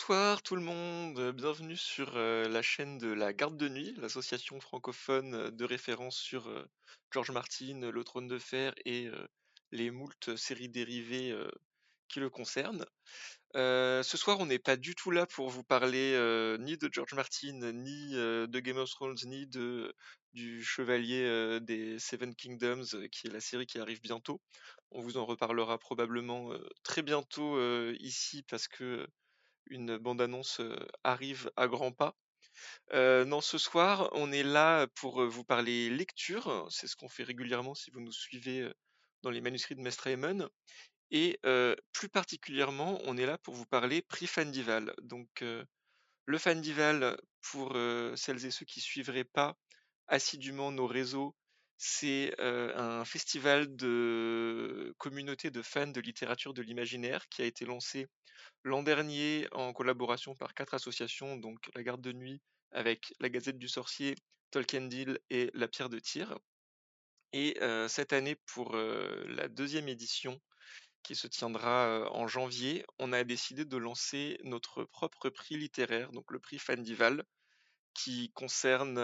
Bonsoir tout le monde, bienvenue sur la chaîne de la Garde de Nuit, l'association francophone de référence sur George Martin, Le Trône de Fer et les moultes séries dérivées qui le concernent. Ce soir, on n'est pas du tout là pour vous parler ni de George Martin, ni de Game of Thrones, ni du Chevalier des Seven Kingdoms, qui est la série qui arrive bientôt. On vous en reparlera probablement très bientôt ici parce que une bande-annonce arrive à grands pas. Non, ce soir, on est là pour vous parler lecture. C'est ce qu'on fait régulièrement si vous nous suivez dans les manuscrits de Mestre Aemon. Et plus particulièrement, on est là pour vous parler prix Fandival. Donc, le Fandival, pour celles et ceux qui suivraient pas assidûment nos réseaux, c'est un festival de communauté de fans de littérature de l'imaginaire qui a été lancé l'an dernier en collaboration par 4 associations, donc la Garde de Nuit avec la Gazette du Sorcier, Tolkien Deal et la Pierre de Tir. Et cette année, pour la 2e édition qui se tiendra en janvier, on a décidé de lancer notre propre prix littéraire, donc le prix Fandival, qui concerne,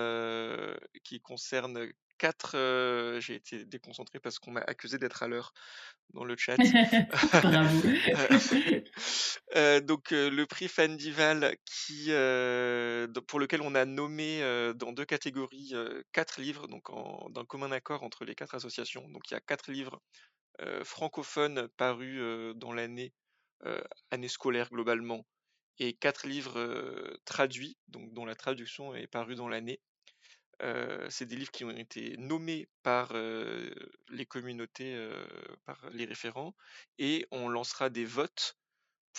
qui concerne 4. J'ai été déconcentré parce qu'on m'a accusé d'être à l'heure dans le chat. Bravo. Donc le prix Fandival pour lequel on a nommé dans 2 catégories 4 livres, donc d'un commun accord entre les 4 associations. Donc il y a 4 livres francophones parus dans l'année, année scolaire globalement, et 4 livres traduits, donc dont la traduction est parue dans l'année. C'est des livres qui ont été nommés par les communautés, par les référents, et on lancera des votes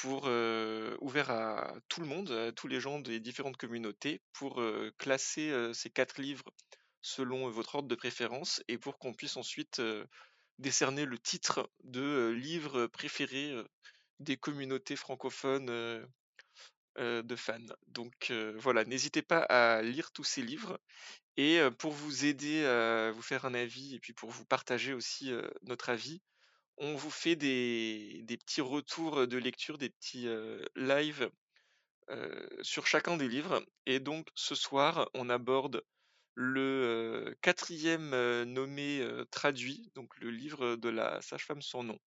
ouverts à tout le monde, à tous les gens des différentes communautés, pour classer ces 4 livres selon votre ordre de préférence, et pour qu'on puisse ensuite décerner le titre de livre préféré des communautés francophones de fans. Donc voilà, n'hésitez pas à lire tous ces livres. Et pour vous aider à vous faire un avis et puis pour vous partager aussi notre avis, on vous fait des petits retours de lecture, des petits lives sur chacun des livres. Et donc ce soir, on aborde le 4e nommé traduit, donc le livre de la sage-femme sans nom.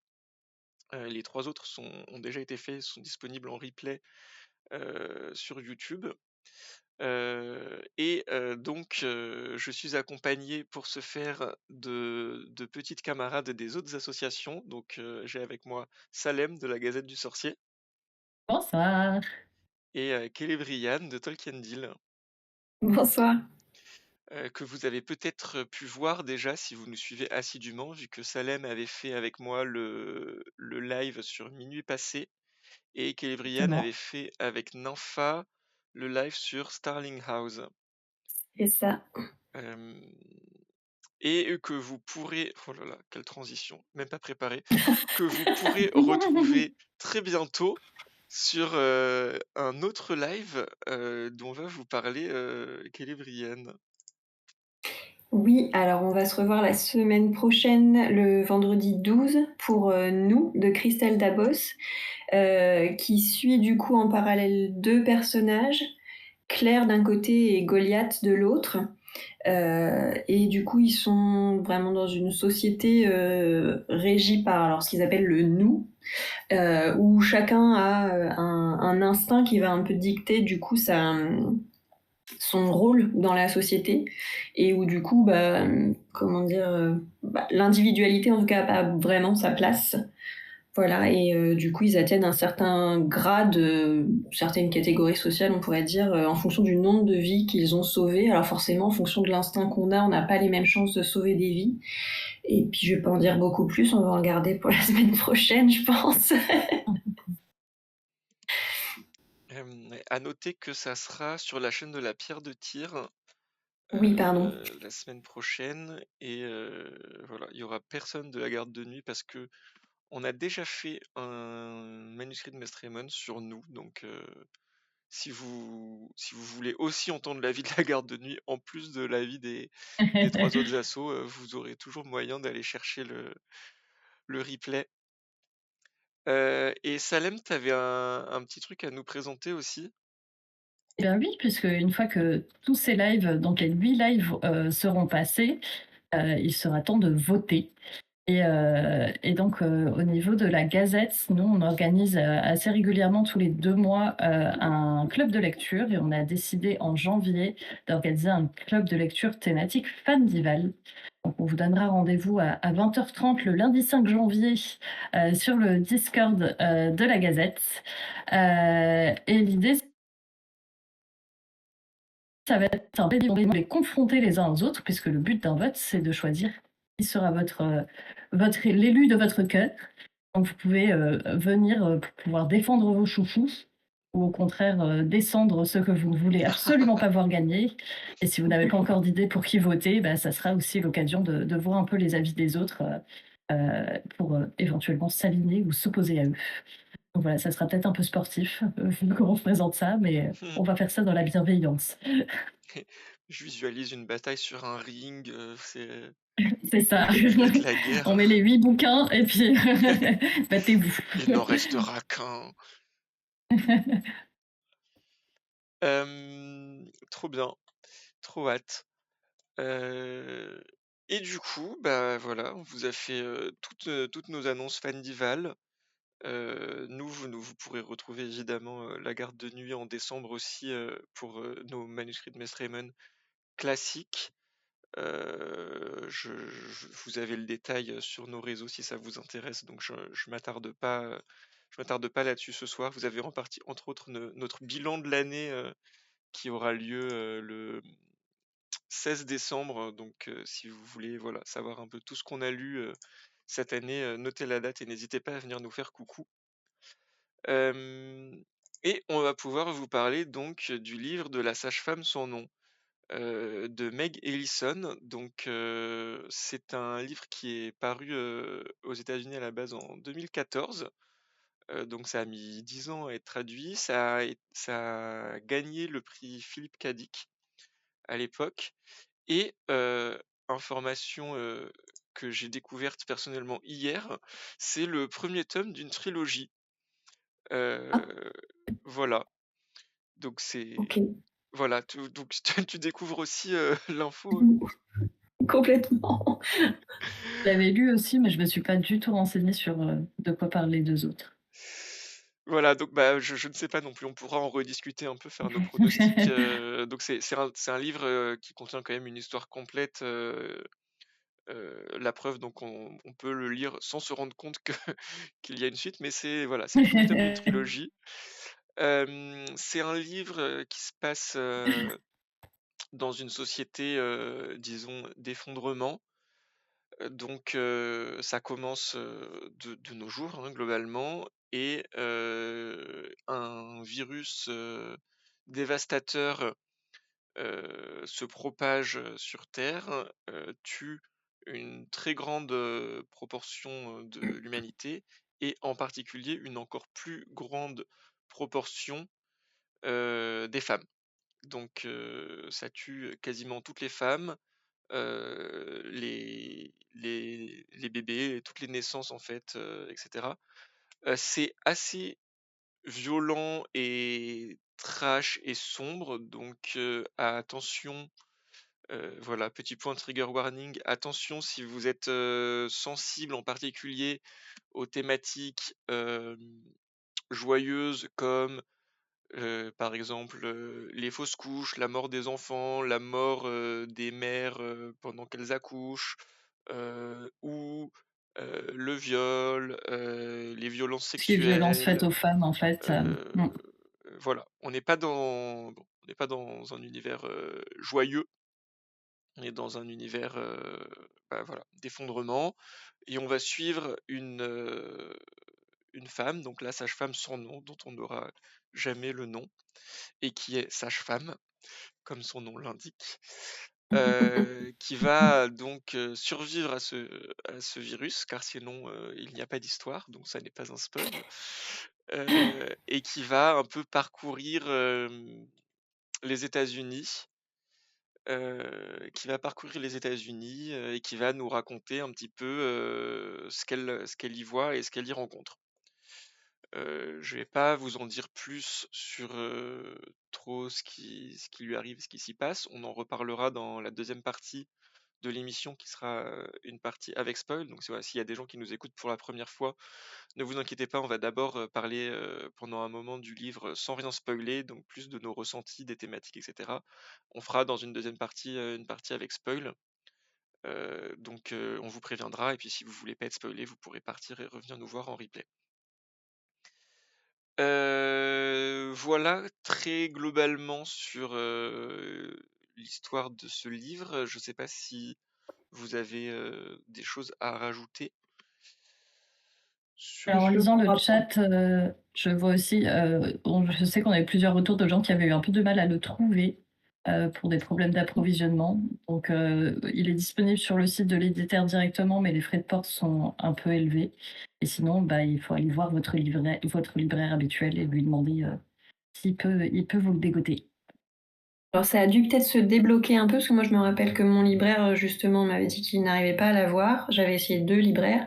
Les 3 autres ont déjà été faits, sont disponibles en replay sur YouTube. Donc je suis accompagné pour ce faire de petites camarades des autres associations. Donc j'ai avec moi Salem de la Gazette du Sorcier Bonsoir. et Kélébriane de Tolkien Deal, Bonsoir. que vous avez peut-être pu voir déjà si vous nous suivez assidûment, vu que Salem avait fait avec moi le live sur Minuit Passé, et Kélébriane avait Exactement. fait avec Nympha le live sur Starling House. C'est ça. Euh, et que vous pourrez, oh là là, quelle transition, même pas préparée, que vous pourrez retrouver très bientôt sur un autre live dont va vous parler Kélébrienne. Oui, alors on va se revoir la semaine prochaine, le vendredi 12 pour, Nous de Christelle Dabos, qui suit du coup en parallèle 2 personnages, Claire d'un côté et Goliath de l'autre. Et du coup, ils sont vraiment dans une société régie par alors, ce qu'ils appellent le nous, où chacun a un instinct qui va un peu dicter du coup son rôle dans la société, et où du coup, comment dire, l'individualité en tout cas a pas vraiment sa place. Voilà, et du coup, ils atteignent un certain grade, certaines catégories sociales, on pourrait dire, en fonction du nombre de vies qu'ils ont sauvées. Alors forcément, en fonction de l'instinct qu'on a, on n'a pas les mêmes chances de sauver des vies. Et puis, je vais pas en dire beaucoup plus, on va en garder pour la semaine prochaine, je pense. À noter que ça sera sur la chaîne de la Pierre de Tir Oui, pardon. la semaine prochaine, et voilà, il y aura personne de la Garde de Nuit parce que on a déjà fait un manuscrit de Mestre Aemon sur nous, donc si vous voulez aussi entendre l'avis de la Garde de Nuit, en plus de l'avis des 3 autres assos, vous aurez toujours moyen d'aller chercher le replay. Et Salem, tu avais un petit truc à nous présenter aussi? Eh bien oui, puisque une fois que tous ces lives, donc les 8 lives, seront passés, il sera temps de voter. Et donc, au niveau de la Gazette, nous, on organise assez régulièrement, tous les 2 mois, un club de lecture et on a décidé en janvier d'organiser un club de lecture thématique Fandival. Donc, on vous donnera rendez-vous à 20h30 le lundi 5 janvier sur le Discord de la Gazette. Et l'idée, ça va être un peu de les confronter les uns aux autres, puisque le but d'un vote, c'est de choisir qui sera l'élu de votre cœur. Donc vous pouvez venir pour pouvoir défendre vos chouchous ou au contraire descendre ceux que vous ne voulez absolument pas voir gagner. Et si vous n'avez pas encore d'idée pour qui voter, bah, ça sera aussi l'occasion de voir un peu les avis des autres pour éventuellement s'aligner ou s'opposer à eux. Donc voilà, ça sera peut-être un peu sportif vu comment on présente ça, mais on va faire ça dans la bienveillance. Je visualise une bataille sur un ring, c'est C'est ça. la On guerre. met les 8 bouquins et puis battez-vous. Il n'en restera qu'un. Trop bien, trop hâte. Heu et du coup, bah, voilà, on vous a fait, toutes nos annonces Fandival. Vous pourrez retrouver évidemment, La Garde de Nuit en décembre aussi, pour, nos manuscrits de Mess Raymond classiques. Vous avez le détail, sur nos réseaux si ça vous intéresse, donc je m'attarde pas là-dessus ce soir. Vous avez en partie, entre autres, notre bilan de l'année, qui aura lieu, le 16 décembre, donc si vous voulez, voilà, savoir un peu tout ce qu'on a lu, cette année, notez la date et n'hésitez pas à venir nous faire coucou. Hem et on va pouvoir vous parler donc du livre de La sage-femme sans nom, de Meg Ellison. Donc c'est un livre qui est paru, aux États-Unis à la base en 2014, donc ça a mis 10 ans à être traduit. Ça a gagné le prix Philip K. Dick à l'époque et information, que j'ai découverte personnellement hier, c'est le premier tome d'une trilogie. Ah, Heu, voilà, donc c'est OK. voilà, donc tu découvres aussi, l'info. Complètement. je l'avais lu aussi, mais je me suis pas du tout renseignée sur de quoi parlent les deux autres. Voilà, donc bah, je ne sais pas non plus, on pourra en rediscuter un peu, faire nos pronostics, donc c'est un livre, qui contient quand même une histoire complète, la preuve, donc on peut le lire sans se rendre compte que qu'il y a une suite, mais c'est le premier tome d'une trilogie. C'est un livre, qui se passe, dans une société, disons d'effondrement. Donc ça commence, de nos jours, hein, globalement, et un virus, dévastateur, se propage, sur terre, tue une très grande, proportion, de l'humanité et en particulier une encore plus grande proportion, des femmes. Donc ça tue quasiment toutes les femmes, les bébés, toutes les naissances en fait, et cetera. C'est assez violent et trash et sombre, donc attention, voilà, petit point trigger warning, attention si vous êtes, sensible en particulier aux thématiques, joyeuses comme, par exemple, les fausses couches, la mort des enfants, la mort, des mères, pendant qu'elles accouchent, ou, le viol, les violences Ce qui est violence faite sexuelles, aux femmes, en fait. heu, voilà. On n'est pas dans un univers, joyeux, on est dans un univers, bah, voilà, d'effondrement et on va suivre une femme, donc la sage-femme sans nom, dont on n'aura jamais le nom et qui est sage-femme, comme son nom l'indique, qui va donc, survivre à ce virus, car sinon, il n'y a pas d'histoire, donc ça n'est pas un spoil, et qui va un peu parcourir, les États-Unis, et qui va nous raconter un petit peu, ce qu'elle y voit et ce qu'elle y rencontre. Je vais pas vous en dire plus sur trop ce qui lui arrive, ce qui s'y passe. On en reparlera dans la deuxième partie de l'émission qui sera une partie avec spoil. Donc voilà, s'il y a des gens qui nous écoutent pour la première fois, ne vous inquiétez pas, on va d'abord parler pendant un moment du livre sans rien spoiler, donc plus de nos ressentis, des thématiques, etc. On fera dans une deuxième partie une partie avec spoil. Donc on vous préviendra, et puis si vous voulez pas être spoilé, vous pourrez partir et revenir nous voir en replay. Voilà très globalement sur l'histoire de ce livre. Je sais pas si vous avez des choses à rajouter sur Alors, en Je lisant le crois pas. chat, je vois aussi, je sais qu'on a eu plusieurs retours de gens qui avaient eu un peu de mal à le trouver pour des problèmes d'approvisionnement. Donc, il est disponible sur le site de l'éditeur directement, mais les frais de port sont un peu élevés. Et sinon, bah, il faut aller voir votre libraire habituel et lui demander il peut vous le dégoter. Alors ça a dû peut-être se débloquer un peu, parce que moi je me rappelle que mon libraire, justement, m'avait dit qu'il n'arrivait pas à l'avoir. J'avais essayé 2 libraires.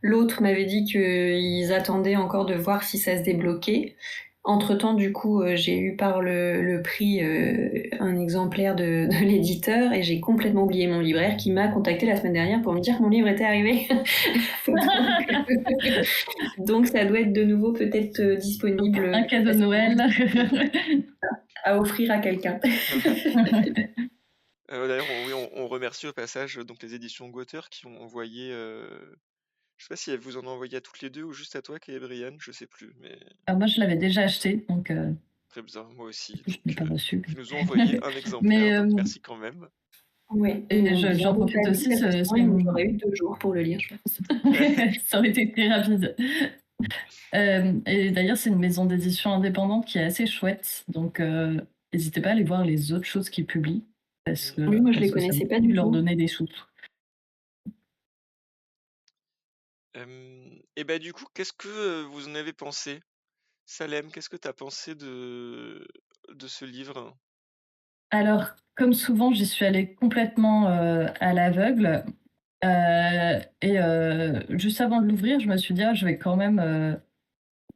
L'autre m'avait dit qu'ils attendaient encore de voir si ça se débloquait. Entre-temps, du coup, j'ai eu par le prix un exemplaire de l'éditeur, et j'ai complètement oublié mon libraire qui m'a contacté la semaine dernière pour me dire que mon livre était arrivé. Donc ça doit être de nouveau peut-être disponible Un cadeau de Noël. à offrir à quelqu'un. D'ailleurs, on remercie au passage donc les éditions Goether qui ont envoyé. Je sais pas si elles vous en ont envoyé à toutes les deux ou juste à toi, Brian, je sais plus, mais Alors, moi, je l'avais déjà acheté, donc très bien, moi aussi. je ne l'ai Donc, pas reçu. ils nous ont envoyé un Mais exemplaire, donc merci quand même. Ouais, ils et m'ont bien j'en profite dépanné aussi, parce que c'est sinon j'aurais eu 2 jours pour le lire, je pense. ça aurait été très rapide. Et d'ailleurs, c'est une maison d'édition indépendante qui est assez chouette, donc n'hésitez pas à aller voir les autres choses qu'ils publient, parce que, Oui, moi je les ça connaissais vaut pas le coup du de leur tout. donner des sous. Et bah du coup, qu'est-ce que vous en avez pensé? Salem, qu'est-ce que tu as pensé de ce livre? Alors, comme souvent, j'y suis allée complètement à l'aveugle. Et juste avant de l'ouvrir, je me suis dit, ah, je vais quand même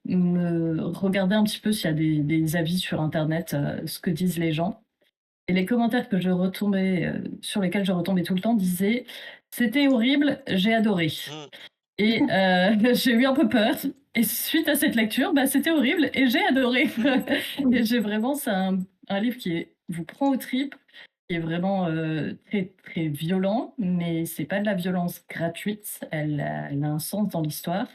me regarder un petit peu s'il y a des avis sur Internet, ce que disent les gens. Et les commentaires que je retombais, sur lesquels je retombais tout le temps disaient: «C'était horrible, j'ai adoré». Hmm. Et j'ai eu un peu peur. Et suite à cette lecture, bah, c'était horrible et j'ai adoré. Et j'ai vraiment, c'est un livre qui vous prend aux tripes, qui est vraiment très, très violent, mais c'est pas de la violence gratuite. Elle a un sens dans l'histoire.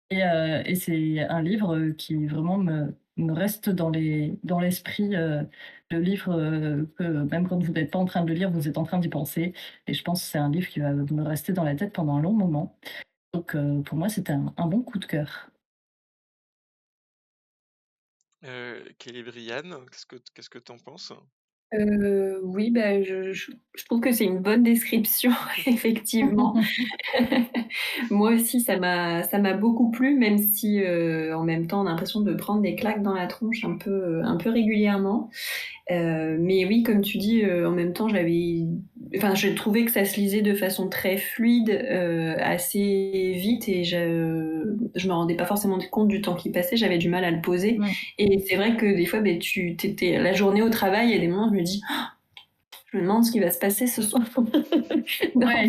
Et c'est un livre qui vraiment me reste dans l'esprit, le livre que même quand vous n'êtes pas en train de le lire, vous êtes en train d'y penser. Et je pense que c'est un livre qui va me rester dans la tête pendant un long moment. Donc pour moi, c'était un bon coup de cœur. Brian, qu'est-ce que t'en penses? Oui, bah, je trouve que c'est une bonne description effectivement. Moi aussi ça m'a beaucoup plu, même si, en même temps on a l'impression de prendre des claques dans la tronche un peu régulièrement. Mais oui, comme tu dis, en même temps, j'ai trouvé que ça se lisait de façon très fluide, assez vite, et je me rendais pas forcément compte du temps qui passait, j'avais du mal à le poser. Ouais. Et c'est vrai que des fois, tu étais la journée au travail, il y a des moments où je me dis: «Ah, je me demande ce qui va se passer ce soir». Ouais.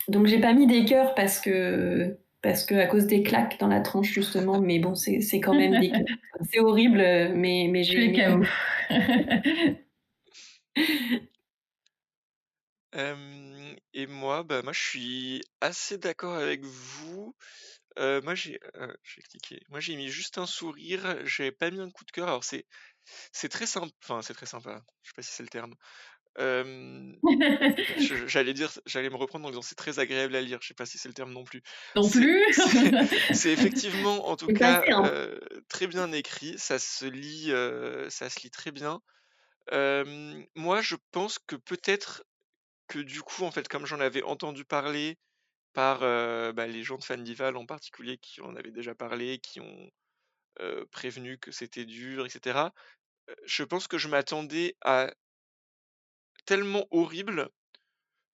Donc j'ai pas mis des cœurs parce que à cause des claques dans la tronche justement, mais bon, c'est quand même des cœurs. C'est horrible, mais Je j'ai suis aimé. KO. Et moi, bah moi je suis assez d'accord avec vous. Moi je vais cliquer. Moi j'ai mis juste un sourire, j'ai pas mis un coup de cœur. Alors c'est très sympa, enfin c'est très sympa. Je sais pas si c'est le terme. J'allais me reprendre en disant c'est très agréable à lire. Je sais pas si c'est le terme non plus. Non C'est plus. c'est effectivement en tout C'est cas passé, hein. très bien écrit. Ça se lit très bien. Moi je pense que peut-être que du coup en fait comme j'en avais entendu parler par les gens de Fandival en particulier qui en avaient déjà parlé, qui ont prévenu que c'était dur, etc. Je pense que je m'attendais à tellement horrible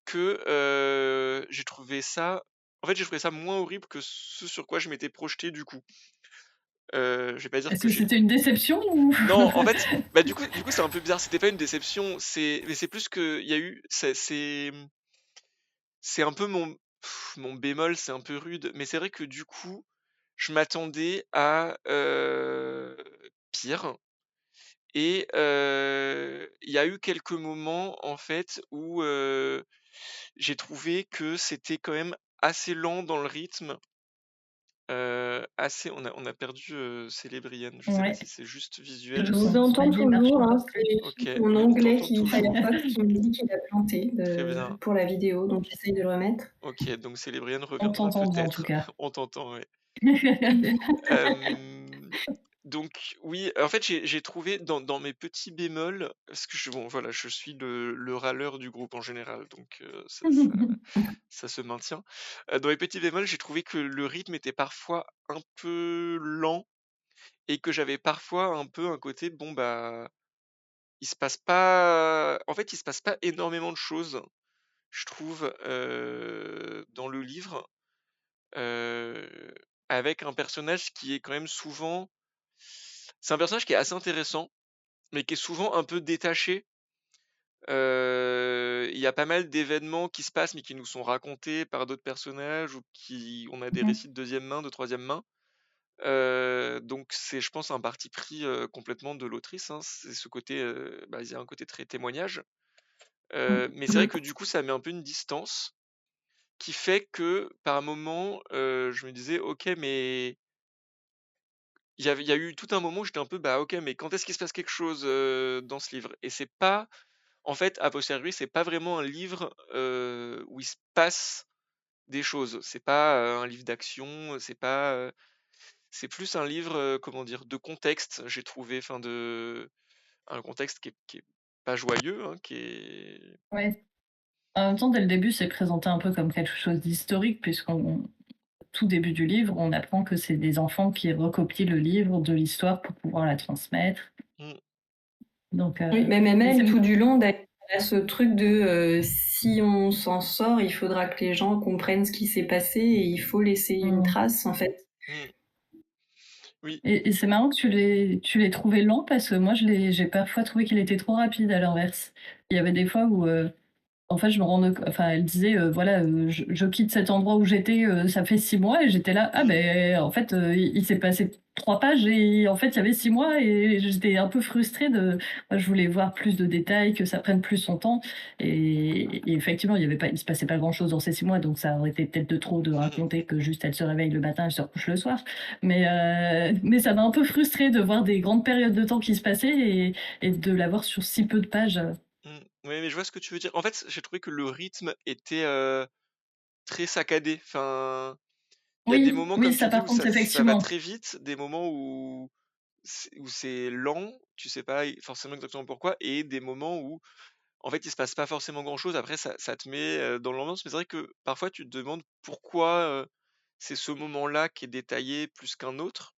que j'ai trouvé ça en fait, j'ai trouvé ça moins horrible que ce sur quoi je m'étais projeté du coup. Je vais pas dire Est-ce que que j'ai c'était une déception ou? non, en fait, bah, du coup, c'est un peu bizarre, c'était pas une déception, c'est plus qu'il y a eu c'est un peu mon bémol, c'est un peu rude, mais c'est vrai que du coup, je m'attendais à, pire et il y a eu quelques moments, en fait, où, j'ai trouvé que c'était quand même assez lent dans le rythme, assez on a perdu, Célébrienne. Je sais pas Ouais, si c'est juste Je visuel. vous entends Soyez marche toujours, hein, encore plus c'est vite. OK, juste mon oui, on onglet t'entend qui toujours. Firefox qui me dit qu'il a planté Très bien. pour la vidéo, donc j'essaye de le remettre. OK, donc Célébrienne On reviendra t'entend bien en tout peut-être. cas. On t'entend, ouais. Hem, donc oui, en fait, j'ai trouvé dans mes petits bémols, parce que bon, voilà, je suis le râleur du groupe en général, donc ça se maintient. Dans les petits bémols, j'ai trouvé que le rythme était parfois un peu lent et que j'avais parfois un peu un côté, bon, bah, il se passe pas énormément de choses, je trouve, dans le livre, heu, avec un personnage qui est quand même souvent c'est un personnage qui est assez intéressant, mais qui est souvent un peu détaché. Il y a pas mal d'événements qui se passent, mais qui nous sont racontés par d'autres personnages ou qui on a des Mmh. récits de deuxième main, de troisième main. Donc c'est, je pense, un parti pris, complètement de l'autrice, hein. C'est ce côté, bah, il y a un côté très témoignage. Mais c'est vrai que du coup, ça met un peu une distance qui fait que, par moments, je me disais: «OK, mais» il y a eu tout un moment où j'étais un peu: «Bah, OK, mais quand est-ce qu'il se passe quelque chose, dans ce livre?» Et c'est pas en fait, a posteriori, c'est pas vraiment un livre, où il se passe des choses. C'est pas, un livre d'action, c'est pas, c'est plus un livre, comment dire? De contexte, j'ai trouvé, enfin un contexte qui est pas joyeux, hein, qui est Ouais. En même temps, dès le début, c'est présenté un peu comme quelque chose d'historique puisqu'on tout début du livre, on apprend que c'est des enfants qui recopient le livre de l'histoire pour pouvoir la transmettre. mmh, Donc, Oui, mais même mais c'est elle, tout du long, d'ailleurs, elle a ce truc de si on s'en sort, il faudra que les gens comprennent ce qui s'est passé et il faut laisser une mmh. trace, en fait. mmh, oui, Et c'est marrant que tu l'aies trouvé lent parce que moi, j'ai parfois trouvé qu'il était trop rapide à l'inverse. Il y avait des fois où, en fait, je me rendais enfin, elle disait, voilà, je quitte cet endroit où j'étais, ça fait 6 mois et j'étais là: «Ah mmh, ben en fait, il s'est passé 3 pages et en fait, il y avait 6 mois» et j'étais un peu frustrée de moi, je voulais voir plus de détails, que ça prenne plus son temps et effectivement, il se passait pas grand-chose dans ces 6 mois, donc ça aurait été peut-être de trop de mmh raconter que juste elle se réveille le matin, elle se recouche le soir. Mais ça m'a un peu frustrée de voir des grandes périodes de temps qui se passaient et de l'avoir sur si peu de pages. mmh. Oui, mais je vois ce que tu veux dire. En fait, j'ai trouvé que le rythme était, très saccadé. Enfin, il y a des Oui, moments, oui, comme tu ça dis, par où contre, ça va effectivement. très vite, des moments où c'est lent, tu sais pas forcément exactement pourquoi, et des moments où, en fait, il se passe pas forcément grand-chose. Après, ça te met, dans l'ambiance, mais c'est vrai que parfois tu te demandes pourquoi, c'est ce moment-là qui est détaillé plus qu'un autre.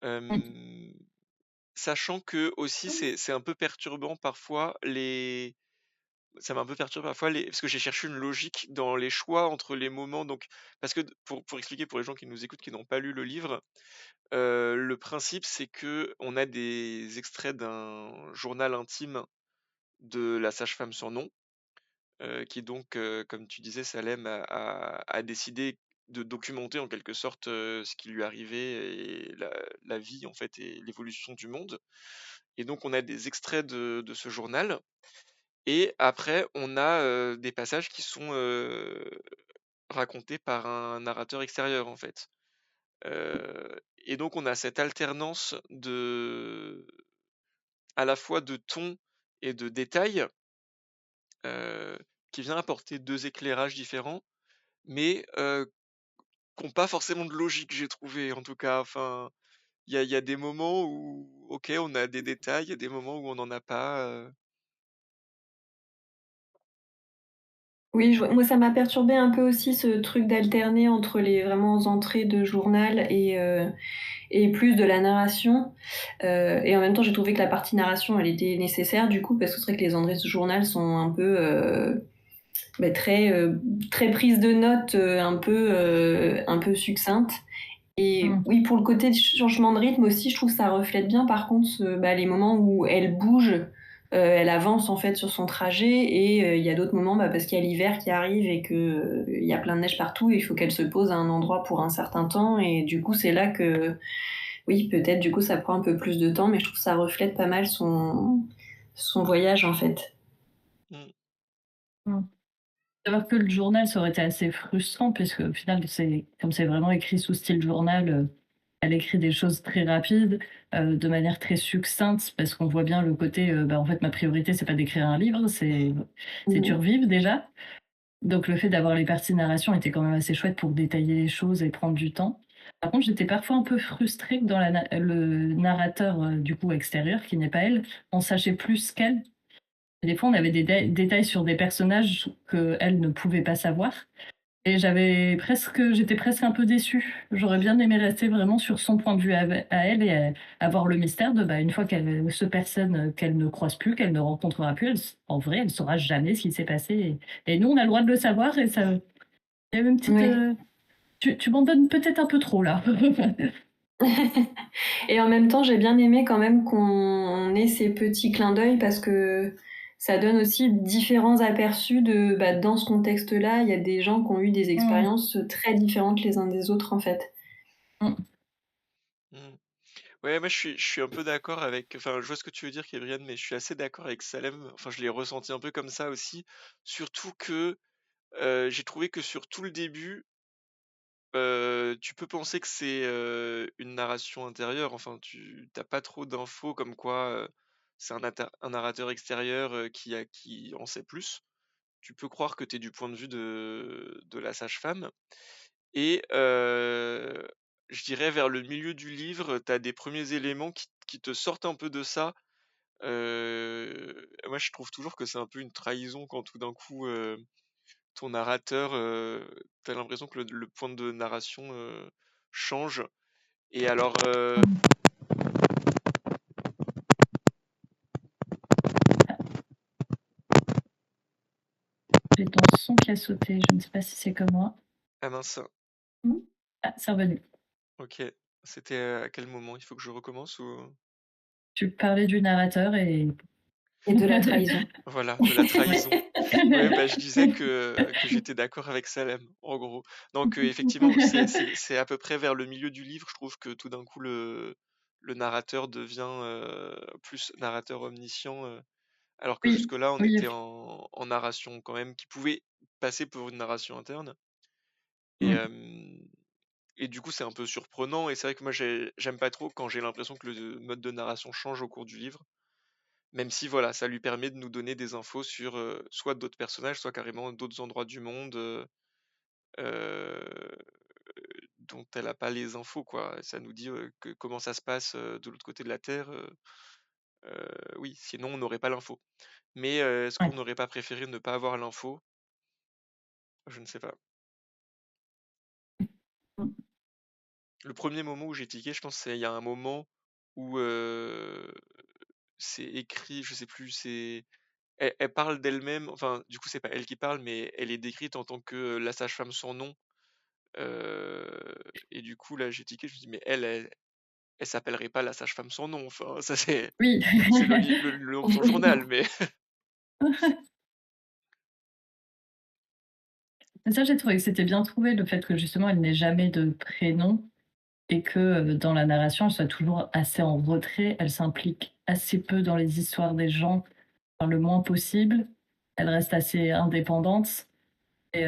Hem, Sachant que aussi c'est un peu perturbant parfois les ça m'a un peu perturbé parfois parce que j'ai cherché une logique dans les choix entre les moments, donc parce que pour expliquer pour les gens qui nous écoutent, qui n'ont pas lu le livre, le principe c'est que on a des extraits d'un journal intime de la sage-femme sans nom, qui donc, comme tu disais Salem, a décidé de documenter en quelque sorte, ce qui lui arrivait et la vie en fait et l'évolution du monde, et donc on a des extraits de ce journal, et après on a, des passages qui sont, racontés par un narrateur extérieur en fait. Et donc on a cette alternance à la fois de ton et de détails, heu, qui vient apporter 2 éclairages différents, mais qui ont pas forcément de logique, j'ai trouvé en tout cas. Enfin, il y a des moments où, OK, on a des détails, il y a des moments où on n'en a pas, Oui, moi, ça m'a perturbé un peu aussi ce truc d'alterner entre les vraiment entrées de journal et plus de la narration. Et en même temps, j'ai trouvé que la partie narration, elle était nécessaire du coup, parce que c'est vrai que les entrées de journal sont un peu, très prise de notes, un peu succincte. Et oui, pour le côté changement de rythme aussi, je trouve que ça reflète bien par contre les moments où elle bouge, elle avance en fait sur son trajet et il y a d'autres moments, parce qu'il y a l'hiver qui arrive et que il y a plein de neige partout et il faut qu'elle se pose à un endroit pour un certain temps et du coup, c'est là que oui, peut-être du coup, ça prend un peu plus de temps, mais je trouve que ça reflète pas mal son voyage en fait. Mmh. Mmh. Savoir que le journal, ça aurait été assez frustrant puisque au final, c'est comme c'est vraiment écrit sous style journal, elle écrit des choses très rapides, de manière très succincte parce qu'on voit bien le côté, en fait, ma priorité, c'est pas d'écrire un livre, c'est Mmh. survivre déjà. Donc le fait d'avoir les parties narration était quand même assez chouette pour détailler les choses et prendre du temps. Par contre, j'étais parfois un peu frustrée que dans le narrateur, du coup extérieur, qui n'est pas elle, on sachait plus qu'elle. Des fois, on avait des détails sur des personnages qu'elle ne pouvait pas savoir. Et j'étais presque un peu déçue. J'aurais bien aimé rester vraiment sur son point de vue à elle et avoir le mystère de, une fois ce personne qu'elle ne croise plus, qu'elle ne rencontrera plus, en vrai, elle saura jamais ce qui s'est passé. Et nous, on a le droit de le savoir et ça, il y avait une petite, Ouais. tu m'en donnes peut-être un peu trop là. Et en même temps, j'ai bien aimé quand même qu'on ait ces petits clins d'œil parce que ça donne aussi différents aperçus dans ce contexte-là, il y a des gens qui ont eu des Mmh. expériences très différentes les uns des autres, en fait. Mmh. Mmh. Ouais, moi je suis un peu d'accord avec, enfin je vois ce que tu veux dire, Kébriane, mais je suis assez d'accord avec Salem. Enfin, je l'ai ressenti un peu comme ça aussi. Surtout que j'ai trouvé que sur tout le début, tu peux penser que c'est une narration intérieure. Enfin, tu t'as pas trop d'infos comme quoi c'est un narrateur extérieur qui en sait plus. Tu peux croire que tu es du point de vue de la sage-femme. Et je dirais vers le milieu du livre, tu as des premiers éléments qui te sortent un peu de ça. Moi, je trouve toujours que c'est un peu une trahison quand tout d'un coup, ton narrateur, tu l'impression que le point de narration change. Et alors, J'ai ton son qui a sauté, je ne sais pas si c'est comme moi. ah mince, Mmh. Ah, c'est revenu. ok. C'était à quel moment? Il faut que je recommence ou? Tu parlais du narrateur et Et de la trahison. Voilà, de la trahison. ouais. Ouais, bah, je disais que j'étais d'accord avec Salem, en gros. Donc, effectivement, c'est à peu près vers le milieu du livre, je trouve que tout d'un coup le narrateur devient plus narrateur omniscient, alors que Oui, jusque-là on oui, était en narration quand même qui pouvait passer pour une narration interne. Et, mmh, et du coup c'est un peu surprenant et c'est vrai que moi j'aime pas trop quand j'ai l'impression que le mode de narration change au cours du livre. Même si voilà, ça lui permet de nous donner des infos sur, soit d'autres personnages, soit carrément d'autres endroits du monde, heu, dont elle a pas les infos, quoi. Ça nous dit, que comment ça se passe, de l'autre côté de la terre, oui, sinon on n'aurait pas l'info. Mais, est-ce ouais. qu'on n'aurait pas préféré ne pas avoir l'info? Je ne sais pas. Mmh. Le premier moment où j'ai tiqué, je pense, c'est il y a un moment où, c'est écrit, je sais plus, elle parle d'elle-même, enfin, du coup, c'est pas elle qui parle, mais elle est décrite en tant que la sage-femme sans nom. Et du coup, là, j'ai tiqué, je me dis: «Mais elle s'appellerait pas la sage-femme sans nom». Enfin, ça Oui. c'est le nom de son journal, mais Et ça, j'ai trouvé que c'était bien trouvé, le fait que justement elle n'ait jamais de prénom et que, dans la narration, elle soit toujours assez en retrait. Elle s'implique assez peu dans les histoires des gens, enfin le moins possible. Elle reste assez indépendante et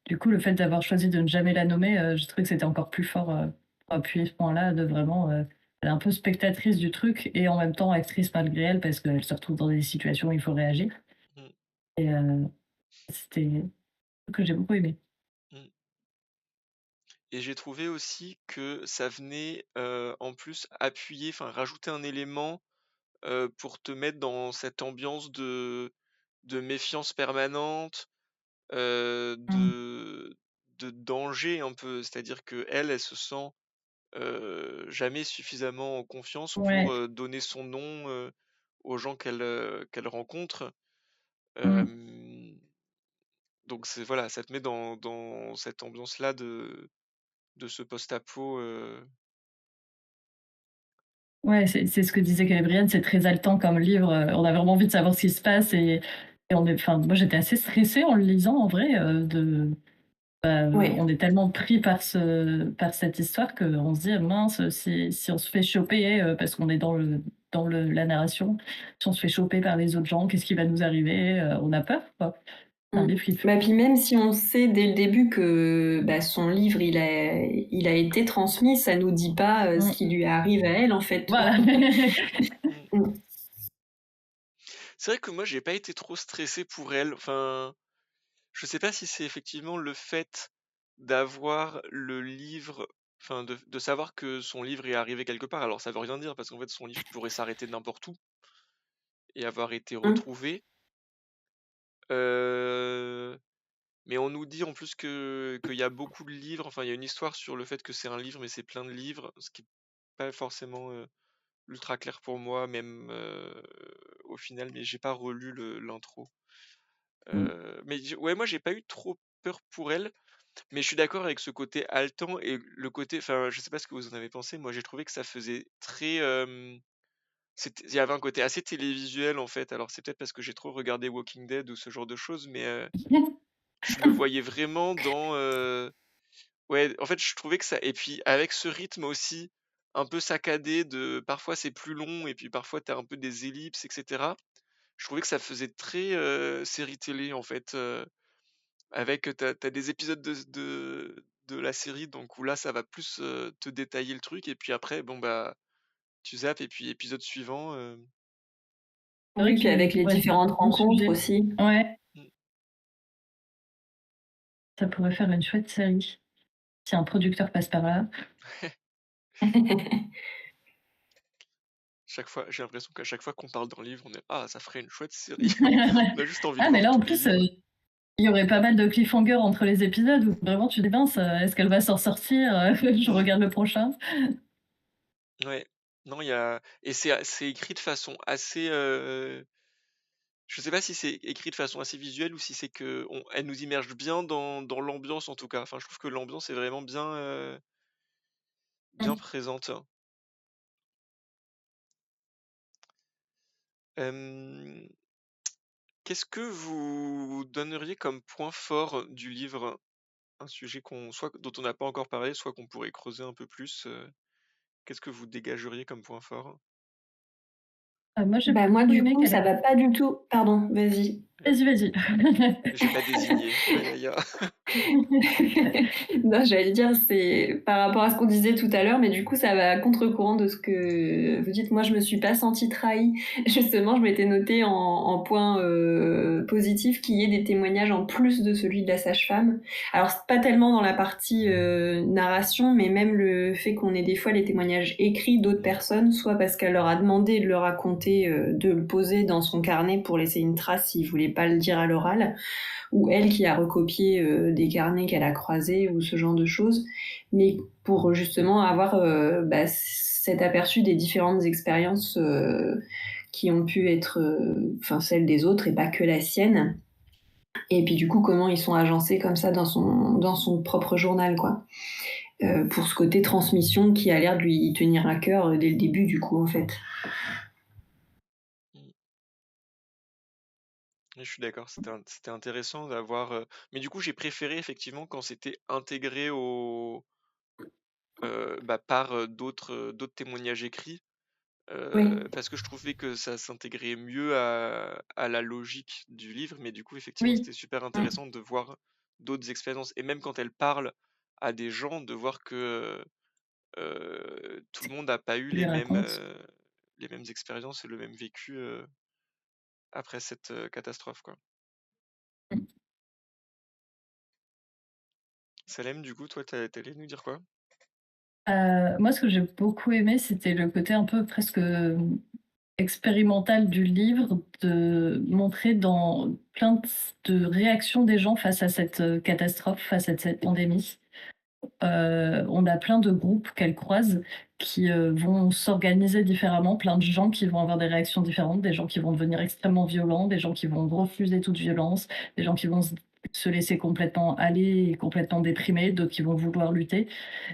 du coup, le fait d'avoir choisi de ne jamais la nommer, j'ai trouvé que c'était encore plus fort, pour appuyer ce point-là de vraiment, elle est un peu spectatrice du truc et en même temps actrice malgré elle parce qu'elle se retrouve dans des situations où il faut réagir mmh, et c'était un truc que j'ai beaucoup aimé. mmh. Et j'ai trouvé aussi que ça venait, en plus appuyer, enfin rajouter un élément, pour te mettre dans cette ambiance de méfiance permanente, Mmh. de danger un peu. C'est-à-dire qu'elle, elle se sent, jamais suffisamment en confiance pour, Ouais. donner son nom, aux gens qu'elle rencontre. Mmh. Hem Donc voilà, ça te met dans cette ambiance-là de ce post-apo. Ouais, c'est ce que disait Gabrielle, c'est très haletant comme livre, on a vraiment envie de savoir ce qui se passe et enfin, moi j'étais assez stressée en le lisant en vrai, Ouais. on est tellement pris par cette histoire qu'on se dit: «Mince, si on se fait choper, parce qu'on est dans la narration, si on se fait choper par les autres gens, qu'est-ce qui va nous arriver?» On a peur, quoi. C'est un livre qui Bah, puis même si on sait dès le début que, bah, son livre, il a été transmis, ça nous dit pas, ce qui lui arrive à elle, en fait, tu vois? Voilà. Mmh. C'est vrai que moi, j'ai pas été trop stressé pour elle. Enfin, je sais pas si c'est effectivement le fait d'avoir le livre, enfin de savoir que son livre est arrivé quelque part. Alors ça veut rien dire parce qu'en fait son livre pourrait s'arrêter n'importe où et avoir été Mmh. retrouvé. Euh, Mais on nous dit en plus que qu'il y a beaucoup de livres. Enfin, il y a une histoire sur le fait que c'est un livre, mais c'est plein de livres, ce qui est pas forcément ultra clair pour moi, même au final. Mais j'ai pas relu l'intro. Mais ouais, moi j'ai pas eu trop peur pour elle. Mais je suis d'accord avec ce côté haletant et le côté, enfin, je sais pas ce que vous en avez pensé, moi j'ai trouvé que ça faisait très, il y avait un côté assez télévisuel en fait. Alors c'est peut-être parce que j'ai trop regardé Walking Dead ou ce genre de choses, mais je le voyais vraiment dans, ouais, en fait je trouvais que ça, et puis avec ce rythme aussi un peu saccadé de parfois c'est plus long et puis parfois t'as un peu des ellipses, etc. Je trouvais que ça faisait très série télé en fait. Avec, t'as des épisodes de la série, donc où là, ça va plus, te détailler le truc et puis après, bon, bah, tu zappes et puis épisode suivant, C'est vrai Oui, puis qu'il avec les ouais, c'est différentes un bon rencontres sujet. aussi. Ouais, mmh, ça pourrait faire une chouette série, si un producteur passe par là. chaque fois j'ai l'impression qu'à chaque fois qu'on parle d'un livre, on est: «Ah, ça ferait une chouette série». On a juste envie de Ah mais voir là, en tous les plus, livres. il y aurait pas mal de cliffhangers entre les épisodes où vraiment tu te dis: «Mince, est-ce qu'elle va s'en sortir? Je Mmh, regarde le prochain». ouais. Non, il y a, et c'est écrit de façon assez, je sais pas si c'est écrit de façon assez visuelle ou si c'est qu'elle nous immerge bien dans l'ambiance en tout cas. Enfin, je trouve que l'ambiance est vraiment bien, bien Mmh. présente. Hem, Qu'est-ce que vous donneriez comme point fort du livre? Un sujet dont on n'a pas encore parlé, soit qu'on pourrait creuser un peu plus, qu'est-ce que vous dégageriez comme point fort? Moi, j'ai Bah, moi, beaucoup du aimé coup, qu'elle ça ait va pas du tout pardon, vas-y. vas-y, vas-y. J'ai pas désigné. Aïe, aïe, aïe. Non, j'allais dire, c'est par rapport à ce qu'on disait tout à l'heure, mais du coup, ça va à contre-courant de ce que vous dites. Moi, je me suis pas sentie trahie. Justement, je m'étais notée en point positif qu'il y ait des témoignages en plus de celui de la sage-femme. Alors, c'est pas tellement dans la partie narration, mais même le fait qu'on ait des fois les témoignages écrits d'autres personnes, soit parce qu'elle leur a demandé de le raconter, de le poser dans son carnet pour laisser une trace s'ils voulaient pas le dire à l'oral, ou elle qui a recopié des carnets qu'elle a croisés ou ce genre de choses, mais pour justement avoir bah, cet aperçu des différentes expériences qui ont pu être celles des autres et pas que la sienne. Et puis du coup, comment ils sont agencés comme ça dans son propre journal, quoi. Pour ce côté transmission qui a l'air de lui tenir à cœur dès le début, du coup, en fait. Mmh. Ouais, je suis d'accord, c'était intéressant d'avoir, mais du coup, j'ai préféré effectivement quand c'était intégré bah, par, d'autres témoignages écrits. Oui. Parce que je trouvais que ça s'intégrait mieux à la logique du livre, mais du coup, effectivement, Oui, c'était super Mm. intéressant de voir d'autres expériences et même quand elle parle à des gens, de voir que, tout le monde n'a pas eu tu lui racontes. les mêmes expériences et le même vécu, après cette, catastrophe, quoi. Mmh. Salem, du coup, toi, tu nous dire quoi? Moi, ce que j'ai beaucoup aimé, c'était le côté un peu presque, expérimental du livre, de montrer dans plein de réactions des gens face à cette, catastrophe, face à cette pandémie. On a plein de groupes qu'elle croise qui, vont s'organiser différemment, plein de gens qui vont avoir des réactions différentes, des gens qui vont devenir extrêmement violents, des gens qui vont refuser toute violence, des gens qui vont se laisser complètement aller et complètement déprimer, d'autres qui vont vouloir lutter.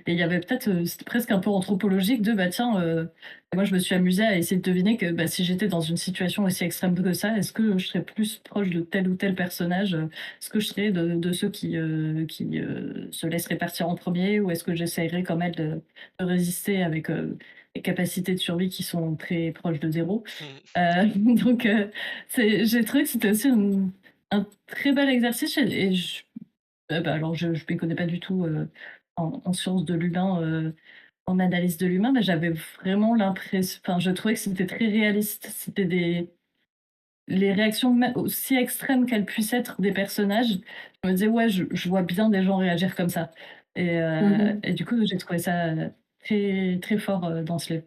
Et il y avait peut-être, c'était presque un peu anthropologique de, bah, tiens, moi je me suis amusée à essayer de deviner que, bah, si j'étais dans une situation aussi extrême que ça, est-ce que je serais plus proche de tel ou tel personnage? Est-ce que je serais de ceux qui se laisseraient partir en premier, ou est-ce que j'essayerais comme elle de résister avec, des capacités de survie qui sont très proches de zéro. Mmh. Donc j'ai trouvé que c'était aussi un très bel exercice, et bah, alors je m'y connais pas du tout, en sciences de l'humain, en analyse de l'humain, mais j'avais vraiment l'impression, enfin, je trouvais que c'était très réaliste. C'était des les réactions aussi extrêmes qu'elles puissent être des personnages, je me disais: «Ouais, je vois bien des gens réagir comme ça», Mmh. et du coup, j'ai trouvé ça, très, très fort, dans ce livre.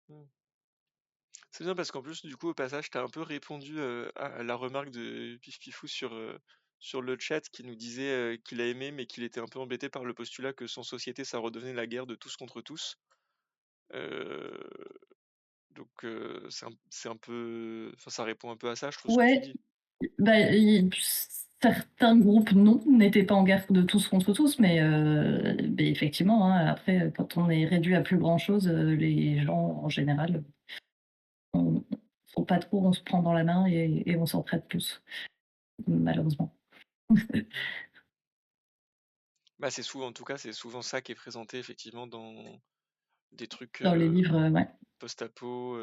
Mmh. C'est bien parce qu'en plus, du coup, au passage, tu as un peu répondu, à la remarque de Pif Pifou sur le chat qui nous disait, qu'il a aimé, mais qu'il était un peu embêté par le postulat que sans société, ça redevenait la guerre de tous contre tous. Heu, donc c'est un peu enfin, ça répond un peu à ça, je trouve, ce que tu Ouais, dis. bah, certains groupes, non, n'étaient pas en guerre de tous contre tous, mais effectivement, hein, après, quand on est réduit à plus grand chose, les gens, en général, on sont pas trop, on se prend dans la main et on s'entraide tous, malheureusement. Mmh. Bah, c'est souvent en tout cas, c'est souvent ça qui est présenté effectivement dans des trucs, Dans les livres, ouais. post-apo,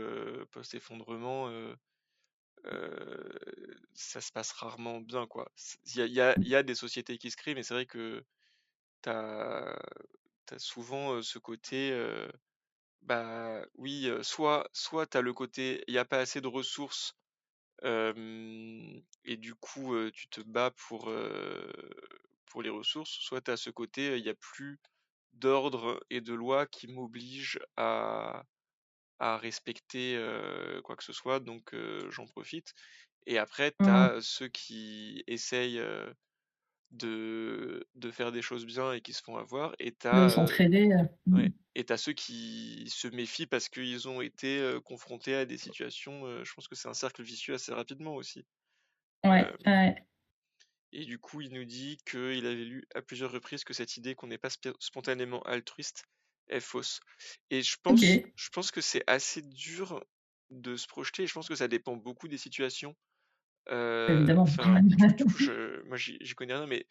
post-effondrement, ça se passe rarement bien, quoi. Il y a des sociétés qui se créent, mais c'est vrai que t'as as souvent, ce côté, bah, oui, soit t'as le côté, il y a pas assez de ressources, et du coup, tu te bats pour les ressources, soit t'as ce côté, il y a plus d'ordre et de loi qui m'obligent à respecter, quoi que ce soit, donc j'en profite. Et après, Mmh. t'as ceux qui essayent, de faire des choses bien et qui se font avoir, et De t'as s'entraider, ouais, et t'as ceux qui se méfient parce qu'ils ont été, confrontés à des situations, je pense que c'est un cercle vicieux assez rapidement aussi. ouais, Hem ouais. et du coup, il nous dit qu'il avait lu à plusieurs reprises que cette idée qu'on n'est pas spontanément altruiste est fausse. Et OK, je pense que c'est assez dur de se projeter. Et je pense que ça dépend beaucoup des situations. évidemment. Enfin, du coup, moi, j'y connais rien, mais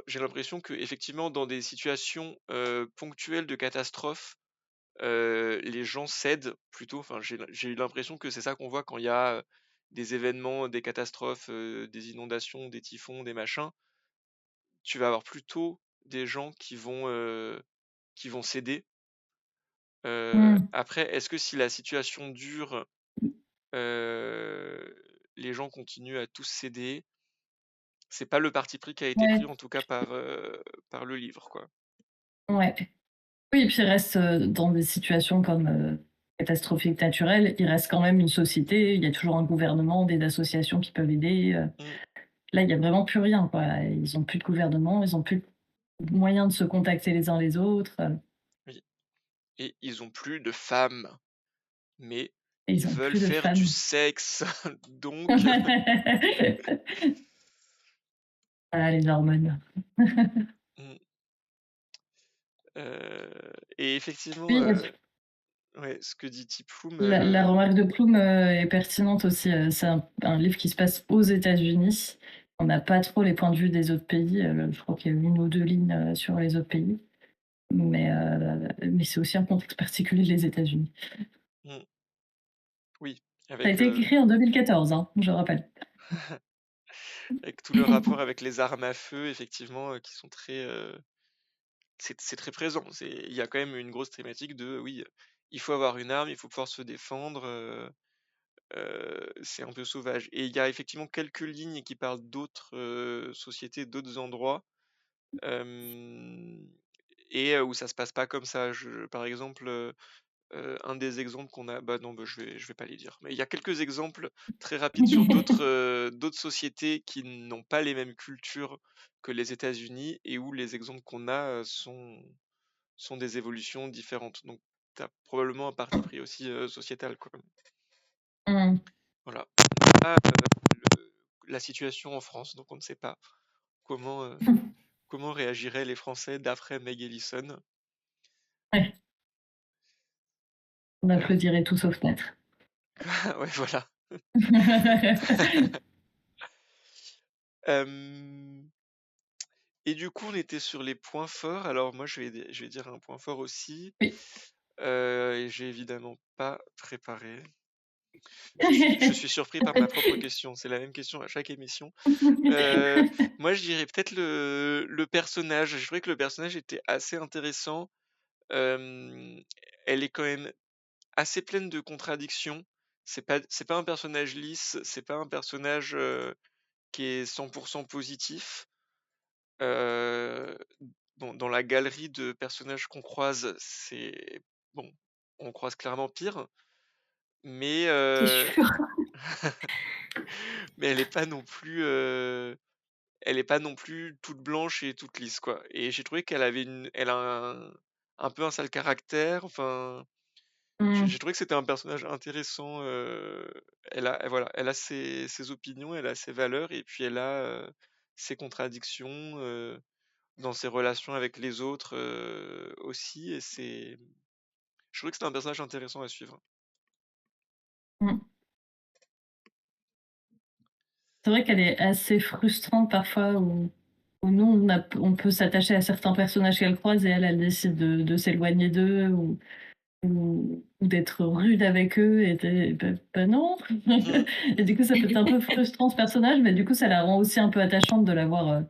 j'ai l'impression que effectivement, dans des situations ponctuelles de catastrophe, les gens cèdent plutôt. Enfin, j'ai eu l'impression que c'est ça qu'on voit quand il y a des événements, des catastrophes, des inondations, des typhons, des machins. Tu vas avoir plutôt des gens qui vont céder. Mmh. Après, est-ce que si la situation dure, les gens continuent à tous céder? C'est pas le parti pris qui a été pris, Ouais, en tout cas par le livre, quoi. ouais. Oui, et puis il reste, dans des situations comme, catastrophiques naturelles, il reste quand même une société, il y a toujours un gouvernement, des associations qui peuvent aider. Mmh, Là, il y a vraiment plus rien, quoi. Ils ont plus de gouvernement, ils ont plus de moyens de se contacter les uns les autres, oui, et ils ont plus de femmes, mais et ils ils ont veulent plus de faire du femmes. sexe, donc Ah, les hormones. mmh, et effectivement, Oui, ouais, ce que dit Tipoum, la remarque de Plume, est pertinente aussi, c'est un livre qui se passe aux États-Unis. On n'a pas trop les points de vue des autres pays, je crois qu'il y a 1 ou 2 lignes, sur les autres pays, mais c'est aussi un contexte particulier, les États-Unis. mmh, oui, Ça a avec, été écrit en 2014, hein, je rappelle. avec tout le rapport avec les armes à feu, effectivement, qui sont très, c'est très présent. Il y a quand même une grosse thématique de, oui, il faut avoir une arme, il faut pouvoir se défendre, c'est un peu sauvage. Et il y a effectivement quelques lignes qui parlent d'autres, sociétés, d'autres endroits, hem et où ça se passe pas comme ça. Par exemple, un des exemples qu'on a, bah, non, bah, je vais pas les dire. Mais il y a quelques exemples très rapides sur d'autres sociétés qui n'ont pas les mêmes cultures que les États-Unis, et où les exemples qu'on a, sont des évolutions différentes. Donc tu as probablement un parti pris aussi, sociétal, quoi. Mmh. Voilà. Ah, la situation en France, donc on ne sait pas. comment, comment réagiraient les Français d'après Meg Ellison. Ouais, on applaudirait tous aux fenêtres. Ouais, voilà. Et du coup, on était sur les points forts. Alors moi, je vais dire un point fort aussi. Oui. Et j'ai évidemment pas préparé. Je suis surpris par ma propre question. C'est la même question à chaque émission. Moi, je dirais peut-être le personnage. Je trouvais que le personnage était assez intéressant. Euh, Elle est quand même assez pleine de contradictions. C'est pas un personnage lisse. C'est pas un personnage qui est 100% positif. Euh, dans la galerie de personnages qu'on croise, bon, on croise clairement pire, mais C'est sûr. mais elle est pas non plus toute blanche et toute lisse, quoi. Et j'ai trouvé elle a un peu un sale caractère. Enfin, j'ai Mmh. trouvé que c'était un personnage intéressant. Voilà, elle a ses opinions, elle a ses valeurs, et puis elle a ses contradictions. Dans ses relations avec les autres aussi, et je trouvais que c'était un personnage intéressant à suivre. Mmh. C'est vrai qu'elle est assez frustrante parfois où nous, on peut s'attacher à certains personnages qu'elle croise et elle décide de s'éloigner d'eux ou d'être rude avec eux et bah non. Mm. Et du coup, ça peut être un peu frustrant ce personnage, mais du coup, ça la rend aussi un peu attachante de l'avoir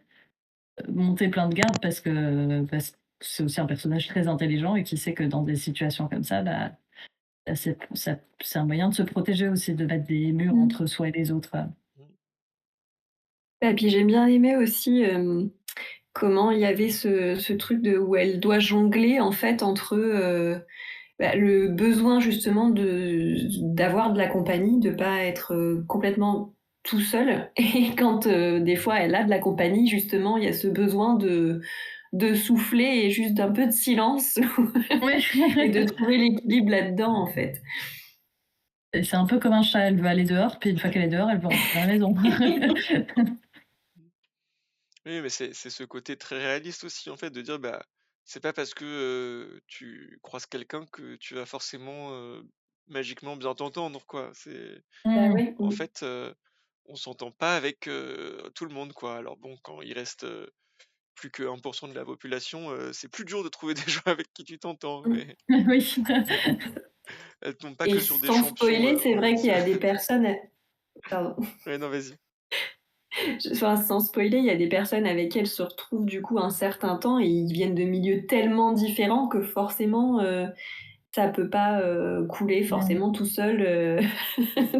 monté plein de garde parce que c'est aussi un personnage très intelligent et qui sait que dans des situations comme ça, bah, c'est un moyen de se protéger aussi, de mettre des murs Mmh. entre soi et les autres. Mm. Et puis j'ai bien aimé aussi, comment il y avait ce truc de où elle doit jongler en fait entre, le besoin justement d'avoir de la compagnie, de pas être, complètement tout seul et quand, des fois elle a de la compagnie justement, il y a ce besoin de souffler et juste d'un peu de silence Oui. et de trouver l'équilibre là-dedans en fait. Et c'est un peu comme un chat, elle veut aller dehors, puis une fois qu'elle est dehors, elle veut rentrer dans la maison. Oui, mais c'est ce côté très réaliste aussi, en fait, de dire, bah, c'est pas parce que tu croises quelqu'un que tu vas forcément magiquement bien t'entendre, quoi. Bah Mmh. oui, En mmh. fait, on s'entend pas avec tout le monde, quoi. Alors bon, quand il reste plus que 1% de la population, c'est plus dur de trouver des gens avec qui tu t'entends, Mmh. mais Oui. elle tombe pas Et que sur des sans champions, spoiler, c'est vrai qu'il y a des personnes pardon. Ouais, non, vas-y. Enfin, sans spoiler, il y a des personnes avec qui elle se retrouve du coup un certain temps et ils viennent de milieux tellement différents que forcément, ça peut pas, couler Mmh. forcément tout seul,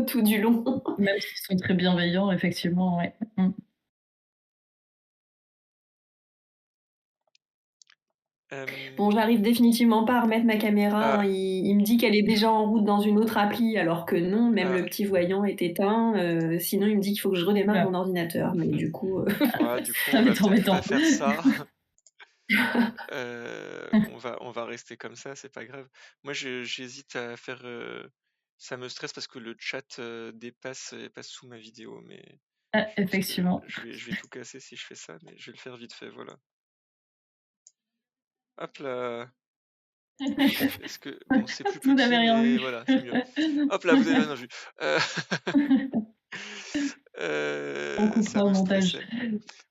tout du long. Même s'ils sont très bienveillants, effectivement, ouais. Mmh. Bon, Hem, j'arrive définitivement pas à remettre ma caméra, ah, hein. Il me dit qu'elle est déjà en route dans une autre appli alors que non, même le ah, petit voyant est éteint, sinon il me dit qu'il faut que je Ouh redémarre là, mon ordinateur mais du coup, ouais, du coup, ça on va va être peut-être pas embêtant. faire ça. On va rester comme ça, c'est pas grave. Moi, j'hésite à faire, ça me stresse parce que le chat, passe sous ma vidéo, mais Ah, je pense que effectivement. je vais tout casser si je fais ça, mais je vais le faire vite fait, voilà. Hop là! Est-ce que bon, c'est plus Vous n'avez petit, rien mais vu. voilà, c'est mieux. Hop là, vous avez rien vu. Heu, On ça coupera au me montage. stressait.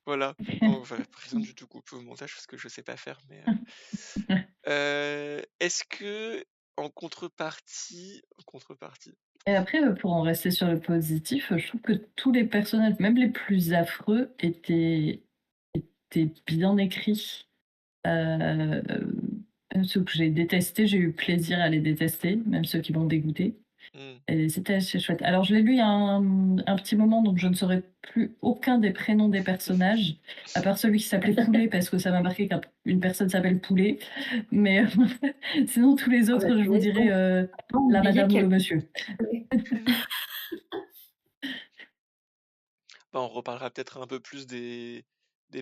Voilà. On va rien du tout couper au montage parce que je sais pas faire, mais est-ce que en contrepartie Et après, pour en rester sur le positif, je trouve que tous les personnages, même les plus affreux, étaient bien écrits. Heu, Même ceux que j'ai détestés, j'ai eu plaisir à les détester, même ceux qui m'ont dégoûté. mmh, Et c'était assez chouette. Alors je l'ai lu il y a un petit moment, donc je ne saurais plus aucun des prénoms des personnages, à part celui qui s'appelait Poulet, parce que ça m'a marqué qu'une personne s'appelle Poulet. Mais sinon tous les oh bah, autres, je vous punaise, dirais, complètement la oublié madame ou qu'elle le monsieur. bah, on reparlera peut-être un peu plus des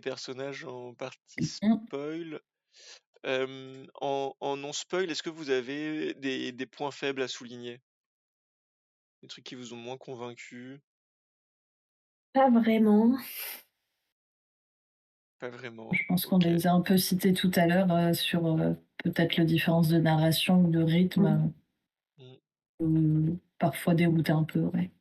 personnages en partie Mmh. spoil. En non spoil, est-ce que vous avez des points faibles à souligner? Des trucs qui vous ont moins convaincu? pas vraiment. pas vraiment. Je pense qu'on OK. les a un peu cités tout à l'heure, sur, peut-être les différences de narration ou de rythme, Mmh. Mmh. parfois dérouter un peu, ouais.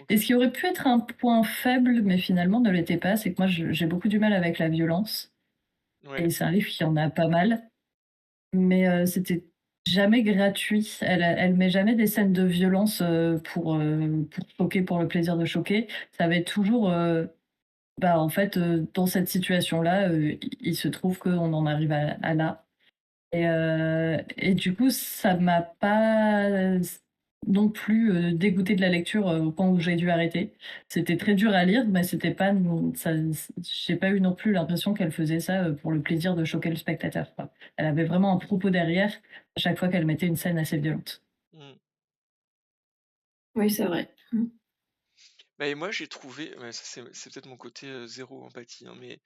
Et OK. ce qui aurait pu être un point faible, mais finalement ne l'était pas, c'est que moi j'ai beaucoup du mal avec la violence Ouais. et c'est un livre qui en a pas mal, mais c'était jamais gratuit. Elle met jamais des scènes de violence, pour choquer pour le plaisir de choquer. Ça va être toujours, bah, en fait, dans cette situation-là, il se trouve qu'on en arrive à là. Et du coup, ça m'a pas non plus, dégoûtée de la lecture, au point où j'ai dû arrêter. C'était très dur à lire, mais c'était pas non ça j'ai pas eu non plus l'impression qu'elle faisait ça, pour le plaisir de choquer le spectateur, quoi. Elle avait vraiment un propos derrière, à chaque fois qu'elle mettait une scène assez violente. Mmh. Oui, c'est vrai. Mmh. Bah et moi j'ai trouvé ouais, ça c'est peut-être mon côté, 0 empathie, hein, mais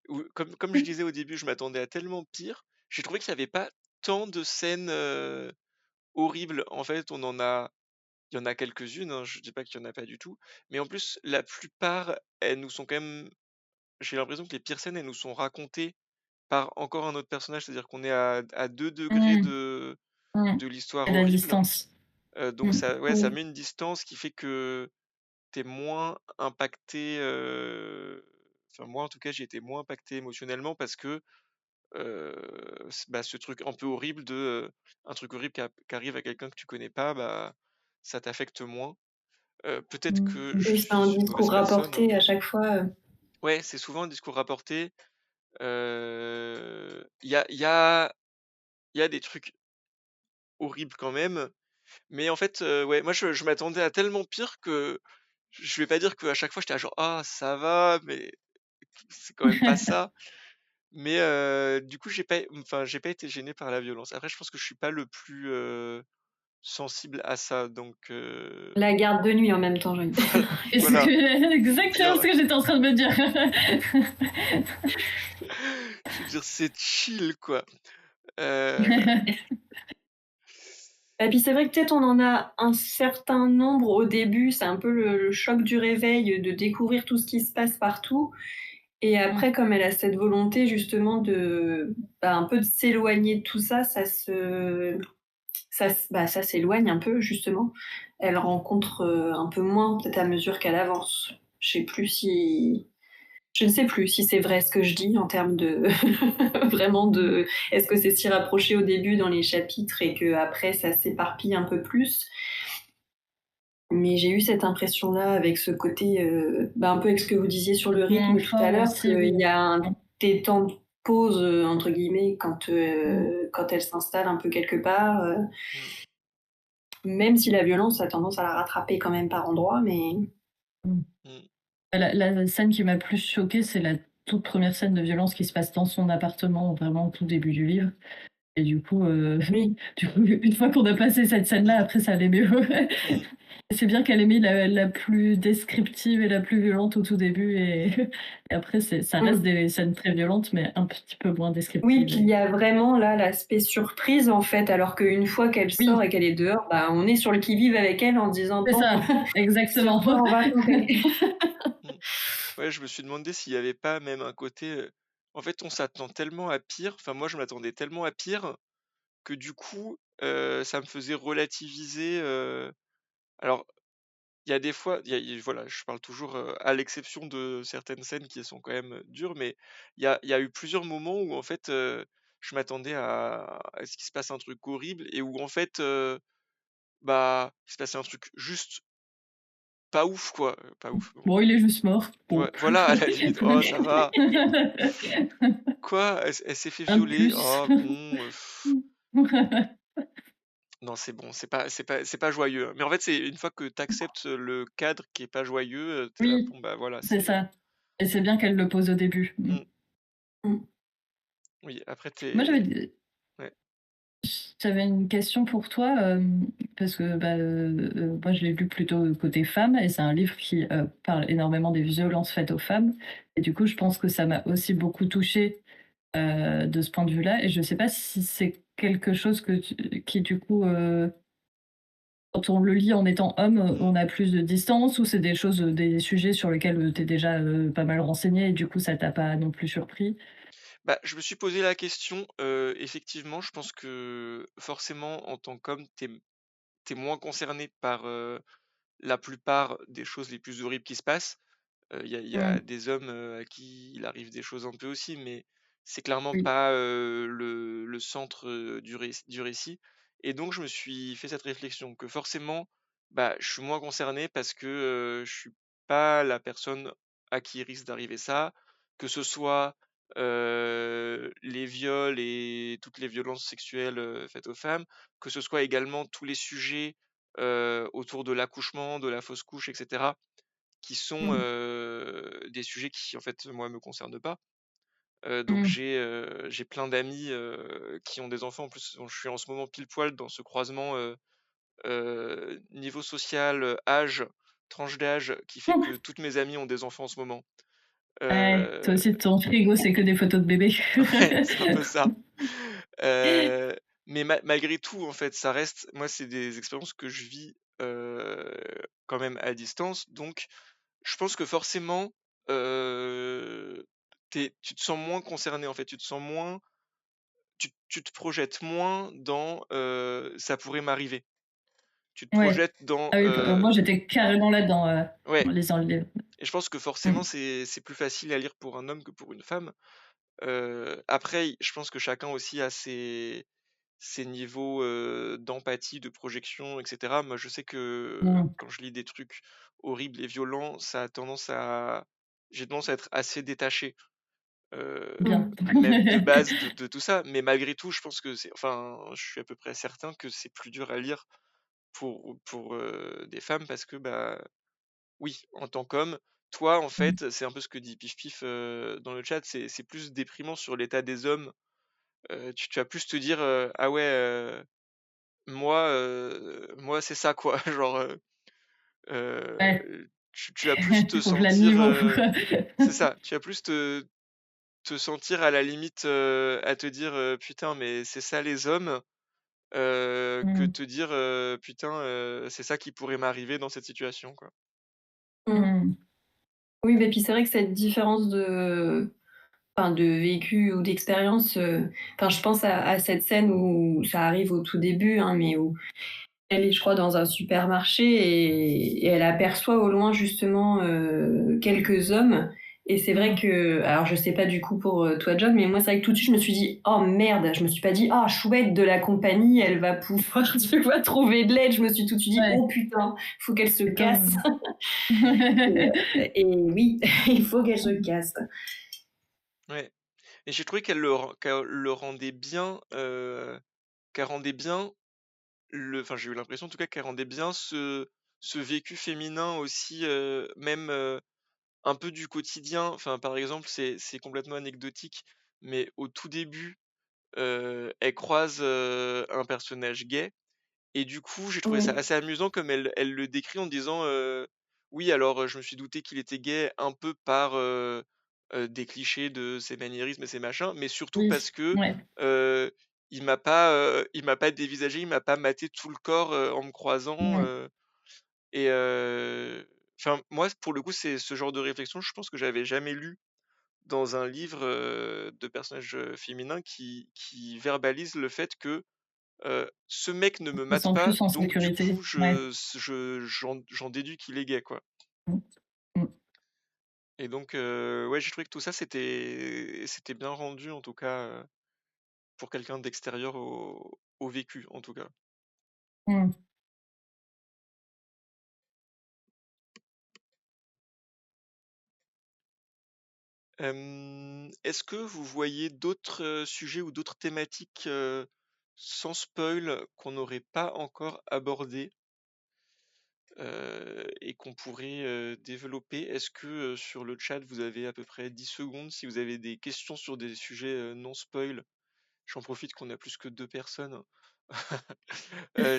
ou comme je disais au début, je m'attendais à tellement pire. J'ai trouvé qu'il y avait pas tant de scènes, horribles. En fait, il y en a quelques-unes, hein, je dis pas qu'il y en a pas du tout, mais en plus la plupart, elles nous sont quand même j'ai l'impression que les pires scènes, elles nous sont racontées par encore un autre personnage. C'est-à-dire qu'on est à 2 degrés Mmh, mmh. de l'histoire Et la horrible, distance. donc Mmh. ça ouais, ça Oui. met une distance qui fait que t'es moins impacté, enfin moi en tout cas j'ai été moins impacté émotionnellement parce que, ce truc un peu horrible de, un truc horrible qui arrive à quelqu'un que tu connais pas, bah, ça t'affecte moins. Peut-être Mmh. que Mmh. je Oui, c'est un suis une mauvaise discours personne, hein, rapporté à mais chaque fois, ouais, c'est souvent un discours rapporté. Il y a des trucs horribles quand même, mais en fait, ouais, moi je m'attendais à tellement pire que je vais pas dire qu'à chaque fois j'étais là genre: «Ah ça va», mais c'est quand même pas ça. Mais du coup, j'ai pas été gêné par la violence. Après, je pense que je suis pas le plus, sensible à ça, donc la garde de nuit en même temps, j'ai envie de dire. voilà, Et c'est voilà. exactement ce Dire que j'étais en train de me dire. je veux dire, c'est chill, quoi. Heu, Et puis c'est vrai que peut-être on en a un certain nombre au début, c'est un peu le choc du réveil, de découvrir tout ce qui se passe partout et Mmh. après comme elle a cette volonté justement de, bah, un peu de s'éloigner de tout ça, ça s'éloigne un peu justement. Elle rencontre, un peu moins peut-être à mesure qu'elle avance. Je ne sais plus si c'est vrai ce que je dis en termes de vraiment de est-ce que c'est s'y rapprocher au début dans les chapitres et qu'après ça s'éparpille un peu plus? Mais j'ai eu cette impression-là avec ce côté, bah, un peu avec ce que vous disiez sur le rythme tout à Fort l'heure, aussi, oui. qu'il y a Mmh. des temps de «pause», entre guillemets Mmh. quand elle s'installe un peu quelque part, mmh, même si la violence a tendance à la rattraper quand même par endroits, mais Mmh. mmh, La scène qui m'a plus choquée, c'est la toute première scène de violence qui se passe dans son appartement, vraiment au tout début du livre. Et du coup, oui. du coup, une fois qu'on a passé cette scène-là, après ça allait mieux. mmh, C'est bien qu'elle ait mis la plus descriptive et la plus violente au tout début et après ça reste Mmh. des scènes très violentes, mais un petit peu moins Oui, descriptives puis il y a vraiment là l'aspect surprise en fait, alors qu'une fois qu'elle sort oui, et qu'elle est dehors, bah, on est sur le qui-vive avec elle en se disant: c'est «Bon, ça, sur exactement. quoi on va compter?» mmh. Ouais, je me suis demandé s'il y avait pas même un côté, en fait, on s'attend tellement à pire, enfin moi je m'attendais tellement à pire que du coup, ça me faisait relativiser, alors il y a des fois, il y a voilà, je parle toujours, à l'exception de certaines scènes qui sont quand même, dures, mais il y a eu plusieurs moments où en fait, je m'attendais à ce qu'il se passe un truc horrible et où en fait, bah, il se passait un truc juste pas ouf quoi, pas ouf, bon, Bon, il est juste mort. Bon. ouais, voilà, à la limite: «Oh ça va». Quoi? Elle s'est fait Un de violer? plus. Oh bon, non c'est bon, c'est pas joyeux, hein. Mais en fait, c'est une fois que tu acceptes, le cadre qui est pas joyeux, tu es là: Oui, «Bon bah voilà, c'est c'est» ça et c'est bien qu'elle le pose au début. Mmh. mmh, Mmh. oui, après Moi, tu ouais. j'avais une question pour toi, parce que, bah, moi je l'ai lu plutôt côté femme et c'est un livre qui, parle énormément des violences faites aux femmes et du coup, je pense que ça m'a aussi beaucoup touchée, de ce point de vue-là et je sais pas si c'est quelque chose que tu qui du coup, quand on le lit en étant homme, Mmh. on a plus de distance ou c'est des choses, des sujets sur lesquels, tu es déjà, pas mal renseigné et du coup ça t'a pas non plus surpris? Bah, je me suis posé la question, effectivement, je pense que forcément en tant qu'homme, t'es moins concerné par, la plupart des choses les plus horribles qui se passent. Il y a Mmh. des hommes, à qui il arrive des choses un peu aussi, mais c'est clairement Oui. pas, le centre, du récit et donc je me suis fait cette réflexion que forcément, bah, je suis moins concerné parce que, je suis pas la personne à qui il risque d'arriver ça, que ce soit, les viols et toutes les violences sexuelles, faites aux femmes, que ce soit également tous les sujets, autour de l'accouchement, de la fausse couche et cetera qui sont, Mmh. des sujets qui, en fait, moi, me concernent pas. Donc Mmh. j'ai plein d'amis, qui ont des enfants. En plus, je suis en ce moment pile poil dans ce croisement, niveau social, âge, tranche d'âge, qui fait que toutes mes amies ont des enfants en ce moment. Ouais, toi Heu, aussi ton frigo, c'est que des photos de bébés. ouais, c'est un peu ça. Heu, mais malgré tout, en fait, ça reste moi, c'est des expériences que je vis, quand même à distance. Donc je pense que forcément, heu, tu te sens moins concerné, en fait, tu te sens moins tu te projettes moins dans, «ça pourrait m'arriver». Tu te Ouais. projettes dans, Ah oui, moi j'étais carrément là-dedans, en ouais lisant le livre. et je pense que forcément Mmh. c'est plus facile à lire pour un homme que pour une femme. Après je pense que chacun aussi a ses niveaux, d'empathie, de projection et cetera. Moi, je sais que Mmh. quand je lis des trucs horribles et violents, ça a tendance à j'ai tendance à être assez détaché. Bien. Même de base de tout ça, mais malgré tout, je pense que je suis à peu près certain que c'est plus dur à lire pour, des femmes parce que, bah, oui, en tant qu'homme, toi, en Mmh. fait, c'est un peu ce que dit Pif Pif, dans le chat, c'est plus déprimant sur l'état des hommes. Tu vas plus te dire, «Ah ouais, moi, c'est ça, quoi». Genre, Ouais. tu vas plus te Faut le sentir, niveau. c'est ça, tu vas plus te sentir à la limite, à te dire, «Putain, mais c'est ça les hommes», que Mmh. te dire, «Putain, c'est ça qui pourrait m'arriver dans cette situation», quoi. Mmh. Mmh. Oui, bah, puis c'est vrai que cette différence de vécu ou d'expérience, enfin, je pense à cette scène où ça arrive au tout début, hein, mais où elle est, je crois, dans un supermarché et elle aperçoit au loin justement, quelques hommes et c'est vrai Mmh. que alors je sais pas du coup pour, toi John, mais moi c'est vrai que tout de suite je me suis dit: «Oh merde!» Je me suis pas dit: «Ah chouette de la compagnie, elle va pouvoir, tu vois, trouver de l'aide». Je me suis tout de suite dit: Ouais. «Oh putain, faut qu'elle se C'est casse» comme et oui, il faut qu'elle se casse. Ouais et j'ai trouvé qu'elle le rendait bien, qu'elle rendait bien j'ai eu l'impression en tout cas qu'elle rendait bien ce vécu féminin aussi, même, un peu du quotidien. Enfin, par exemple, c'est complètement anecdotique, mais au tout début, elle croise, un personnage gay et du coup, j'ai trouvé ça Oui, assez amusant comme elle le décrit en disant, «Oui, alors, je me suis douté qu'il était gay un peu par, des clichés de ses maniérismes et ses machins, mais surtout oui, parce que, ouais. heu, il m'a pas dévisagé, il m'a pas maté tout le corps, en me croisant, Ouais. et enfin, moi, pour le coup, c'est ce genre de réflexion, je pense que j'avais jamais lu dans un livre, de personnages, féminins qui verbalise le fait que, ce mec ne me On se mate sent pas, plus en donc du sécurité. coup, Ouais. j'en déduis qu'il est gay, quoi. Mmh. Mmh. Et donc, ouais, j'ai trouvé que tout ça, c'était bien rendu, en tout cas, pour quelqu'un d'extérieur au vécu, en tout cas. Mmh. Est-ce que vous voyez d'autres, sujets ou d'autres thématiques, sans spoil, qu'on n'aurait pas encore abordées, et qu'on pourrait, développer? Est-ce que, sur le chat, vous avez à peu près 10 secondes si vous avez des questions sur des sujets, non spoil? J'en profite qu'on a plus que 2 personnes.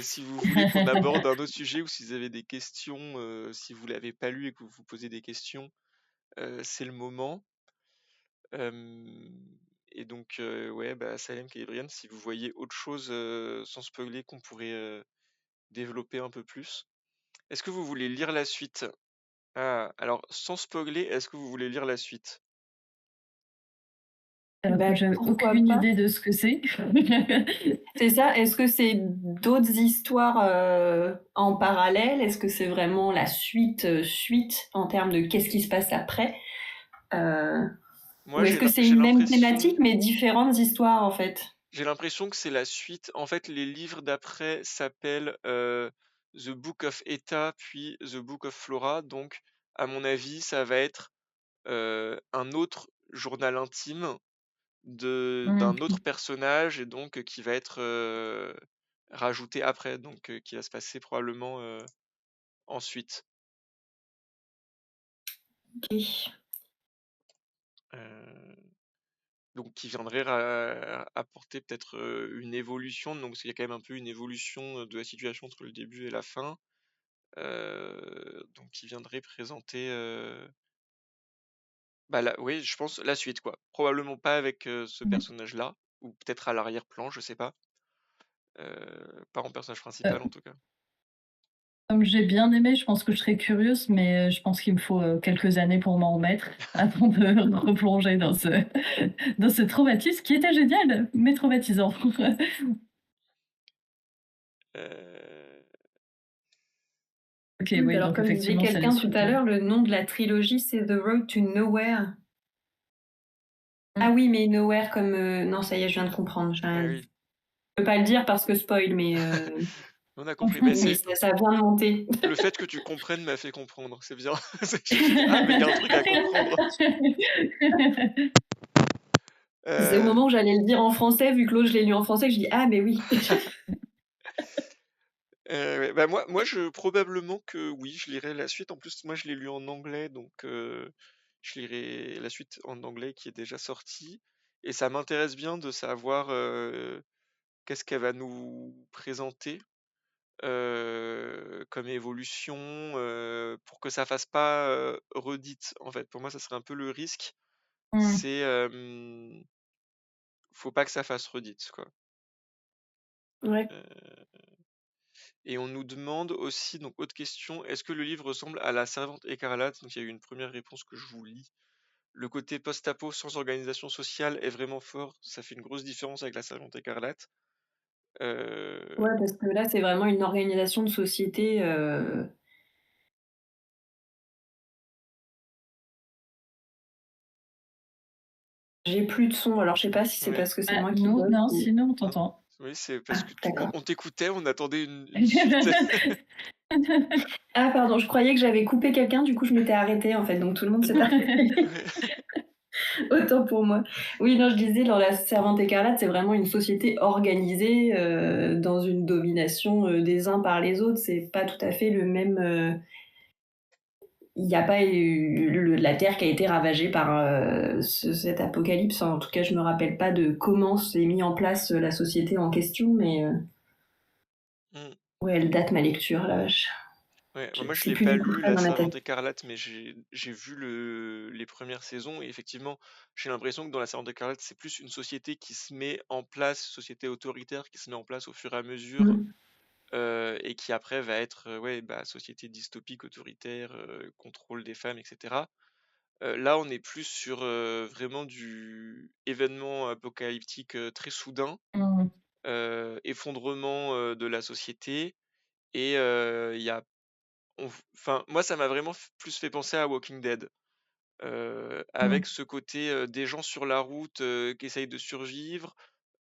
Si vous voulez qu'on aborde un autre sujet ou si vous avez des questions, si vous l'avez pas lu et que vous vous posez des questions, c'est le moment. Hem et donc, ouais, bah, Salem, Calibrian, si vous voyez autre chose, sans spoiler qu'on pourrait, développer un peu plus. Est-ce que vous voulez lire la suite? Ah, alors sans spoiler, est-ce que vous voulez lire la suite? Alors Bah, que j'ai pourquoi aucune pas? idée de ce que c'est. C'est ça, est-ce que c'est d'autres histoires, en parallèle? Est-ce que c'est vraiment la suite en termes de qu'est-ce qui se passe après? Moi, Ou est-ce que c'est une même thématique mais différentes histoires, en fait? j'ai l'impression que c'est la suite. En fait, les livres d'après s'appellent The Book of Eta, puis The Book of Flora. Donc, à mon avis, ça va être un autre journal intime d'un autre personnage et donc qui va être rajouté après, donc qui va se passer probablement ensuite. OK. Euh, donc qui viendrait apporter peut-être une évolution, donc il y a quand même un peu une évolution de la situation entre le début et la fin, donc qui viendrait présenter oui, je pense la suite quoi. Probablement pas avec ce personnage-là, ou peut-être à l'arrière-plan, je sais pas. Pas en personnage principal en tout cas. Comme j'ai bien aimé, je pense que je serais curieuse, mais je pense qu'il me faut quelques années pour m'en remettre avant de replonger dans dans ce traumatisme qui était génial, mais traumatisant. Ok, Oui, oui, alors donc comme disait effectivement, c'est la quelqu'un tout suite. à l'heure, le nom de la trilogie, c'est The Road to Nowhere. Ah oui, mais Nowhere comme, non, ça y est, je viens de comprendre. Oui. Je peux pas le dire parce que spoil, mais On a compris, mais mais ça vient de monter. le fait que tu comprennes m'a fait comprendre, c'est bien. J'ai fait ah mais il y a un truc à comprendre. C'est au moment où j'allais le dire en français, vu que l'autre je l'ai lu en français, que je dis ah mais oui. Ouais, moi je probablement que oui, je lirai la suite. En plus, moi je l'ai lu en anglais, donc je lirai la suite en anglais qui est déjà sortie. Et ça m'intéresse bien de savoir qu'est-ce qu'elle va nous présenter comme évolution pour que ça fasse pas redite. En fait, pour moi, ça serait un peu le risque. C'est faut pas que ça fasse redite, quoi. Ouais. Et on nous demande aussi, donc autre question, est-ce que le livre ressemble à La Servante écarlate? Donc il y a eu une première réponse que je vous lis. Le côté post-apo sans organisation sociale est vraiment fort, ça fait une grosse différence avec La Servante écarlate. Ouais, parce que là, c'est vraiment une organisation de société, j'ai plus de son, alors je sais pas si c'est Ouais. parce que c'est Ah, moi qui nous, bug non, ou sinon on t'entend. Oui, c'est parce que d'accord. on t'écoutait, on attendait une suite. Ah pardon, je croyais que j'avais coupé quelqu'un, du coup je m'étais arrêtée en fait, donc tout le monde s'est arrêté. Autant pour moi. Oui, non, je disais, dans La Servante écarlate, c'est vraiment une société organisée, dans une domination, des uns par les autres. C'est pas tout à fait le même, il n'y a pas eu la Terre qui a été ravagée par cet apocalypse. En tout cas, je me rappelle pas de comment s'est mis en place la société en question, mais Mm. ouais, elle date ma lecture, la vache. Ouais, moi je C'est l'ai plus pas du tout lu frais La dans ma Servante tête. écarlate, mais j'ai vu les premières saisons et effectivement j'ai l'impression que dans La Servante écarlate c'est plus une société qui se met en place, société autoritaire qui se met en place au fur et à mesure Mm. et qui après va être ouais société dystopique autoritaire, contrôle des femmes, etc. Là on est plus sur vraiment du événement apocalyptique très soudain, effondrement de la société et il y a enfin, moi, ça m'a vraiment plus fait penser à Walking Dead, avec ce côté des gens sur la route qui essayent de survivre.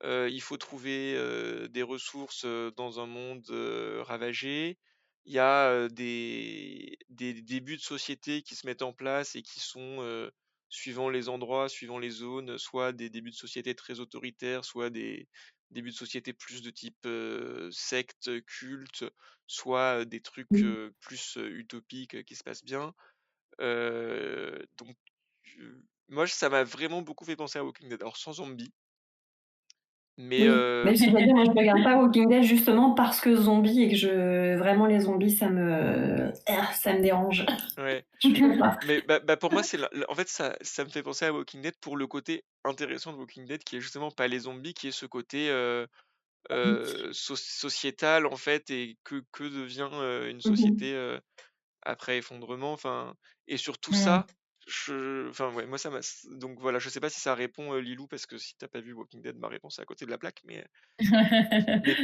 Il faut trouver des ressources dans un monde ravagé. Il y a des débuts de société qui se mettent en place et qui sont, suivant les endroits, suivant les zones, soit des débuts de société très autoritaires, soit des débuts de société plus de type secte, culte, soit des trucs Mm. plus utopiques qui se passent bien. Donc, moi, ça m'a vraiment beaucoup fait penser à Walking Dead. Alors, sans zombies, mais Oui, mais c'est-à-dire, moi, je regarde pas Walking Dead justement parce que zombie et que vraiment les zombies, ça me dérange. ouais. Je peux pas. Mais pour moi, en fait, ça me fait penser à Walking Dead pour le côté intéressant de Walking Dead, qui est justement pas les zombies, qui est ce côté sociétale en fait, et que devient une Mmh. société après effondrement, enfin, et sur tout Mmh. ça, enfin ouais, moi ça m'a, donc voilà, je sais pas si ça répond, Lilou, parce que si t'as pas vu Walking Dead, ma réponse est à côté de la plaque, mais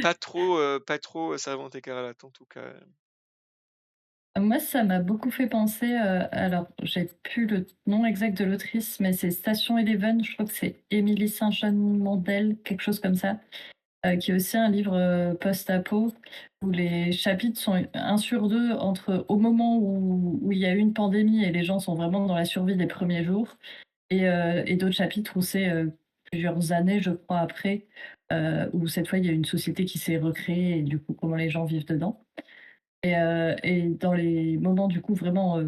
pas trop Servante écarlate en tout cas. Moi, ça m'a beaucoup fait penser, alors j'ai plus le nom exact de l'autrice, mais c'est Station Eleven, je crois que c'est Émilie Saint-John-Mandel, quelque chose comme ça, qui est aussi un livre, post-apo où les chapitres sont un sur 2 entre au moment où il y a eu une pandémie et les gens sont vraiment dans la survie des premiers jours et d'autres chapitres où c'est, plusieurs années, je crois, après, où cette fois il y a une société qui s'est recréée et du coup comment les gens vivent dedans. Et dans les moments du coup vraiment,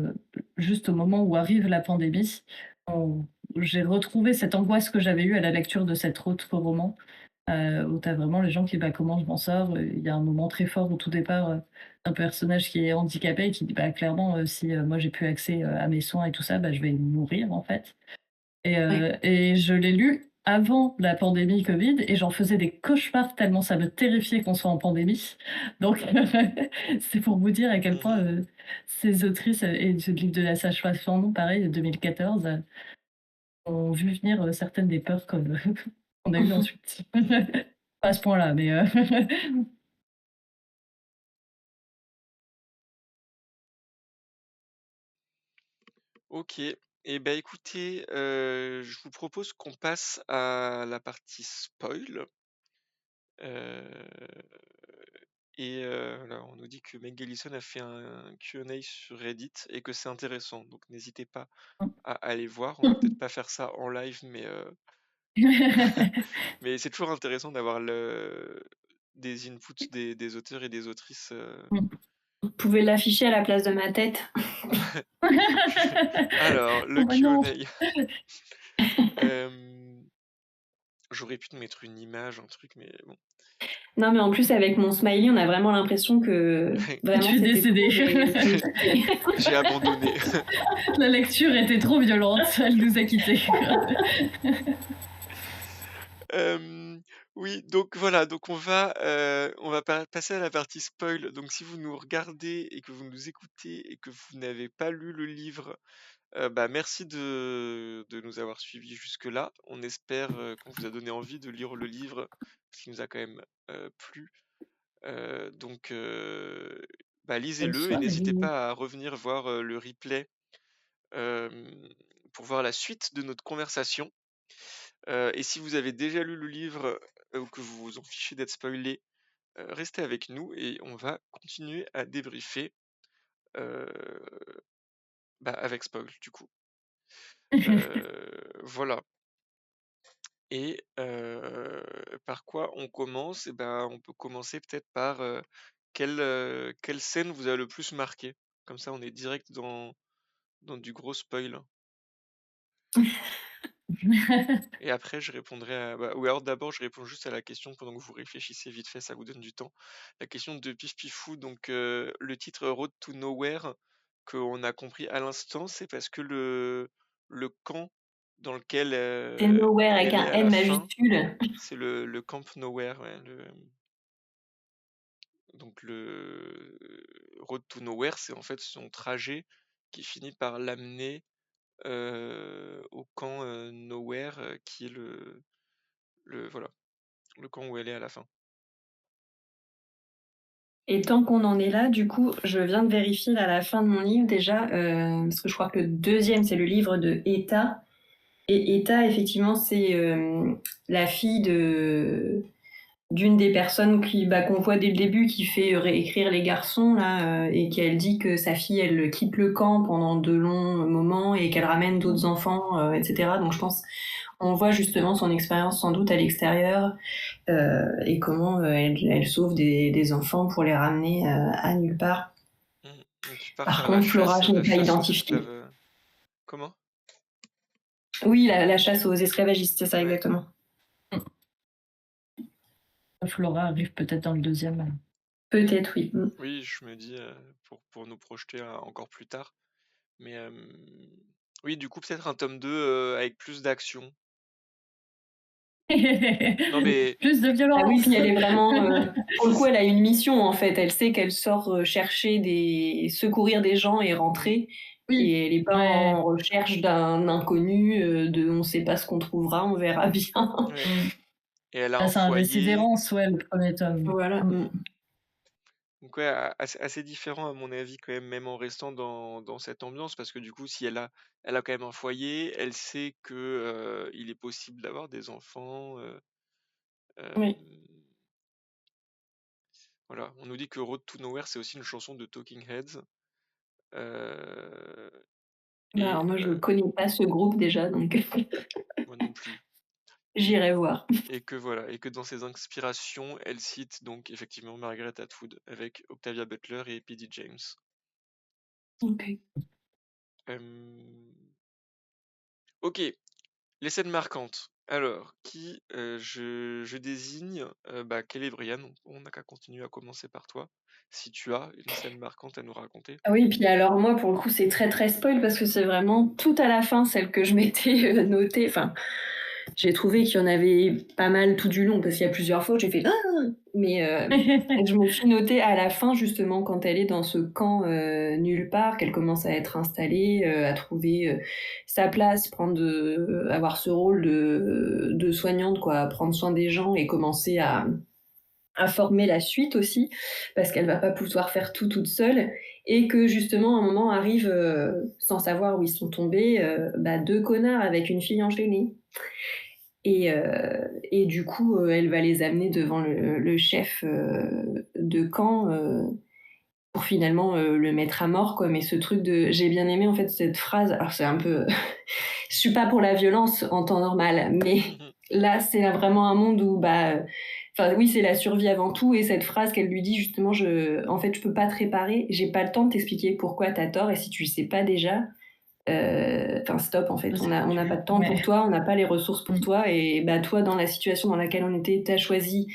juste au moment où arrive la pandémie, on j'ai retrouvé cette angoisse que j'avais eue à la lecture de cet autre roman, où tu as vraiment les gens qui: «Bah, comment je m'en sors?» Il y a un moment très fort au tout départ, d'un personnage qui est handicapé et qui dit: «Bah, clairement, si, moi j'ai plus accès, à mes soins et tout ça, bah, je vais mourir en fait». Ouais. Et je l'ai lu avant la pandémie Covid et j'en faisais des cauchemars tellement ça me terrifiait qu'on soit en pandémie. Donc c'est pour vous dire à quel point, Mmh. ces autrices, et ce livre de la sage-femme, pareil, de 2014, ont vu venir, certaines des peurs comme qu'on a eues ensuite. Pas à ce point-là, mais OK, et ben écoutez, je vous propose qu'on passe à la partie spoil. Heu alors on nous dit que Meg Gallison a fait un Q&A sur Reddit et que c'est intéressant, donc n'hésitez pas à aller voir. On va peut-être pas faire ça en live, mais c'est toujours intéressant d'avoir des inputs des auteurs et des autrices. Vous pouvez l'afficher à la place de ma tête. Alors, le Oh bah non! Q&A. Hem, J'aurais pu te mettre une image, un truc, mais bon. Non, mais en plus, avec mon smiley, on a vraiment l'impression que Que vraiment tu es c'était trop, décédé. j'ai quitté. J'ai abandonné. La lecture était trop violente, elle nous a quittés. Hem, oui, donc voilà, donc on va passer à la partie spoil. Donc si vous nous regardez et que vous nous écoutez et que vous n'avez pas lu le livre, bah, merci de nous avoir suivis jusque-là. On espère, qu'on vous a donné envie de lire le livre, parce qu'il nous a quand même, plu. Bah, Bonne lisez-le et n'hésitez soirée. pas à revenir voir, le replay, hem, pour voir la suite de notre conversation. Et si vous avez déjà lu le livre, ou que vous vous en fichez d'être spoilé, restez avec nous et on va continuer à débriefer, heu, bah, avec spoil du coup. Voilà, et par quoi on commence? Et ben, on peut commencer peut-être par, quelle scène vous a le plus marqué? Comme ça, on est direct dans du gros spoil, et après je répondrai ou alors d'abord je réponds juste à la question pendant que vous réfléchissez vite fait, ça vous donne du temps. La question de Pif Pifou, donc le titre Road to Nowhere, qu'on a compris à l'instant, c'est parce que le camp dans lequel, C'est nowhere avec elle est un à N la fin, majuscule. c'est le Camp Nowhere, ouais, donc le Road to Nowhere, c'est en fait son trajet qui finit par l'amener, au camp, Nowhere, qui est voilà, le camp où elle est à la fin. Et tant qu'on en est là, du coup, je viens de vérifier là, la fin de mon livre déjà, parce que je crois que le deuxième, c'est le livre de Eta. Et Eta, effectivement, c'est la fille d'une des personnes qu'on voit dès le début qui fait réécrire les garçons là, et qu'elle dit que sa fille elle quitte le camp pendant de longs moments et qu'elle ramène d'autres enfants, etc. Donc je pense on voit justement son expérience sans doute à l'extérieur, et comment elle sauve des enfants pour les ramener à nulle part. Qui part Par faire contre, Flora, je n'ai la pas chasse aux identifié. esclaves. Comment? Oui, la chasse aux esclavagistes, c'est ça Ouais. exactement. Flora arrive peut-être dans le deuxième. Peut-être, oui. Oui, je me dis, pour nous projeter encore plus tard. Mais oui, du coup, peut-être un tome 2 avec plus d'action. Non, mais Plus de Ah oui, violence. puis elle est vraiment, pour le coup, elle a une mission, en fait. Elle sait qu'elle sort, secourir des gens et rentrer Oui, et elle est pas ouais, en recherche d'un inconnu, de on sait pas ce qu'on trouvera, on verra bien. ouais. mmh. Et elle a Bah, un c'est un foyer. décidérance, ouais, le premier tome. Voilà, Mmh. Donc ouais, assez différent à mon avis quand même, même en restant dans cette ambiance, parce que du coup, si elle a quand même un foyer, elle sait que il est possible d'avoir des enfants. oui. Voilà, on nous dit que Road to Nowhere, c'est aussi une chanson de Talking Heads. Euh, Bah, et alors moi, je connais pas ce groupe déjà, donc moi non plus. j'irai voir. Et que voilà, et que dans ses inspirations, elle cite donc effectivement Margaret Atwood avec Octavia Butler et P.D. James. OK. Euh, Ok, les scènes marquantes. Alors, je désigne Brian. On n'a qu'à continuer à commencer par toi. Si tu as une scène marquante à nous raconter. Ah oui, puis alors moi, pour le coup, c'est très, très spoil parce que c'est vraiment tout à la fin, celle que je m'étais, notée. Enfin, j'ai trouvé qu'il y en avait pas mal tout du long parce qu'il y a plusieurs fois où j'ai fait: «Ah!» mais je me suis notée à la fin justement quand elle est dans ce camp, nulle part, qu'elle commence à être installée, à trouver, sa place, avoir ce rôle de soignante quoi, à prendre soin des gens et commencer à former la suite aussi, parce qu'elle va pas pouvoir faire tout toute seule et que justement un moment arrive, sans savoir où ils sont tombés, 2 connards avec une fille enchaînée et du coup, elle va les amener devant le chef, de camp, pour finalement, le mettre à mort quoi. Mais ce truc de j'ai bien aimé en fait cette phrase, alors c'est un peu je suis pas pour la violence en temps normal, mais là, c'est vraiment un monde où, enfin, oui, c'est la survie avant tout. Et cette phrase qu'elle lui dit, justement, en fait, je peux pas te réparer, j'ai pas le temps de t'expliquer pourquoi t'as tort, et si tu le sais pas déjà, enfin, stop, en fait, C'est on n'a pas foutu. de temps pour Ouais. toi, on n'a pas les ressources pour Mmh. toi, et toi, dans la situation dans laquelle on était, t'as choisi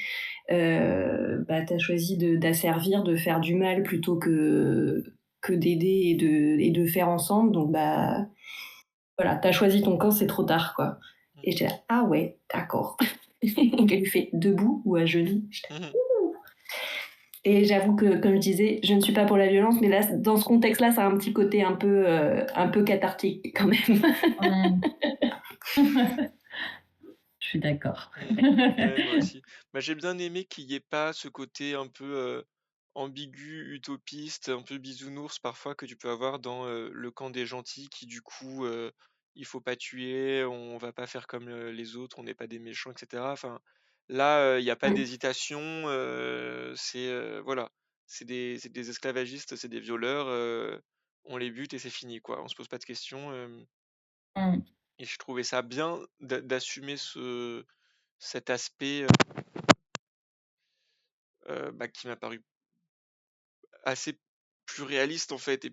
d'asservir, de faire du mal plutôt que d'aider et de faire ensemble. Donc, voilà, t'as choisi ton camp, c'est trop tard, quoi. Et j'étais là, ah ouais, d'accord. Elle lui fait debout ou à genoux. Et j'avoue que, comme je disais, je ne suis pas pour la violence, mais là, dans ce contexte-là, ça a un petit côté un peu cathartique quand même. Mmh. Je suis d'accord. Ouais, moi aussi. J'ai bien aimé qu'il n'y ait pas ce côté un peu ambigu, utopiste, un peu bisounours parfois que tu peux avoir dans le camp des gentils qui du coup il faut pas tuer, on va pas faire comme les autres, on n'est pas des méchants, etc. Enfin, là, il n'y a pas d'hésitation, voilà, c'est des esclavagistes, c'est des violeurs, on les bute et c'est fini quoi, on se pose pas de questions. Mmh. Et je trouvais ça bien d'assumer cet aspect qui m'a paru assez plus réaliste en fait et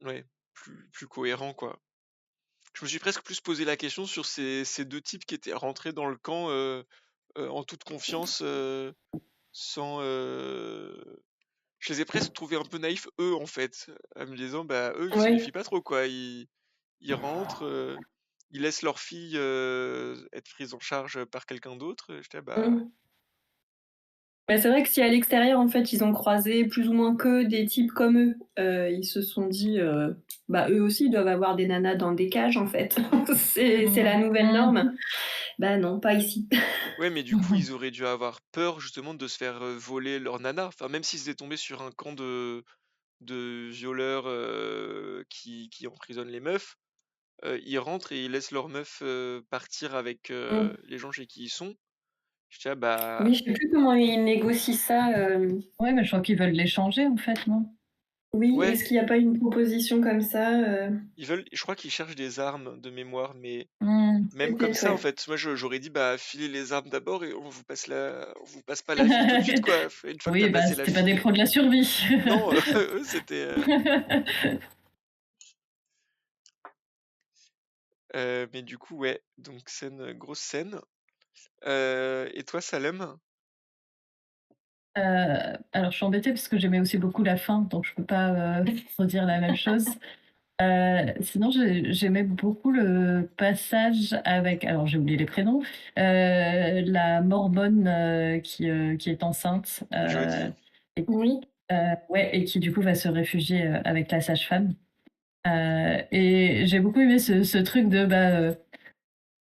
ouais, plus cohérent quoi. Je me suis presque plus posé la question sur ces deux types qui étaient rentrés dans le camp en toute confiance, sans. Je les ai presque trouvés un peu naïfs eux en fait, en me disant eux ils se Oui. méfient pas trop quoi, ils rentrent, ils laissent leur fille être prise en charge par quelqu'un d'autre. J'étais Mm. C'est vrai que si à l'extérieur, en fait, ils ont croisé plus ou moins que des types comme eux, ils se sont dit, eux aussi doivent avoir des nanas dans des cages, en fait. C'est la nouvelle norme. Mmh. Bah non, pas ici. Ouais, mais du coup, ils auraient dû avoir peur justement de se faire voler leur nana. Enfin, même s'ils étaient tombés sur un camp de violeurs qui emprisonnent les meufs, ils rentrent et ils laissent leurs meufs partir avec Mm. les gens chez qui ils sont. Je dis, ah bah, Oui, je sais plus comment ils négocient ça. Ouais, mais je crois qu'ils veulent l'échanger, en fait, non? Oui, ouais, est-ce qu'il n'y a pas une proposition comme ça je crois qu'ils cherchent des armes de mémoire, mais Mmh. même comme Peut-être, ça, en ouais. fait, moi j'aurais dit, bah, filez les armes d'abord et on vous passe pas la fille tout de suite, quoi. Une fois que t'as Oui, bah, passé la c'était pas des fille. pros de la survie. Non, eux, c'était. Mais du coup, ouais, donc grosse scène. Et toi, Salem? Alors je suis embêtée parce que j'aimais aussi beaucoup la fin, donc je peux pas, redire la même chose. Sinon, j'aimais beaucoup le passage avec, alors j'ai oublié les prénoms, la Mormone qui est enceinte Jodie. et, Oui. ouais, et qui du coup va se réfugier avec la sage-femme. Et j'ai beaucoup aimé ce truc de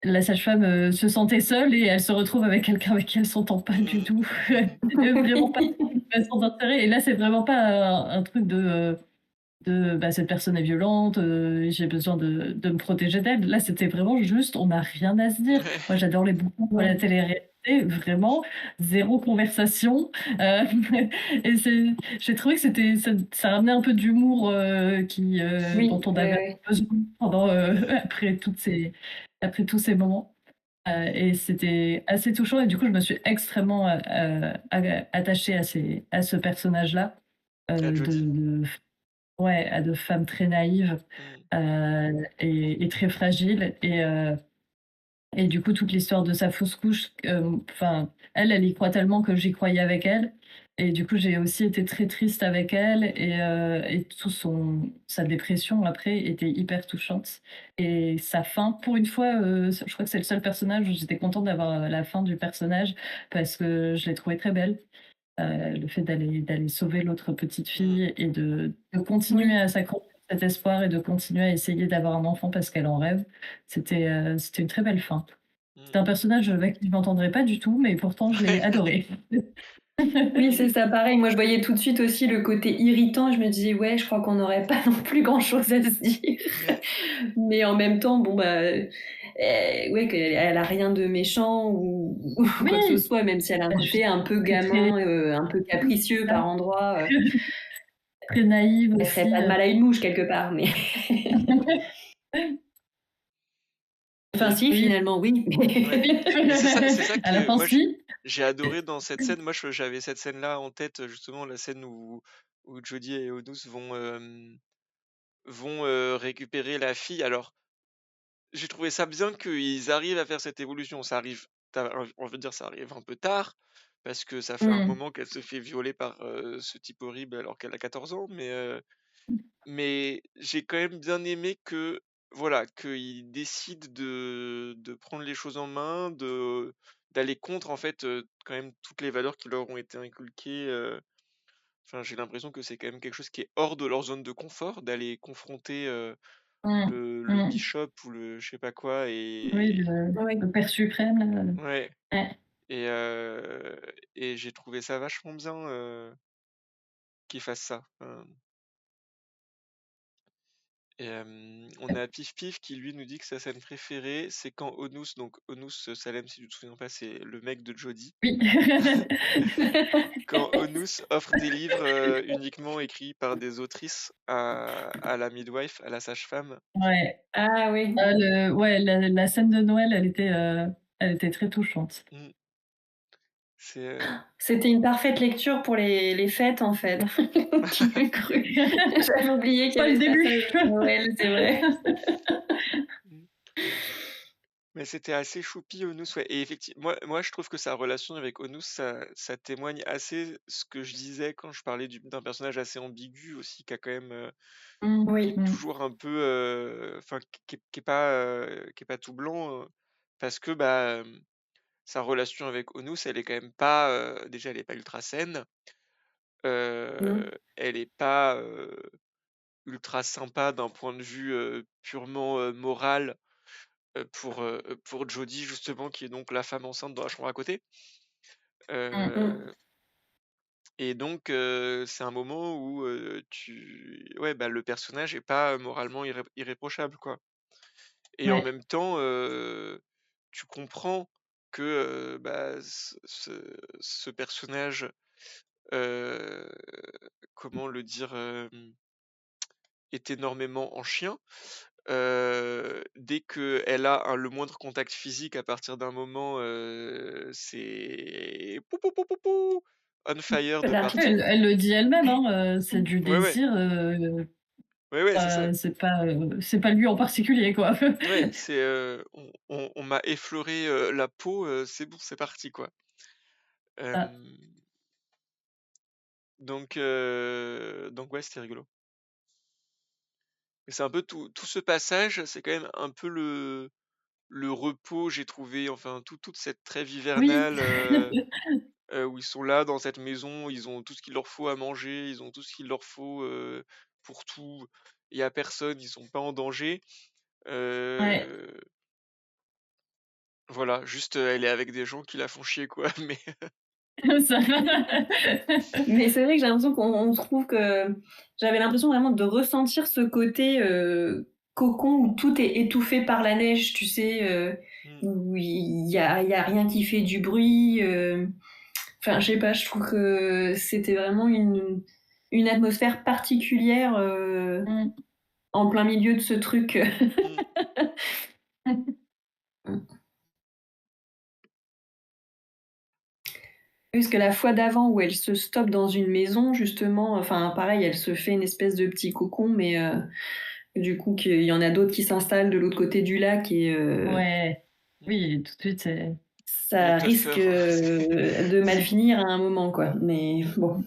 la sage-femme se sentait seule et elle se retrouve avec quelqu'un avec qui elle s'entend pas du tout. Vraiment pas de façon d'intérêt. Et là, c'est vraiment pas un truc de cette personne est violente, j'ai besoin de me protéger d'elle. Là, c'était vraiment juste, on n'a rien à se dire. Moi, Ouais. j'adore les bouquins de la télé-réalité, vraiment zéro conversation. Euh, et j'ai trouvé que ça ramenait un peu d'humour Oui, dont on ouais, avait ouais. besoin pendant, après tous ces moments. Et c'était assez touchant et du coup, je me suis extrêmement attachée à ce personnage-là, À Jodie. ouais, à de femmes très naïves Mm. et très fragiles. Et du coup, toute l'histoire de sa fausse couche, enfin, elle y croit tellement que j'y croyais avec elle. Et du coup, j'ai aussi été très triste avec elle et sa dépression après était hyper touchante. Et sa fin, pour une fois, je crois que c'est le seul personnage où j'étais contente d'avoir la fin du personnage parce que je l'ai trouvée très belle. Le fait d'aller sauver l'autre petite Mm. fille et de continuer Oui. à s'accrocher à cet espoir et de continuer à essayer d'avoir un enfant parce qu'elle en rêve, c'était une très belle fin. C'était Mm. un personnage avec qui je m'entendrais pas du tout, mais pourtant je l'ai adoré. Oui, c'est ça, pareil. Moi, je voyais tout de suite aussi le côté irritant. Je me disais: «Ouais, je crois qu'on n'aurait pas non plus grand-chose à se dire». Ouais. Mais en même temps, bon, ouais, qu'elle a rien de méchant ou quoi que ce Oui, soit, même si elle a un côté juste un peu très, très gamin, un peu capricieux ça, par endroits, très naïve elle ferait aussi, pas de mal à une mouche quelque part, mais enfin si, Oui, finalement oui. Ouais. oui. Mais c'est ça À la que fin, moi si. j'ai adoré dans cette scène. Moi, j'avais cette scène-là en tête, justement, la scène où Jodie et Onus vont récupérer la fille. Alors, j'ai trouvé ça bien qu'ils arrivent à faire cette évolution. Ça arrive, on veut dire, ça arrive un peu tard, parce que ça fait un Mmh. moment qu'elle se fait violer par ce type horrible alors qu'elle a 14 ans. Mais j'ai quand même bien aimé que, voilà, qu'ils décident de prendre les choses en main, d'aller contre, en fait, quand même toutes les valeurs qui leur ont été inculquées. Enfin, j'ai l'impression que c'est quand même quelque chose qui est hors de leur zone de confort, d'aller confronter Mmh. le Mmh. bishop ou le je sais pas quoi. Oui, Et Oui. le père suprême là, ouais, ouais. et j'ai trouvé ça vachement bien qu'ils fassent ça. On a Pif Pif qui lui nous dit que sa scène préférée, c'est quand Onus, donc Onus Salem, si tu te souviens pas, c'est le mec de Jodie, Oui. quand Onus offre des livres uniquement écrits par des autrices à la midwife, à la sage-femme. Ouais. Ah oui. Ouais, la scène de Noël, elle était très touchante. Mm. C'est C'était une parfaite lecture pour les fêtes, en fait. Qui l'eût cru? J'avais oublié qu'il y Pas avait le ce début. passage à Noël, c'est vrai. Mm. Mais c'était assez choupi Onus, ouais. Et effectivement, moi je trouve que sa relation avec Onus, ça témoigne assez ce que je disais quand je parlais d'un personnage assez ambigu aussi, qui a quand même Mmh, qui Oui. est mmh. toujours un peu, enfin, qui est pas tout blanc, parce que sa relation avec Onus, elle est quand même pas, déjà, elle est pas ultra saine, Mmh. elle est pas ultra sympa d'un point de vue purement moral, pour Jodie, justement, qui est donc la femme enceinte dans la chambre à côté. Mmh. Mmh. Euh, et donc, c'est un moment où ouais, le personnage est pas moralement irréprochable, quoi. Et en Ouais. même temps, tu comprends que ce personnage, euh, comment le dire, est énormément en chien. Dès qu'elle a le moindre contact physique, à partir d'un moment, c'est pou, pou, pou, pou, pou, on fire Feu de d'artifice. partout. Elle le dit elle-même, hein, c'est du Ouais, ouais, désir, ouais, ouais, c'est ça. c'est pas lui en particulier, quoi. Ouais, c'est on m'a effleuré la peau, c'est bon, c'est parti, quoi. Ah, Euh, donc ouais, c'était rigolo. Et c'est un peu tout ce passage, c'est quand même un peu le repos, j'ai trouvé, enfin toute cette trêve Oui. hivernale, où ils sont là dans cette maison, ils ont tout ce qu'il leur faut à manger, ils ont tout ce qu'il leur faut, pour tout. Il y a personne, ils sont pas en danger. Ouais. Heu, voilà, juste, elle est avec des gens qui la font chier quoi, mais Ça Mais c'est vrai que j'ai l'impression qu'on trouve que j'avais l'impression vraiment de ressentir ce côté, cocon où tout est étouffé par la neige, tu sais, mmh, où il y a rien qui fait du bruit, enfin, je sais pas, je trouve que c'était vraiment une atmosphère particulière, Mmh. en plein milieu de ce truc. mmh, Parce que la fois d'avant où elle se stoppe dans une maison justement, enfin pareil, elle se fait une espèce de petit cocon, mais du coup qu'il y en a d'autres qui s'installent de l'autre côté du lac et Ouais. mmh. Oui, tout de suite, c'est Les ça risque, teufeurs, de mal finir à un moment quoi. Mais bon.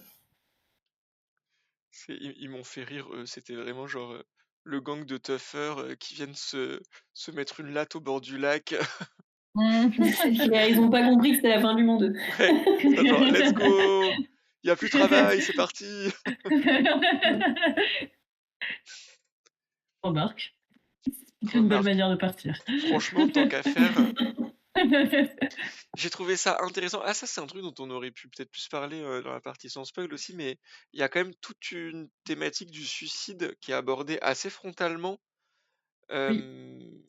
ils m'ont fait rire, c'était vraiment genre, le gang de teufeurs, qui viennent se mettre une latte au bord du lac. C'est clair, ils ont pas compris que c'était la fin du monde. Ouais, c'est genre: «Let's go! Il y a plus de travail, c'est parti!» Remarque, c'est une bonne Remarque, manière de partir. franchement, tant qu'à faire, j'ai trouvé ça intéressant. Ah ça, c'est un truc dont on aurait pu peut-être plus parler, dans la partie sans spoil aussi, mais il y a quand même toute une thématique du suicide qui est abordée assez frontalement. Oui. Hem,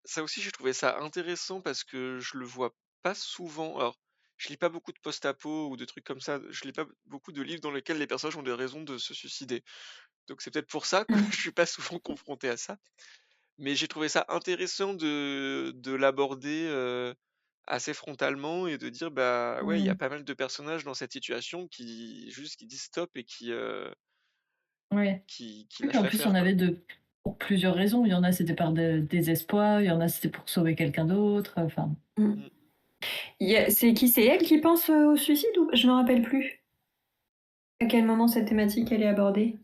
Ça aussi, j'ai trouvé ça intéressant parce que je le vois pas souvent. Alors, je lis pas beaucoup de post-apo ou de trucs comme ça, je lis pas beaucoup de livres dans lesquels les personnages ont des raisons de se suicider. Donc c'est peut-être pour ça que Mmh. je suis pas souvent confronté à ça. Mais j'ai trouvé ça intéressant de l'aborder, assez frontalement et de dire: «Bah, ouais, il y a Mmh. pas mal de personnages dans cette situation qui disent stop et Ouais. qui Oui, puis lâchent en plus, il y l'affaire, en quoi». avait de pour plusieurs raisons. Il y en a, c'était par désespoir, il y en a, c'était pour sauver quelqu'un d'autre, enfin. Mmh. Mmh. C'est qui? C'est elle qui pense, au suicide ou je me rappelle plus. À quel moment cette thématique elle est abordée?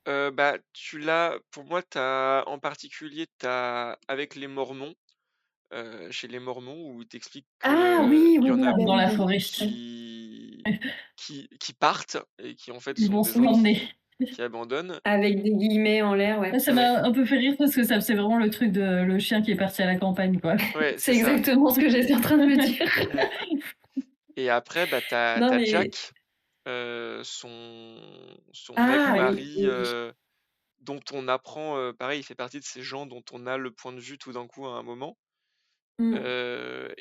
Bah, tu l'as pour moi, t'as en particulier, t'as avec les Mormons, chez les Mormons où ils t'expliquent Ah qu'il oui, y oui, en oui, a bah Dans oui, la oui. forêt. Oui. qui partent et qui, en fait, Ils sont vont des se gens l'emmener. qui abandonnent. Avec des guillemets en l'air, Ouais, ouais. ça Ouais, m'a un peu fait rire parce que ça c'est vraiment le truc de le chien qui est parti à la campagne, quoi. ouais, c'est C'est ça. exactement ce que j'étais en train de me dire. Ouais et après, bah, t'as Non as mais Jack, son ah oui, mec-mari, oui, oui. dont on apprend, pareil, il fait partie de ces gens dont on a le point de vue tout d'un coup à un moment, Mmh.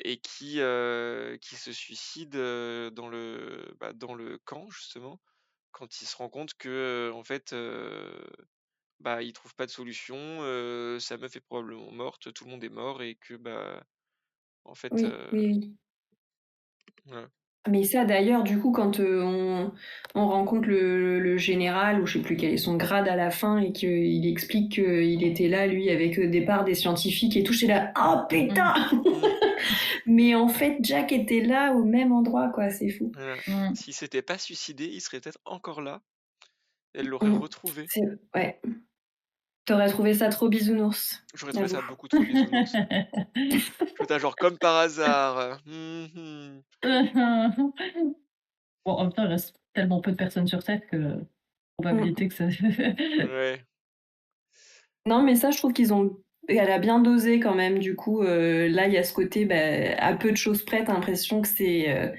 et qui se suicide, dans le camp justement, quand il se rend compte que, en fait, bah, il trouve pas de solution, sa meuf est probablement morte, tout le monde est mort et que, bah, en fait, Oui, oui, oui. voilà. Mais ça d'ailleurs du coup quand, on rencontre le général ou je sais plus quel est son grade à la fin et qu'il explique qu'il était là lui avec, au départ des scientifiques et tout, j'étais là: «Oh Mmh. putain!» Mmh, Mais en fait Jack était là au même endroit quoi, c'est fou. voilà. Mmh. S'il s'était pas suicidé, il serait peut-être encore là. Elle l'aurait Mmh. retrouvé. C'est ouais. Tu aurais trouvé ça trop bisounours, J'aurais trouvé j'avoue. ça beaucoup trop bisounours. Je genre comme par hasard, mmh Bon, en même temps, il reste tellement peu de personnes sur Terre que Mmh. probabilité que ça ouais, Non, mais ça, je trouve qu'ils ont elle a bien dosé quand même du coup, là, il y a ce côté, bah, à peu de choses près, tu as l'impression que c'est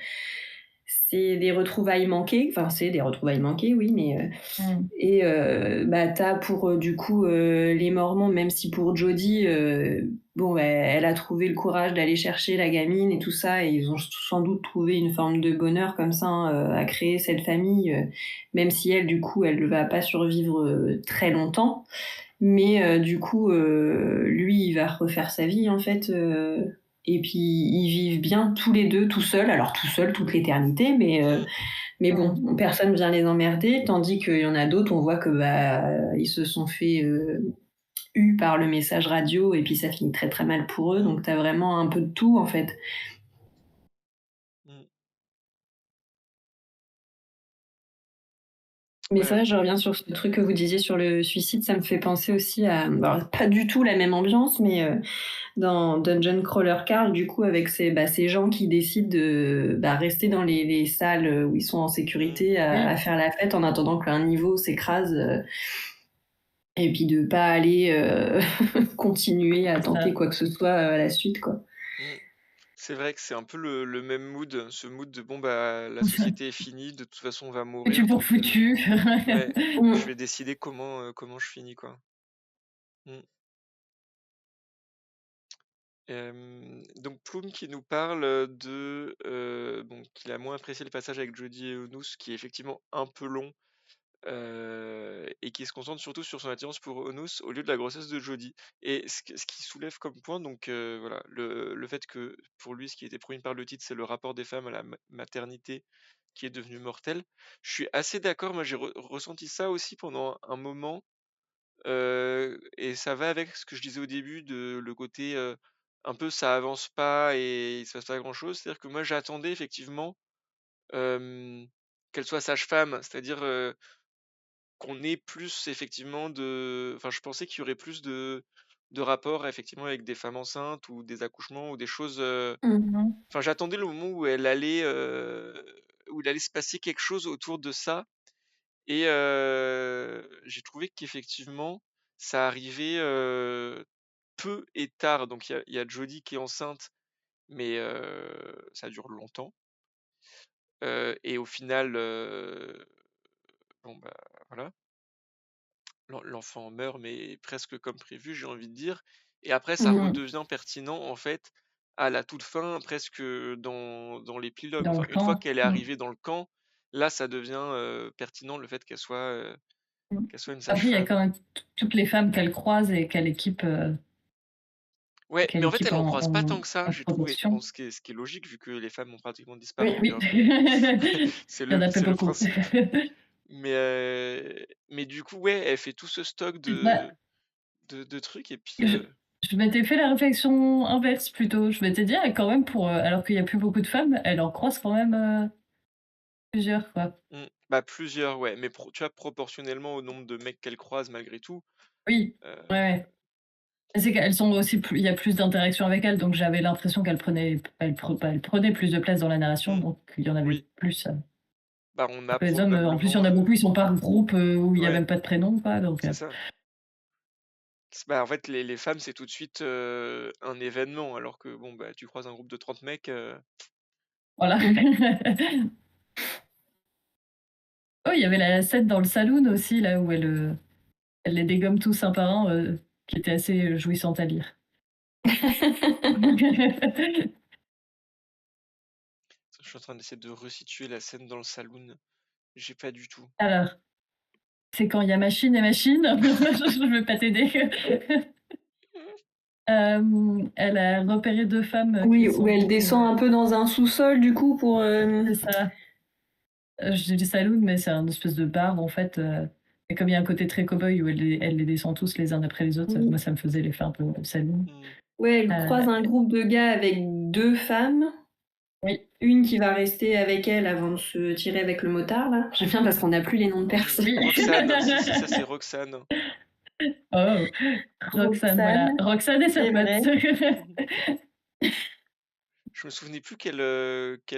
des retrouvailles manquées. Enfin, c'est des retrouvailles manquées, oui, mais Mmh. et bah, tu as pour, du coup, les Mormons, même si pour Jodie, bon, bah, elle a trouvé le courage d'aller chercher la gamine et tout ça et ils ont sans doute trouvé une forme de bonheur comme ça, hein, à créer cette famille, même si elle, du coup, elle va pas survivre, très longtemps. Mais du coup, lui, il va refaire sa vie en fait, et puis ils vivent bien tous les 2 tout seuls. Alors tout seuls toute l'éternité, mmh, mais bon, Mmh. personne vient les emmerder. Tandis qu'il y en a d'autres, on voit que, bah, ils se sont fait, huer par le message radio et puis ça finit très, très mal pour eux. mmh, Donc tu as vraiment un peu de tout en fait. mmh. Mais Ouais, c'est vrai, je reviens sur ce truc que vous disiez sur le suicide, ça me fait penser aussi à alors pas du tout la même ambiance, mais dans Dungeon Crawler Carl, du coup, avec ces gens qui décident de rester dans les salles où ils sont en sécurité Oui, à faire la fête en attendant qu'un niveau s'écrase, et puis de pas aller continuer à c'est tenter ça. quoi que ce soit à la suite, quoi. mm. C'est vrai que c'est un peu le même mood, ce mood de bon bah la société est finie, de toute façon on va Foutu mourir, pour donc foutu. ouais, je Mm. vais décider comment je finis quoi. Mm. Donc Plume qui nous parle bon, qu'il a moins apprécié le passage avec Jodie et Onus, qui est effectivement un peu long, et qui se concentre surtout sur son attirance pour Onus au lieu de la grossesse de Jodie. Et ce qui soulève comme point, donc voilà, le fait que pour lui, ce qui était promis par le titre, c'est le rapport des femmes à la maternité qui est devenu mortel. Je suis assez d'accord, moi j'ai ressenti ça aussi pendant un moment. Et ça va avec ce que je disais au début de le côté, un peu ça avance pas et il se passe pas grand-chose. C'est-à-dire que moi j'attendais effectivement, qu'elle soit sage-femme, c'est-à-dire, qu'on ait plus effectivement enfin je pensais qu'il y aurait plus de rapports effectivement avec des femmes enceintes ou des accouchements ou des choses, Mhm. enfin j'attendais le moment où il allait se passer quelque chose autour de ça. Et j'ai trouvé qu'effectivement, ça arrivait, peu et tard. Donc il y a Jodie qui est enceinte, mais ça dure longtemps. Et au final, bon, bah, voilà, l'enfant meurt, mais presque comme prévu, j'ai envie de dire. Et après, ça Mhm. redevient pertinent, en fait, à la toute fin, presque dans l'épilogue. Dans Enfin, le une fois camp. qu'elle est arrivée dans le camp, là, ça devient pertinent le fait qu'elle soit une Après, il y a sage-femme. quand même toutes les femmes qu'elle croise et Ouais, mais qu'elle en fait, équipe elle en croise pas tant en, que ça, en j'ai trouvé. Bon, protection. ce qui est logique vu que les femmes ont pratiquement Oui, disparu, oui. hein. C'est Il y en a plus c'est le beaucoup. principe. Mais du coup, ouais, elle fait tout ce stock Bah, de trucs et puis. je, je m'étais fait la réflexion inverse plutôt. Je m'étais dit, ah, quand même, alors qu'il n'y a plus beaucoup de femmes, elle en croise quand même plusieurs, quoi. Bah plusieurs, ouais, mais tu vois, proportionnellement au nombre de mecs qu'elle croise malgré tout. Oui, euh, ouais, ouais. Et c'est qu'elles sont aussi il y a plus d'interactions avec elles, donc j'avais l'impression elle prenait plus de place dans la narration, hmm, donc il y en avait oui, plus. bah on Alors a que les hommes, en plus, il y probablement. en a beaucoup, ils sont par groupe où il n'y a Ouais, même pas de prénom, quoi. Donc c'est ça. Bah en fait, les femmes, c'est tout de suite un événement, alors que bon, bah tu croises un groupe de 30 mecs. voilà. Oh, il y avait la scène dans le saloon aussi, là où elle les dégomme tous un par un, qui était assez jouissante à lire. Je suis en train d'essayer de resituer la scène dans le saloon. J'ai pas du tout. Alors, c'est quand il y a machine et machine. Je ne veux pas t'aider. Elle a repéré deux femmes qui Oui, où sont elle beaucoup. descend un peu dans un sous-sol, du coup, pour. C'est ça. Je dis saloon, mais c'est un espèce de bar en fait. Et comme il y a un côté très cow-boy où elle les descend tous les uns après les autres, Oui. moi ça me faisait l'effet un peu saloon. Ouais, elle Euh, croise un groupe de gars avec deux femmes. oui. Une qui va rester avec elle avant de se tirer avec le motard, là. J'aime bien parce qu'on n'a plus les noms de personnes. Oui. Roxane, si, ça c'est Roxane. Oh, Roxane, voilà. Roxane et sa c'est vrai. pote. Je me souvenais plus qu'elle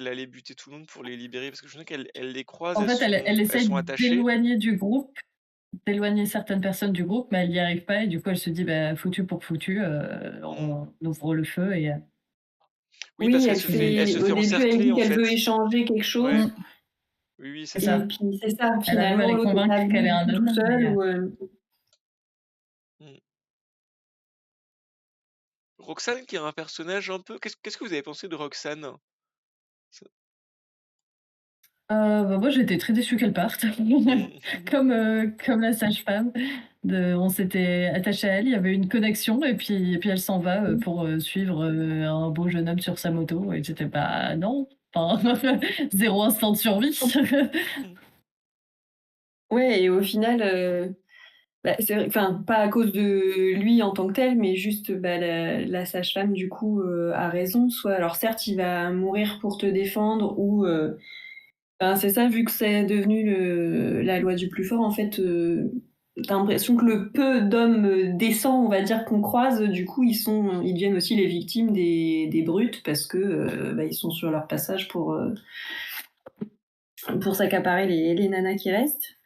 allait buter tout le monde pour les libérer, parce que je me souviens qu'elle les croise, En fait, elle elles essaie sont attachées. d'éloigner du groupe, d'éloigner certaines personnes du groupe, mais elle n'y arrive pas et du coup elle se dit bah, foutu pour foutu, Mm. on ouvre le feu et Oui, parce Oui, qu'elle elle se fait au début, elle encercler dit en qu'elle veut fait. échanger quelque chose. Ouais, Mm, oui, oui, c'est c'est ça. Et ça. puis, c'est ça, Elle arrive à finalement, les l'autre convaincre qu'elle est établit un tout homme, seul. mais Mm. Roxane, qui est un personnage un peu. Qu'est-ce que vous avez pensé de Roxane? Ça- bah, moi j'étais très déçue qu'elle parte, Mm. comme la sage-femme. On s'était attaché à elle, il y avait une connexion et puis elle s'en va pour suivre un beau jeune homme sur sa moto et j'étais bah non, enfin, zéro instant de survie. Ouais, et au final, c'est vrai, enfin, pas à cause de lui en tant que tel, mais juste la sage-femme, du coup, a raison. Soit, alors certes, il va mourir pour te défendre, ou Ben, c'est ça, vu que c'est devenu la loi du plus fort, en fait, tu l'impression que le peu d'hommes, décents, on va dire, qu'on croise, du coup, ils deviennent aussi les victimes des brutes parce que, bah, ils sont sur leur passage pour s'accaparer les nanas qui restent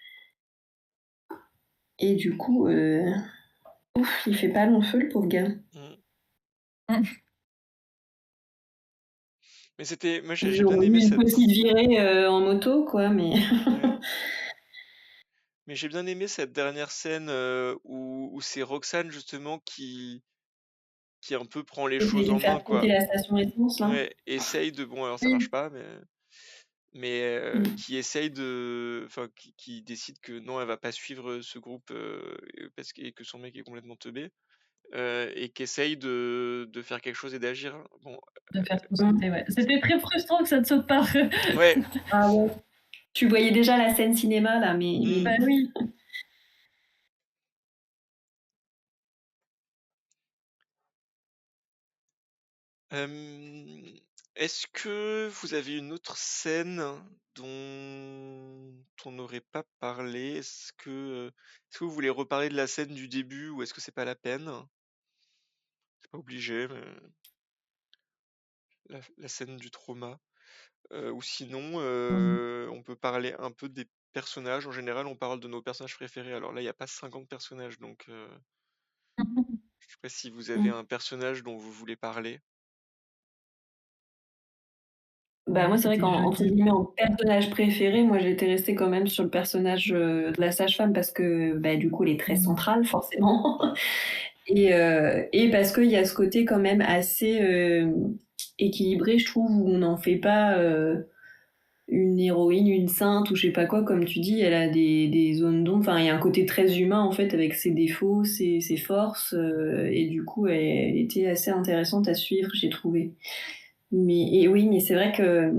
et du coup, ouf, il fait pas long feu le pauvre gars. Mmh. Mmh. Mais moi j'ai Ils bien auront eu aimé une cette petite virée, en moto quoi, mais ouais. Mais j'ai bien aimé cette dernière scène, où c'est Roxane justement qui un peu prend les choses de en main, faire péter quoi. la station essence là. Ouais, essaye de bon alors ça marche Oui. pas, mais Mmh. qui essaye enfin qui décide que non, elle va pas suivre, ce groupe, parce que son mec est complètement teubé, et qui essaye de faire quelque chose et d'agir, hein. Bon, De faire tout Mmh. sauter, ouais. C'était très frustrant que ça ne saute pas. ouais, Ah ouais. Tu voyais déjà la scène cinéma là, mais mmh, Bah non. oui. hem, est-ce que vous avez une autre scène dont on n'aurait pas parlé? Est-ce que vous voulez reparler de la scène du début ou est-ce que c'est pas la peine? C'est pas obligé, mais la scène du trauma. Ou sinon, Mmh. on peut parler un peu des personnages. En général, on parle de nos personnages préférés. Alors là, il y a pas 50 personnages, donc je sais pas si vous avez Mmh. un personnage dont vous voulez parler? Bah, Ouais, moi, c'est vrai c'était qu'en entre jeudi. guillemets, en personnage préféré, moi, j'étais restée quand même sur le personnage, de la sage-femme parce que, bah, du coup, elle est très Mmh. centrale forcément Mmh. et parce qu'il y a ce côté quand même assez, équilibré, je trouve, où on n'en fait pas, une héroïne, une sainte ou je sais pas quoi, comme tu dis, elle a des zones d'ombre. Enfin, il y a un côté très humain en fait avec ses défauts, ses forces, et du coup, elle était assez intéressante à suivre, j'ai trouvé. Mais oui, mais c'est vrai que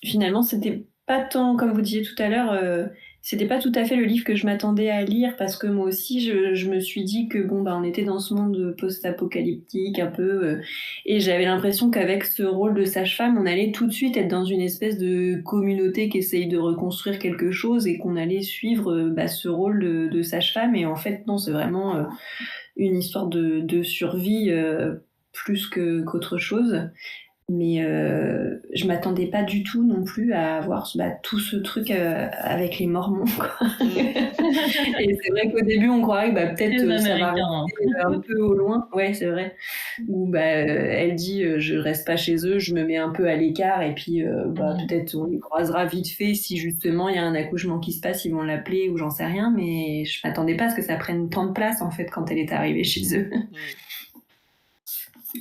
finalement, c'était pas tant, comme vous disiez tout à l'heure, c'était pas tout à fait le livre que je m'attendais à lire parce que moi aussi, je me suis dit que bon, bah, on était dans ce monde post-apocalyptique un peu, et j'avais l'impression qu'avec ce rôle de sage-femme, on allait tout de suite être dans une espèce de communauté qui essaye de reconstruire quelque chose et qu'on allait suivre bah, ce rôle de sage-femme. Et en fait, non, c'est vraiment une histoire de survie plus qu'autre chose. Mais je m'attendais pas du tout non plus à avoir bah, tout ce truc avec les Mormons. Quoi. Mmh. Et c'est vrai qu'au début, on croirait que bah, peut-être Très ça va américain, hein. rester un peu au loin. Ouais, c'est vrai. Où bah, elle dit je reste pas chez eux, je me mets un peu à l'écart et puis bah, Mmh. peut-être on les croisera vite fait si justement il y a un accouchement qui se passe, ils vont l'appeler ou j'en sais rien. Mais je m'attendais pas à ce que ça prenne tant de place en fait quand elle est arrivée chez eux. Mmh.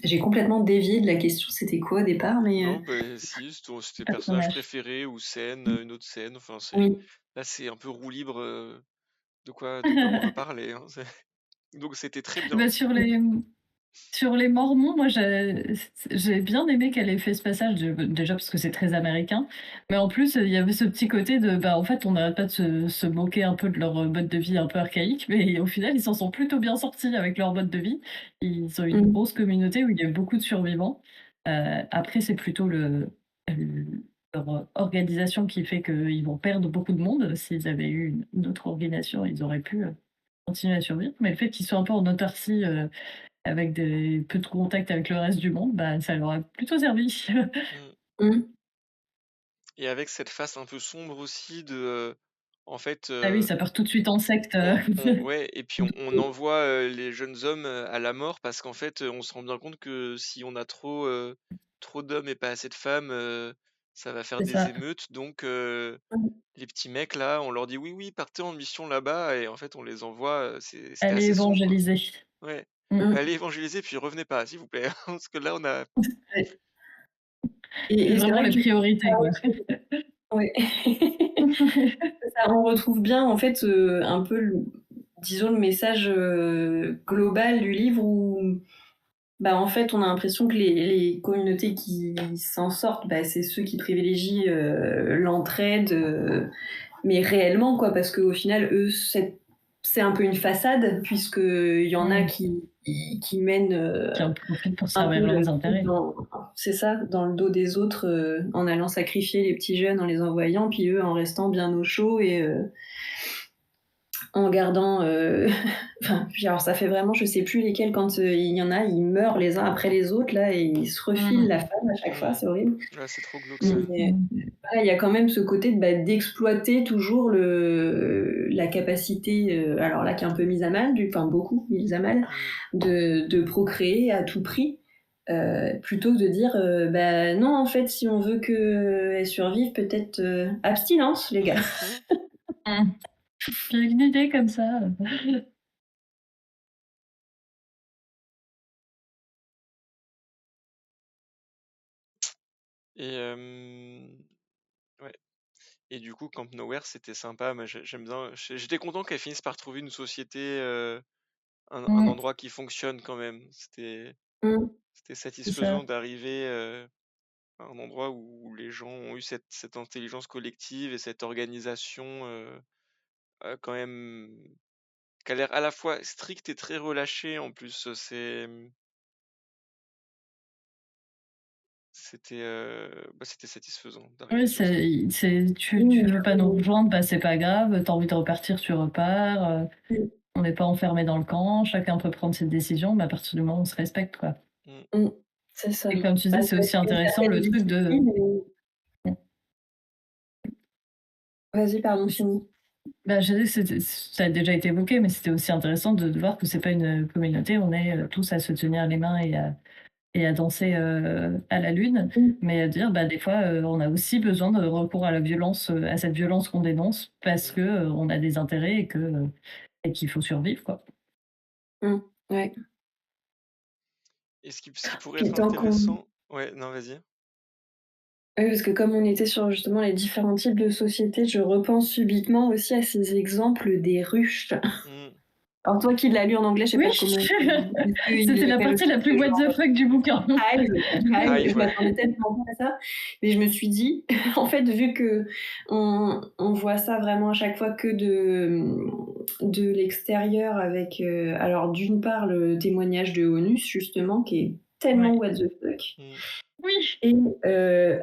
J'ai complètement dévié de la question, c'était quoi au départ, mais Non, bah, si, c'était personnage Personnage. préféré ou scène, une autre scène, enfin oui. là, c'est un peu roue libre, de quoi on veut parler, hein, donc c'était très bien. Bah, sur les Mormons, moi, j'ai bien aimé qu'elle ait fait ce passage déjà parce que c'est très américain, mais en plus, il y avait ce petit côté de, bah, en fait, on n'arrête pas de se moquer un peu de leur, mode de vie un peu archaïque, mais au final, ils s'en sont plutôt bien sortis avec leur mode de vie. Ils ont une Mmh. grosse communauté où il y a beaucoup de survivants. Après, c'est plutôt leur organisation qui fait qu'ils vont perdre beaucoup de monde. S'ils avaient eu une autre organisation, ils auraient pu, continuer à survivre, mais le fait qu'ils soient un peu en autarcie, avec des peu de contact avec le reste du monde, bah, ça leur a plutôt servi. Mmh. Mmh. Et avec cette face un peu sombre aussi en fait, Ah oui, ça part tout de suite en secte, ouais et puis on envoie, les jeunes hommes, à la mort parce qu'en fait, on se rend bien compte que si on a trop d'hommes et pas assez de femmes, ça va faire C'est des ça. émeutes donc Mmh. les petits mecs là, on leur dit: «Oui, oui, partez en mission là-bas» et en fait on les envoie, c'était Aller assez sombre. évangéliser. Ouais. Mmh. Mmh. «Allez évangéliser puis revenez pas s'il vous plaît» parce que là on a Ouais. C'est Et c'est vraiment vrai les que du coup, ça priorités, quoi. retrouve ouais. Ça, on retrouve bien en fait, un peu le disons le message, global du livre où, bah, en fait, on a l'impression que les communautés qui s'en sortent, bah, c'est ceux qui privilégient, l'entraide, mais réellement quoi. Parce qu'au final, eux, c'est un peu une façade, puisqu'il y en a qui mènent Qui en profitent pour un servir peu leurs intérêts. c'est ça, dans le dos des autres, en allant sacrifier les petits jeunes en les envoyant, puis eux en restant bien au chaud et en gardant. Enfin, puis alors ça fait vraiment, je sais plus lesquels, quand il y en a, ils meurent les uns après les autres, là, et ils se refilent la femme à chaque fois, c'est horrible. Ouais, c'est trop glauque ça. Mais voilà, il y a quand même ce côté d'exploiter toujours la capacité, alors là qui est un peu mise à mal, enfin beaucoup mise à mal, de procréer à tout prix, plutôt que de dire bah non, en fait, si on veut qu'elle survive, peut-être abstinence, les gars. J'ai une idée comme ça. Et ouais. Et du coup, Camp Nowhere, c'était sympa. Moi, j'aime bien. J'étais content qu'elle finisse par trouver une société, un endroit qui fonctionne quand même. C'était Mm. C'est satisfaisant ça. d'arriver à un endroit où les gens ont eu cette intelligence collective et cette organisation quand même qui a l'air à la fois stricte et très relâchée. En plus, c'était satisfaisant d'arriver Oui, sur ça. tu Oui, veux pas nous rejoindre, bah, c'est pas grave, tu as envie de repartir, tu repars, on n'est pas enfermé dans le camp, chacun peut prendre ses décisions, mais à partir du moment où on se respecte, quoi. Mm. mm, c'est ça. Et comme tu disais, c'est aussi intéressant le truc de... Vas-y, pardon, finis. Bah, je disais que ça a déjà été évoqué, mais c'était aussi intéressant de voir que c'est pas une communauté, on est tous à se tenir les mains et à danser à la lune, mais à dire, bah, des fois, on a aussi besoin de recours à la violence, à cette violence qu'on dénonce, parce que on a des intérêts et qu'il faut survivre, quoi. Ouais. Et ce qui pourrait Puis être tant qu'on intéressant. Ouais, non, vas-y. Oui, parce que comme on était sur justement les différents types de sociétés, je repense subiement aussi à ces exemples des ruches. Mm. Alors toi qui l'as lu en anglais, je sais Oui, pas comment est-ce qu'il c'était la l'appelle partie aussi, la plus what the fuck du bouquin. Hive, Hive, je ouais. m'attendais tellement pas à ça. Mais je me suis dit, en fait, vu que on voit ça vraiment à chaque fois que de l'extérieur avec, alors d'une part le témoignage de Onus justement qui est tellement Ouais. what the fuck. Mm. Oui. Et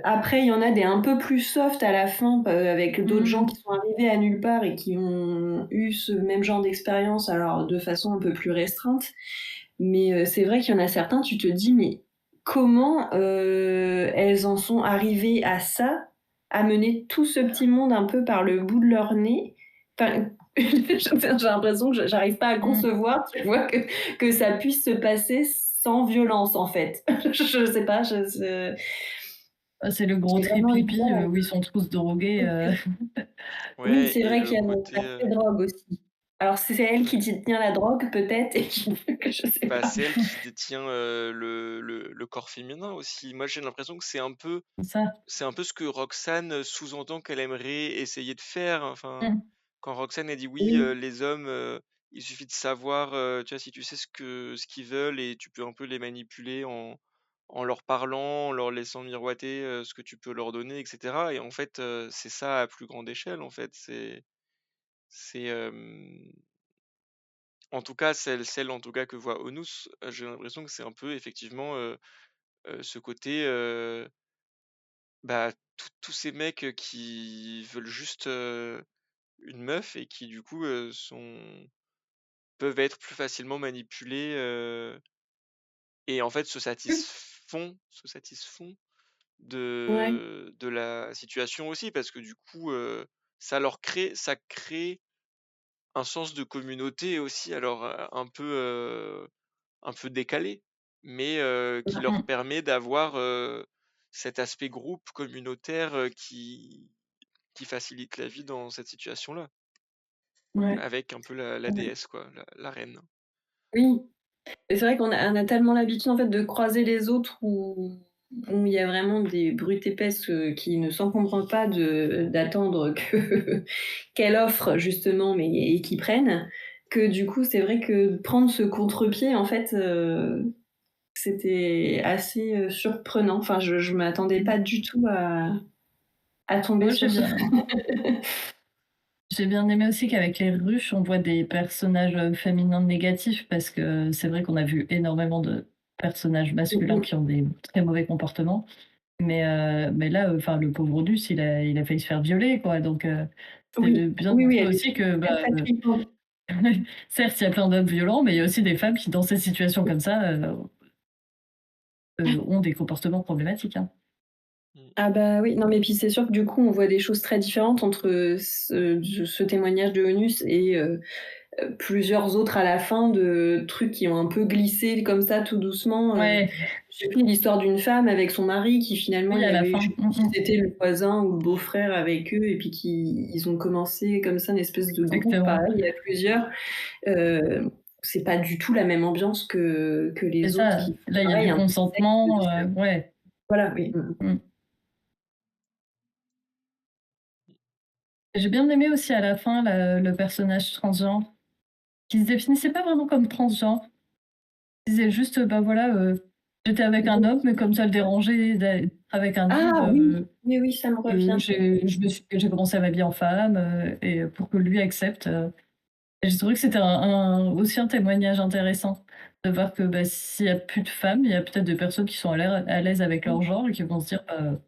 après, il y en a des un peu plus soft à la fin, avec d'autres gens qui sont arrivés à nulle part et qui ont eu ce même genre d'expérience, alors de façon un peu plus restreinte. Mais c'est vrai qu'il y en a certains, tu te dis, mais comment elles en sont arrivées à ça, à mener tout ce petit monde un peu par le bout de leur nez. Enfin, j'ai l'impression que j'arrive pas à concevoir, tu vois, que ça puisse se passer sans violence, en fait. Je sais pas, C'est le gros j'ai vraiment eu du tripipi mal à où ils sont tous drogués. Oui, Ouais, c'est et vrai le qu'il y a côté. l'aspect drogue aussi. Alors c'est elle qui tient la drogue peut-être et qui je sais Bah, pas. c'est elle qui détient le corps féminin aussi. Moi, j'ai l'impression que Ça. c'est un peu ce que Roxane sous-entend qu'elle aimerait essayer de faire. Enfin, quand Roxane a dit oui, Oui, les hommes, il suffit de savoir, tu vois, si tu sais ce qu'ils veulent et tu peux un peu les manipuler en leur parlant, en leur laissant miroiter ce que tu peux leur donner, etc. Et en fait, c'est ça à plus grande échelle, en fait. C'est en tout cas, celle en tout cas que voit Onus, j'ai l'impression que c'est un peu effectivement ce côté, bah, tous ces mecs qui veulent juste une meuf et qui du coup peuvent être plus facilement manipulés et en fait se satisfont ouais, de la situation aussi parce que du coup ça crée un sens de communauté aussi alors un peu décalé, mais qui leur permet d'avoir cet aspect groupe communautaire qui facilite la vie dans cette situation-là, ouais. avec un peu la déesse, quoi, la reine. Oui, et c'est vrai on a tellement l'habitude en fait de croiser les autres où il y a vraiment des brutes épaisses, qui ne s'encombrent pas d'attendre que qu'elle offre justement, mais et qui prennent, que du coup c'est vrai que prendre ce contre-pied en fait, c'était assez, surprenant. Enfin je m'attendais pas du tout à tomber Moi, j'ai sur ce bien j'ai bien aimé aussi qu'avec les ruches, on voit des personnages féminins négatifs parce que c'est vrai qu'on a vu énormément de personnages masculins qui ont des très mauvais comportements. Mais là, enfin, le pauvre Luce, il a failli se faire violer, quoi. Donc, c'est Oui, bien de oui, oui, montrer elle aussi était que, très, bah, très flippante. certes, il y a plein d'hommes violents, mais il y a aussi des femmes qui, dans ces situations comme ça, ont des comportements problématiques, hein. Mmh. Ah bah, oui, non, mais puis c'est sûr que du coup, on voit des choses très différentes entre ce témoignage de Onus et plusieurs autres à la fin de trucs qui ont un peu glissé comme ça tout doucement, Ouais, je sais plus, l'histoire d'une femme avec son mari qui finalement oui, il y à la avait je fin. sais plus si c'était le voisin ou le Mmh. beau-frère avec eux et puis ils ont commencé comme ça une espèce de groupe Exactement. pareil à plusieurs. C'est pas du tout la même ambiance que C'est les autres ça. qui Là, il y a pareil du un peu secte consentement, aussi. ouais. Voilà, oui. Mmh. J'ai bien aimé aussi à la fin le personnage transgenre, qui se définissait pas vraiment comme transgenre. Il disait juste, bah, voilà, j'étais avec un homme, mais comme ça le dérangeait d'être avec un homme, Ah oui! Oui, oui, ça me revient. j'ai commencé à m'habiller en femme, et pour que lui accepte, et j'ai trouvé que c'était aussi un témoignage intéressant de voir que, bah, s'il y a plus de femmes, il y a peut-être des personnes qui sont à l'aise avec leur genre et qui vont se dire, bah,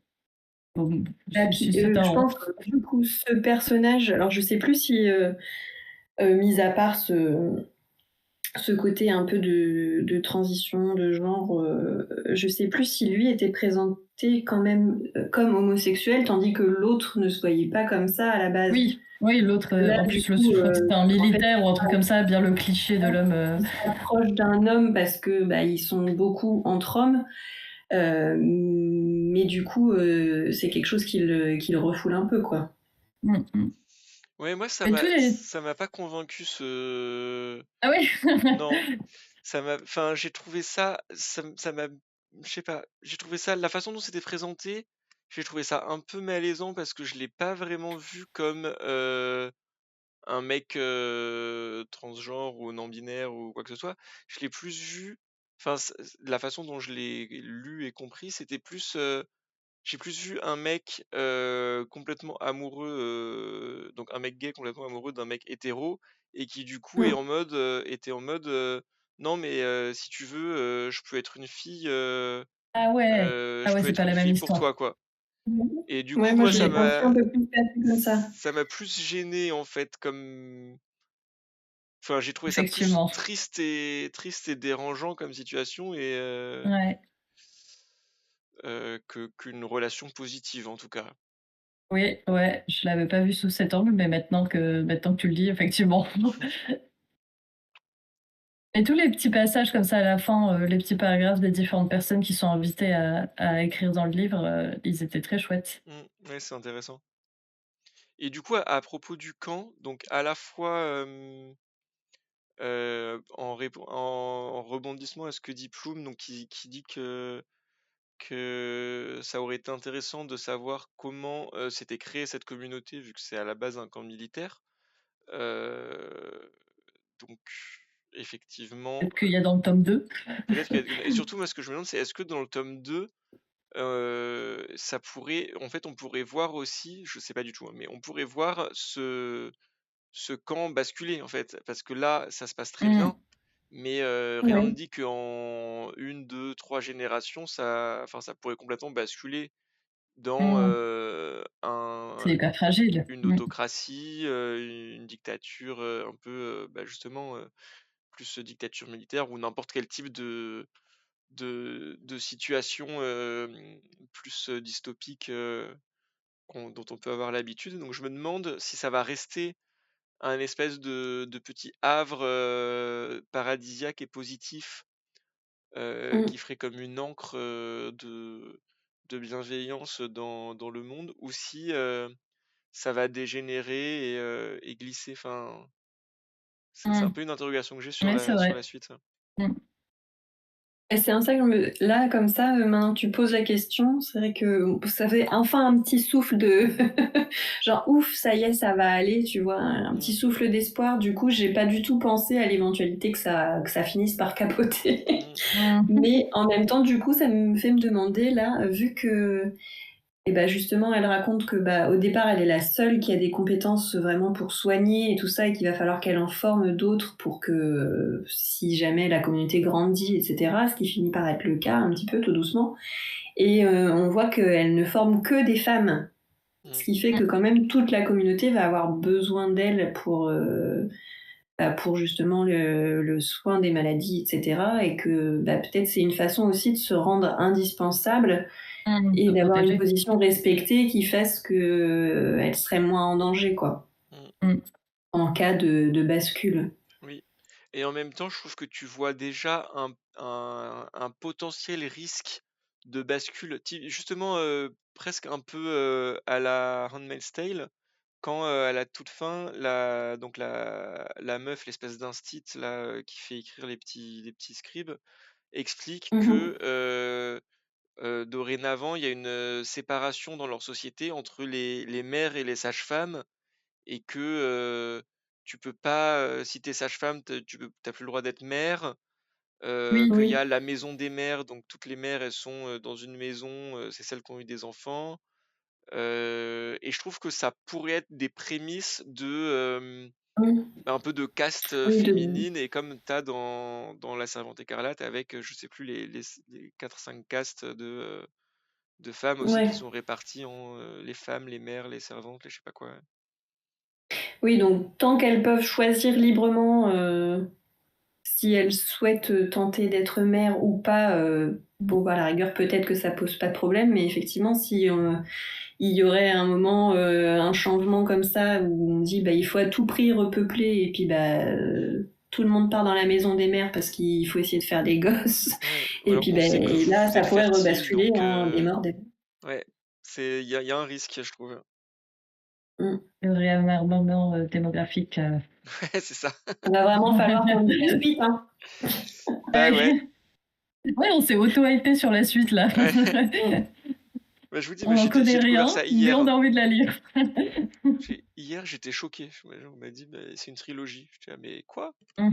bon, Bah, si puis, ça je t'arrange. pense que du coup ce personnage, alors je sais plus si, mis à part ce côté un peu de transition de genre, je sais plus si lui était présenté quand même, comme homosexuel, tandis que l'autre ne se voyait pas comme ça à la base. Oui, oui, l'autre, Là, en du plus, coup, je crois que c'était un en fait, militaire ou un truc comme ça, bien le cliché de l'homme, il s'approche d'un homme parce que, bah, ils sont beaucoup entre hommes, mais du coup, c'est quelque chose qui le refoule un peu, quoi. mmh mh. Ouais, moi Mais tous les ça m'a pas convaincu ce ah oui? non, enfin, j'ai trouvé ça m'a je sais pas, j'ai trouvé ça la façon dont c'était présenté, j'ai trouvé ça un peu malaisant parce que je l'ai pas vraiment vu comme, un mec, transgenre ou non binaire ou quoi que ce soit. Je l'ai plus vu enfin, la façon dont je l'ai lu et compris, c'était plus, j'ai plus vu un mec, complètement amoureux, donc un mec gay complètement amoureux d'un mec hétéro et qui du coup Mmh. était en mode, «Non mais si tu veux, je peux être une fille, Ah ouais. Ah je ouais, peux c'est être pas une la même fille pour histoire. toi, quoi» et du Ouais, coup, moi moi, je l'ai senti un peu plus passé comme ça. ça m'a plus gêné, en fait, comme enfin, j'ai trouvé ça plus Effectivement. triste et dérangeant comme situation et Ouais. qu'une relation positive, en tout cas. Oui, ouais, je l'avais pas vu sous cet angle, mais maintenant que tu le dis, effectivement. Et tous les petits passages comme ça à la fin, les petits paragraphes des différentes personnes qui sont invitées à écrire dans le livre, ils étaient très chouettes. Ouais, c'est intéressant. Et du coup, à propos du camp, donc à la fois, en rebondissement à ce que dit Plume, donc qui dit que ça aurait été intéressant de savoir comment, s'était créée cette communauté vu que c'est à la base un camp militaire. Heu, donc effectivement, Peut-être qu'il y a dans le tome 2. peut-être que et surtout moi ce que je me demande c'est est-ce que dans le tome 2 ça pourrait en fait on pourrait voir aussi, je sais pas du tout, hein, mais on pourrait voir ce camp basculer en fait. Parce que là, ça se passe très Mmh. bien, mais rien ne Ouais. dit qu'en 1, 2, 3 générations, ça pourrait complètement basculer dans, Mmh. C'est hyper fragile. une Mmh. autocratie, une dictature, un peu, bah, justement, plus dictature militaire ou n'importe quel type de situation, plus, dystopique, dont on peut avoir l'habitude. Donc je me demande si ça va rester un espèce de petit havre, paradisiaque et positif, Mmh. qui ferait comme une ancre, de bienveillance dans le monde ou si, ça va dégénérer et glisser. Enfin, c'est un Mmh. peu une interrogation que j'ai Ouais, c'est sur la vrai. suite, ça. Mmh. Et c'est un ça que je me là, comme ça, maintenant que tu poses la question, c'est vrai que ça fait enfin un petit souffle de genre: «Ouf, ça y est, ça va aller», tu vois? Un petit Mmh. souffle d'espoir. Du coup, j'ai pas du tout pensé à l'éventualité que ça finisse par capoter. Mmh. Mmh. Mais en même temps, du coup, ça me fait me demander là, vu que Et bah, justement, elle raconte que, bah, au départ, elle est la seule qui a des compétences vraiment pour soigner et tout ça et qu'il va falloir qu'elle en forme d'autres pour que, si jamais la communauté grandit et cetera, ce qui finit par être le cas un petit peu, tout doucement et on voit qu'elle ne forme que des femmes. Ce Mmh. qui fait que quand même toute la communauté va avoir besoin d'elle pour justement le soin des maladies et cetera et que, bah, peut-être c'est une façon aussi de se rendre indispensable et De d'avoir une protéger. position respectée qui fasse qu'elle serait moins en danger, quoi, Mmh. Mmh. en cas de bascule. Oui, et en même temps, je trouve que tu vois déjà un potentiel risque de bascule, justement, presque un peu à la Handmaid's Tale, quand à la toute fin, donc la meuf, l'espèce d'instit là, qui fait écrire les petits scribes, explique Mmh mh. que dorénavant, il y a une séparation dans leur société entre les mères et les sages-femmes et que tu peux pas, si tu es sage-femme, t'as plus le droit d'être mère, Oui. qu'il y a Oui, la maison des mères, donc toutes les mères, elles sont, dans une maison, c'est celles qui ont eu des enfants, et je trouve que ça pourrait être des prémices de, oui, un peu de caste, oui, de féminine et comme tu as dans La Servante écarlate avec, je sais plus les 4-5 castes de femmes aussi qui ouais. sont réparties en, les femmes, les mères, les servantes, les je sais pas quoi. Oui, donc tant qu'elles peuvent choisir librement, si elles souhaitent, tenter d'être mères ou pas, bon, bah, à la rigueur, peut-être que ça pose pas de problème, mais effectivement, si, il y aurait un moment, un changement comme ça où on dit: «Bah, il faut à tout prix repeupler» et puis, bah, Mmh. tout le monde part dans la maison des mères parce qu'il faut essayer de faire des gosses Ouais, ou et alors puis, on sait que beh, vous, là, vous ça êtes pourrait fertile, rebasculer donc en des morts des ouais, il y a un risque, je trouve. mmh. Il devrait y avoir un moment démographique. Ouais, c'est ça. Il va vraiment falloir qu'on dise la suite, hein. Bah, ouais, Ouais, on s'est auto-hypé sur la suite là. ouais. Bah, je vous dis, On mais n'en j'ai connaît découvert rien, ça mais on hier. a envie de la lire. Hier, j'étais choqué. On m'a dit: «Beh, c'est une trilogie». J'étais là: «Mais quoi?» Mmh.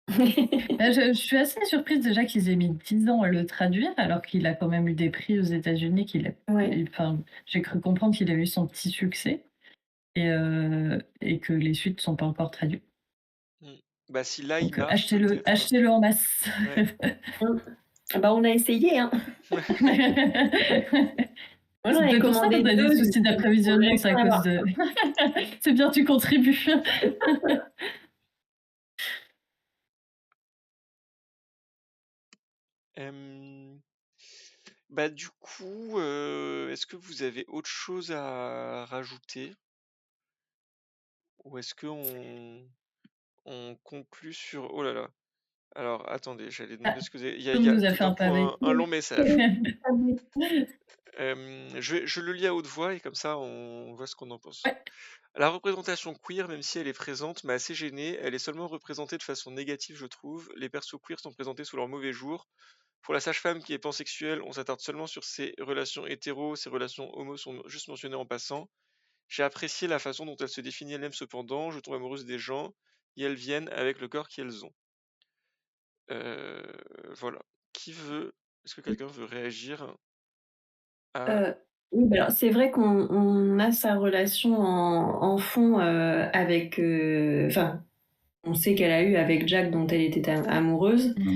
Je suis assez surprise déjà qu'ils aient mis 10 ans à le traduire, alors qu'il a quand même eu des prix aux États-Unis, Ouais. enfin, j'ai cru comprendre qu'il a eu son petit succès et que les suites ne sont pas encore traduites. Mmh. Bah, si là, il Donc marche achetez-le, peut-être, achetez-le en masse. ouais. Mmh. Ah bah, on a essayé, hein. Moi, j'en C'est ai peut-être pour ça qu'on commandé a des 2, du soucis coup, il faudrait d'approvisionnement, c'est à en cause avoir. de c'est bien, tu contribues. Hem, Bah, du coup, est-ce que vous avez autre chose à rajouter? Ou est-ce qu'on conclut sur oh là là. Alors attendez, j'allais demander Ah, ce que vous avez Tom nous a tout fait d'un un coup pavé. un long message. Je le lis à haute voix et comme ça on voit ce qu'on en pense. Ouais. La représentation queer, même si elle est présente, m'a assez gêné. Elle est seulement représentée de façon négative, je trouve. Les persos queer sont présentés sous leur mauvais jour. Pour la sage-femme qui est pansexuelle, on s'attarde seulement sur ses relations hétéros, ses relations homo sont juste mentionnées en passant. J'ai apprécié la façon dont elle se définit elle-même cependant. Je tombe amoureuse des gens et elles viennent avec le corps qu'elles ont. Voilà. Est-ce que quelqu'un veut réagir à... Heu, oui, bah, alors c'est vrai qu'on a sa relation en fond, avec, enfin, on sait qu'elle a eu avec Jack dont elle était amoureuse. Mmh.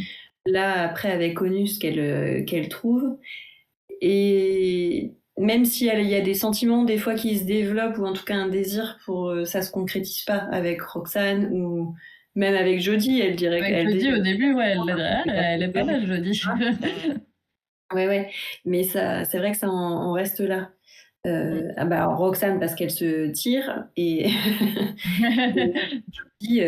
Là, après avec Onus qu'elle trouve et même si il y a des sentiments des fois qui se développent ou en tout cas un désir pour, ça se concrétise pas avec Roxane ou même avec Jodie, elle dirait Avec qu'elle Jodie, désire au début, ouais, elle est pas et mal, Jodie. Hmm, ouais, ouais, mais ça c'est vrai que ça en reste là. Mmh. Ah bah, alors Roxane parce qu'elle se tire et Jodie,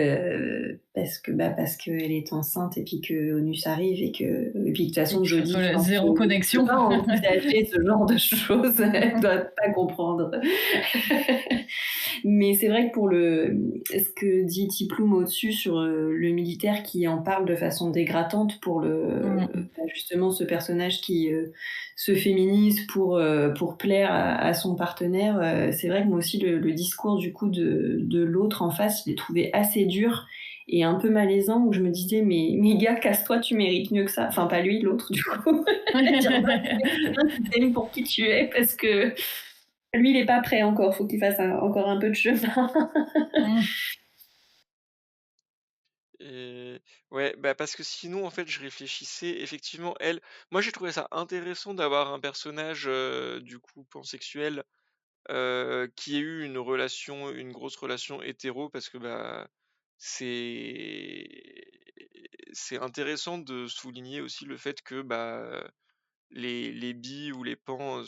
parce qu'elle est enceinte et puis qu'Onus arrive et puis de toute Et façon que Jodie, enfin, zéro je peux connexion. pas envisager ce genre de choses, elle doit pas comprendre. Mais c'est vrai que pour ce que dit Tiploum au-dessus sur, le militaire qui en parle de façon dégradante pour Mmh. justement ce personnage qui, se féminise pour plaire à son partenaire, c'est vrai que moi aussi le discours du coup de l'autre en face, je l'ai trouvé assez dur et un peu malaisant où je me disais: «Mais gars, casse-toi, tu mérites mieux que ça». Enfin, pas lui, l'autre, du coup. Dire: «Va trouver quelqu'un qui t'aime pour qui tu es parce que lui, il est pas prêt encore, faut qu'il fasse encore un peu de chemin». Et ouais, bah, parce que sinon, en fait, je réfléchissais, effectivement, moi, j'ai trouvé ça intéressant d'avoir un personnage, du coup, pansexuel, qui ait eu une grosse relation hétéro parce que, bah, c'est c'est intéressant de souligner aussi le fait que, bah, les bis ou les pans,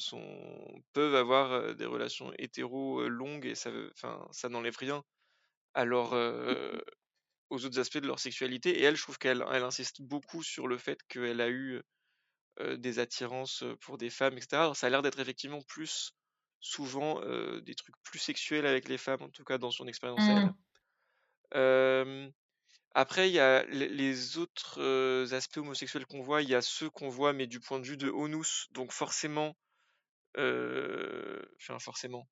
peuvent avoir, des relations hétéro, longues et ça n'enlève rien à aux autres aspects de leur sexualité et elle, je trouve qu'elle insiste beaucoup sur le fait qu'elle a eu, des attirances, pour des femmes et cetera. Alors ça a l'air d'être effectivement plus souvent, des trucs plus sexuels avec les femmes, en tout cas dans son expérience à elle. Hem, Après il y a les autres, aspects homosexuels qu'on voit, il y a ceux qu'on voit mais du point de vue de Onus, donc forcément, enfin «forcément»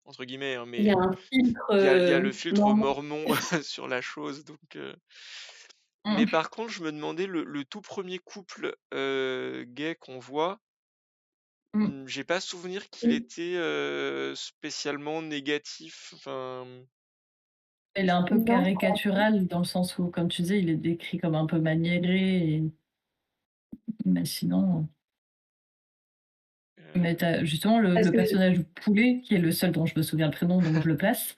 entre guillemets, hein, Il y a mais un filtre, il y a le filtre normand. mormon sur la chose donc mais par contre, je me demandais le tout premier couple, gay qu'on voit, j'ai pas souvenir qu'il était, spécialement négatif, enfin, Il est un peu Non, caricatural dans le sens où, comme tu disais, il est décrit comme un peu maniéré mais sinon, mais tu justement parce le que personnage Poulet, qui est le seul dont je me souviens le prénom, donc je le place,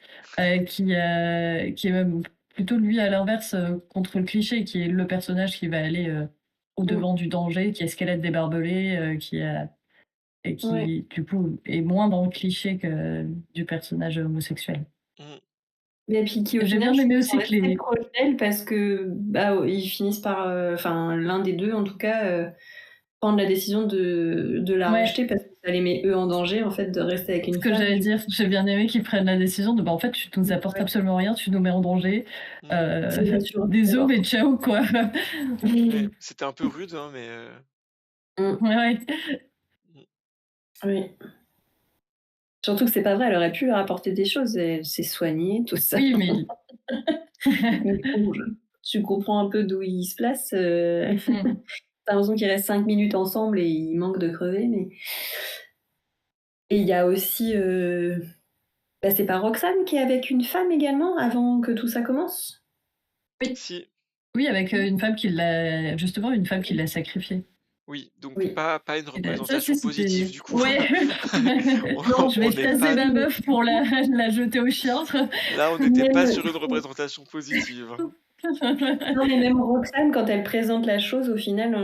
qui est même plutôt lui à l'inverse, contre le cliché, qui est le personnage qui va aller, mmh, au-devant du danger, qui escalade des barbelés, et ouais. qui du coup est moins dans le cliché que du personnage homosexuel. mmh, Et puis qui, au J'ai final, bien je aimé trouve sont aussi que restés les proches d'elle parce que, bah, ils finissent par, enfin, l'un des 2 en tout cas, prendre la décision de la ouais. rejeter parce que ça les met eux en danger, en fait, de rester avec Ce une que femme, j'allais du dire, j'ai bien aimé qu'ils prennent la décision de, bah, en fait, tu nous apportes ouais, absolument rien, tu nous mets en danger, mmh, heu, c'est la survie désolé mais d'abord. ciao quoi. ouais, Mmh. c'était un peu rude, hein, mais Mmh, Ouais, ouais. mmh, oui. Surtout que c'est pas vrai, elle aurait pu leur apporter des choses, elle s'est soignée, tout ça. Oui, mais Mais bon, je tu comprends un peu d'où ils se placent, mmh. tu as l'impression qu'ils restent 5 minutes ensemble et ils manquent de crever, mais et il y a aussi, bah, c'est pas Roxane qui est avec une femme également avant que tout ça commence? Oui, si, oui, avec, une femme qui l'a justement, une femme qui l'a sacrifié. oui, donc Oui. pas une Et ça aussi, représentation positive c'était du coup. ouais. Non, Je vais On n'est chasser pas ma meuf pour la jeter au chien. là, on n'était pas même sur une représentation positive, hein. non, mais même Roxane, quand elle présente la chose, au final,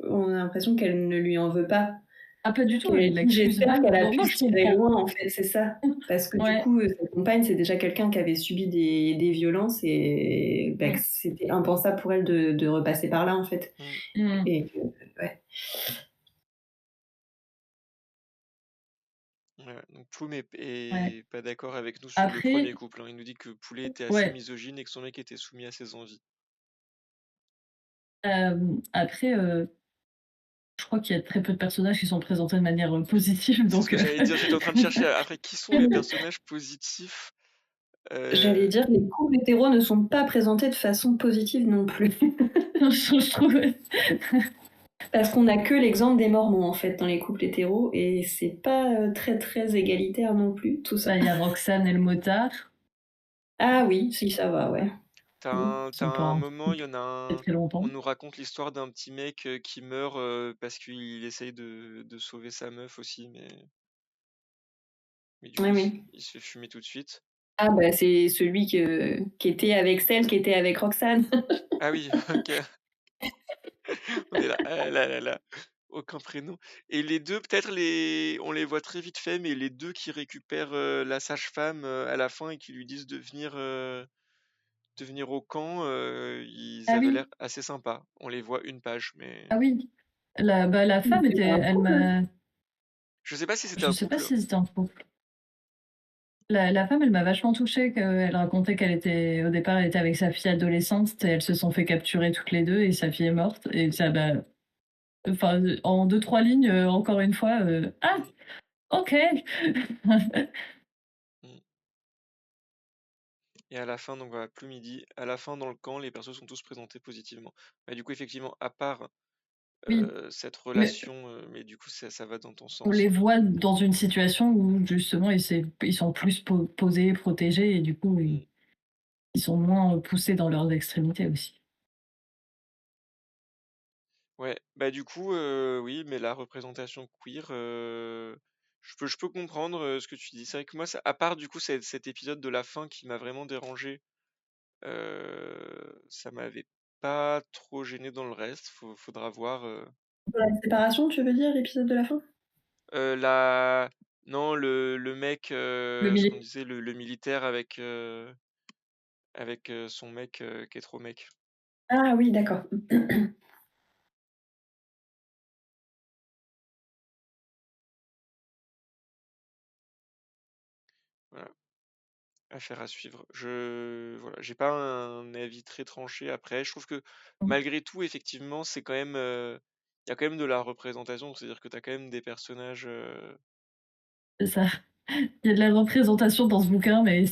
on a l'impression qu'elle ne lui en veut pas. Ah, pas du tout, Qu'elle elle dit: l'excuse «J'espère même. qu'elle a pu Moi, se je tirer comprends. loin», en fait, c'est ça. Parce que du Ouais. coup, sa compagne, c'est déjà quelqu'un qui avait subi des violences et bah, que Mmh. c'était impensable pour elle de repasser par là, en fait Mmh. Mmh. et que ouais. Ouais, donc Poum Ouais. est pas d'accord avec nous sur le premier Après couple, hein. Il nous dit que Poulet était assez ouais, misogyne et que son mec était soumis à ses envies. après, je crois qu'il y a très peu de personnages qui sont présentés de manière, positive C'est ce donc que j'allais dire, j'étais en train de chercher après qui sont les personnages positifs. J'allais Euh, dire, les couples hétéros ne sont pas présentés de façon positive non plus. je trouve Parce qu'on a que l'exemple des mormons, en fait, dans les couples hétéros et c'est pas, très, très égalitaire non plus, tout ça. bah, il y a Roxane et le motard, Ah oui, si, ça va, ouais. Mmh. t'as sont pas un un moment, il couple y en a depuis un, très on longtemps. nous raconte l'histoire d'un petit mec qui meurt parce qu'il essaye de sauver sa meuf aussi, mais du Oui, coup oui. il se fait fumer tout de suite. Ah bah, c'est celui qui était avec celle qui était avec Roxane. Ah oui, ok, on est là, ah là là là, aucun prénom. Et les deux, peut-être on les voit très vite fait, mais les deux qui récupèrent la sage-femme à la fin et qui lui disent de venir au camp, ils Ah avaient oui, l'air assez sympas. On les voit une page, mais ah oui. La femme C'est était un elle couple? m'a je sais pas si c'était je un sais pas couple. si c'était un couple. La femme, elle m'a vachement touchée, qu'elle racontait qu'elle était au départ, elle était avec sa fille adolescente et elles se sont fait capturer toutes les 2 et sa fille est morte et ça bah, enfin, en deux trois lignes, encore une fois, «Ah Mm, OK!» mm. Et à la fin, donc voilà, plus midi. À la fin, dans le camp, les persos sont tous présentés positivement. Mais du coup, effectivement, à part Oui, cette mais relation, mais du coup, ça va dans ton on sens. les voit dans une situation où justement ils sont plus posés, protégés et du coup Mm. ils sont moins poussés dans leurs extrémités aussi. Ouais, bah du coup, oui, mais la représentation queer, je peux comprendre ce que tu dis. C'est vrai que moi, à part du coup cet épisode de la fin qui m'a vraiment dérangé, ça m'avait pas trop gêné dans le reste. Faudra voir. Pour la séparation, tu veux dire, l'épisode de la fin? La... Non, le mec, Le ce qu'on milieu. disait, le militaire avec son mec qui est trop mec. Ah oui, d'accord. Voilà, affaire à suivre. Voilà, j'ai pas un avis très tranché après. Je trouve que malgré tout, effectivement, c'est quand même, il y a quand même de la représentation. C'est-à-dire que t'as quand même des personnages. C'est ça. Il y a de la représentation dans ce bouquin, mais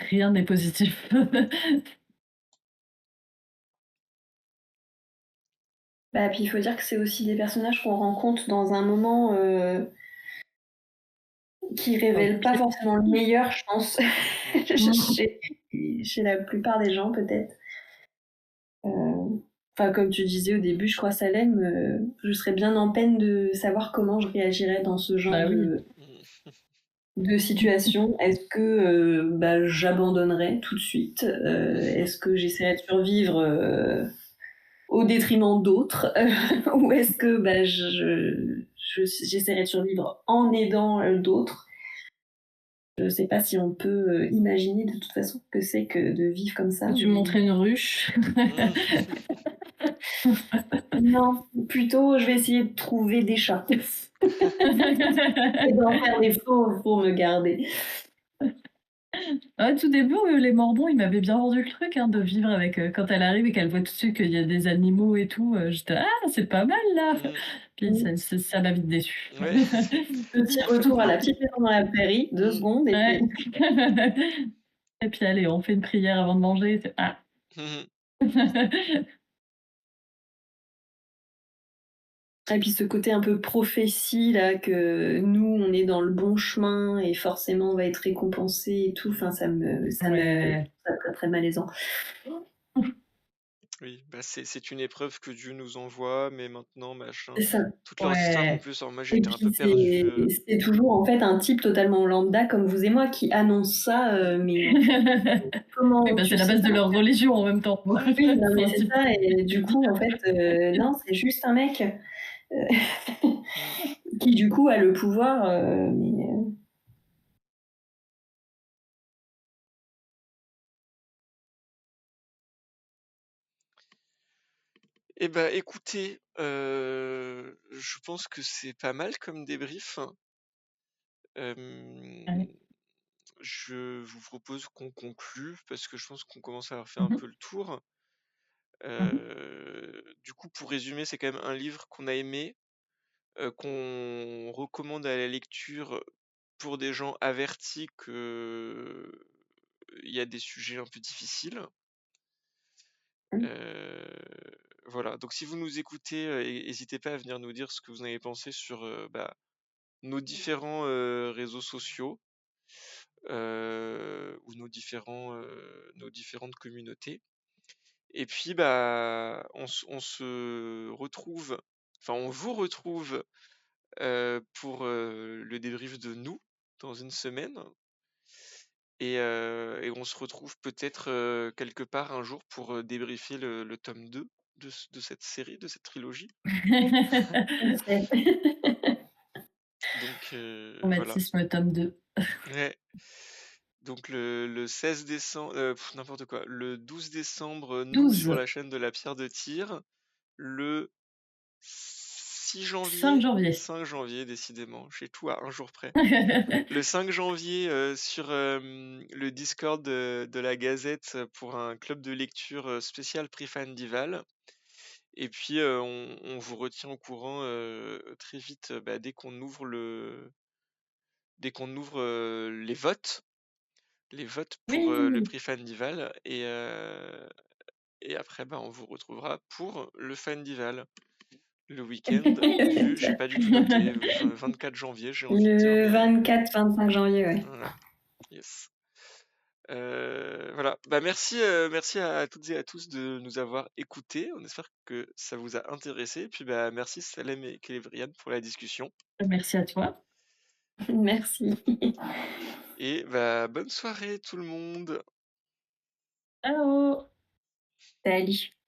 rien n'est positif. Bah, puis il faut dire que c'est aussi des personnages qu'on rencontre dans un moment qui révèlent pas forcément le meilleur, je pense, chez, chez la plupart des gens, peut-être. Enfin, comme tu disais au début, je crois, Salem, je serais bien en peine de savoir comment je réagirais dans ce genre Bah oui. de situation. Est-ce que bah, j'abandonnerais tout de suite? Est-ce que j'essaierais de survivre au détriment d'autres? Ou est-ce que bah, j'essaierais de survivre en aidant d'autres? Je sais pas si on peut imaginer de toute façon que c'est que de vivre comme ça. Tu me montrais une ruche. Non, plutôt je vais essayer de trouver des chats et d'en faire des faux pour me garder. Tout début, les Morbons, ils m'avaient bien vendu le truc, hein, de vivre avec, quand elle arrive et qu'elle voit tout de suite qu'il y a des animaux et tout, j'étais: «Ah, c'est pas mal là!» Puis ça m'a vite déçue. Ouais. Petit retour à la petite maison dans la prairie, 2 secondes et Ouais. puis Et puis allez, on fait une prière avant de manger. Ah. et puis ce côté un peu prophétie là, que nous on est dans le bon chemin et forcément on va être récompensé et tout, enfin Ouais. ça très, très malaisant. Oui, bah c'est une épreuve que Dieu nous envoie, mais maintenant, machin. C'est ça. Toutes leurs histoires en Ouais. plus, alors moi Et j'étais un peu puis perdu. c'est toujours en fait un type totalement lambda comme vous et moi qui annonce ça, mais Oui, comment bah, tu c'est la sais base de ça? leur religion en même temps. Oui, non mais c'est ça et du coup en fait, non, c'est juste un mec, qui du coup a le pouvoir, mais Eh ben, écoutez, je pense que c'est pas mal comme débrief. Ouais. Je vous propose qu'on conclue parce que je pense qu'on commence à avoir fait un Mmh peu le tour. mh. Du coup, pour résumer, c'est quand même un livre qu'on a aimé, qu'on recommande à la lecture pour des gens avertis que il y a des sujets un peu difficiles. mmh. Voilà, donc si vous nous écoutez, n'hésitez pas à venir nous dire ce que vous en avez pensé sur bah, nos différents réseaux sociaux ou nos différentes communautés. Et puis, bah, on se retrouve, enfin, on vous retrouve pour le débrief de nous dans une semaine. Et on se retrouve peut-être quelque part un jour pour débriefer le tome 2 de cette série, de cette trilogie. On sait. Donc voilà. Traumatisme tome 2. Ouais. Donc le 16 décembre, n'importe quoi, le 12 décembre, nous sur 12, la chaîne de la Pierre de Tyr, le 6 5 janvier, janvier. 5 janvier décidément, j'ai tout à un jour près. Le 5 janvier sur le Discord de la Gazette pour un club de lecture spécial Prix Fandival. Et puis on vous retient au courant très vite bah, dès qu'on ouvre les votes. les votes pour le Oui. prix Fandival et après on vous retrouvera pour le Fandival. Le week-end j'ai pas du tout noté, 24 janvier j'ai envie de dire, Le mais 24-25 janvier, ouais. voilà, yes. Voilà, merci à toutes et à tous de nous avoir écoutés. On espère que ça vous a intéressé. Puis merci Salem et Kélébriane pour la discussion. Merci à toi. Merci. Et bonne soirée tout le monde. Ciao. Salut.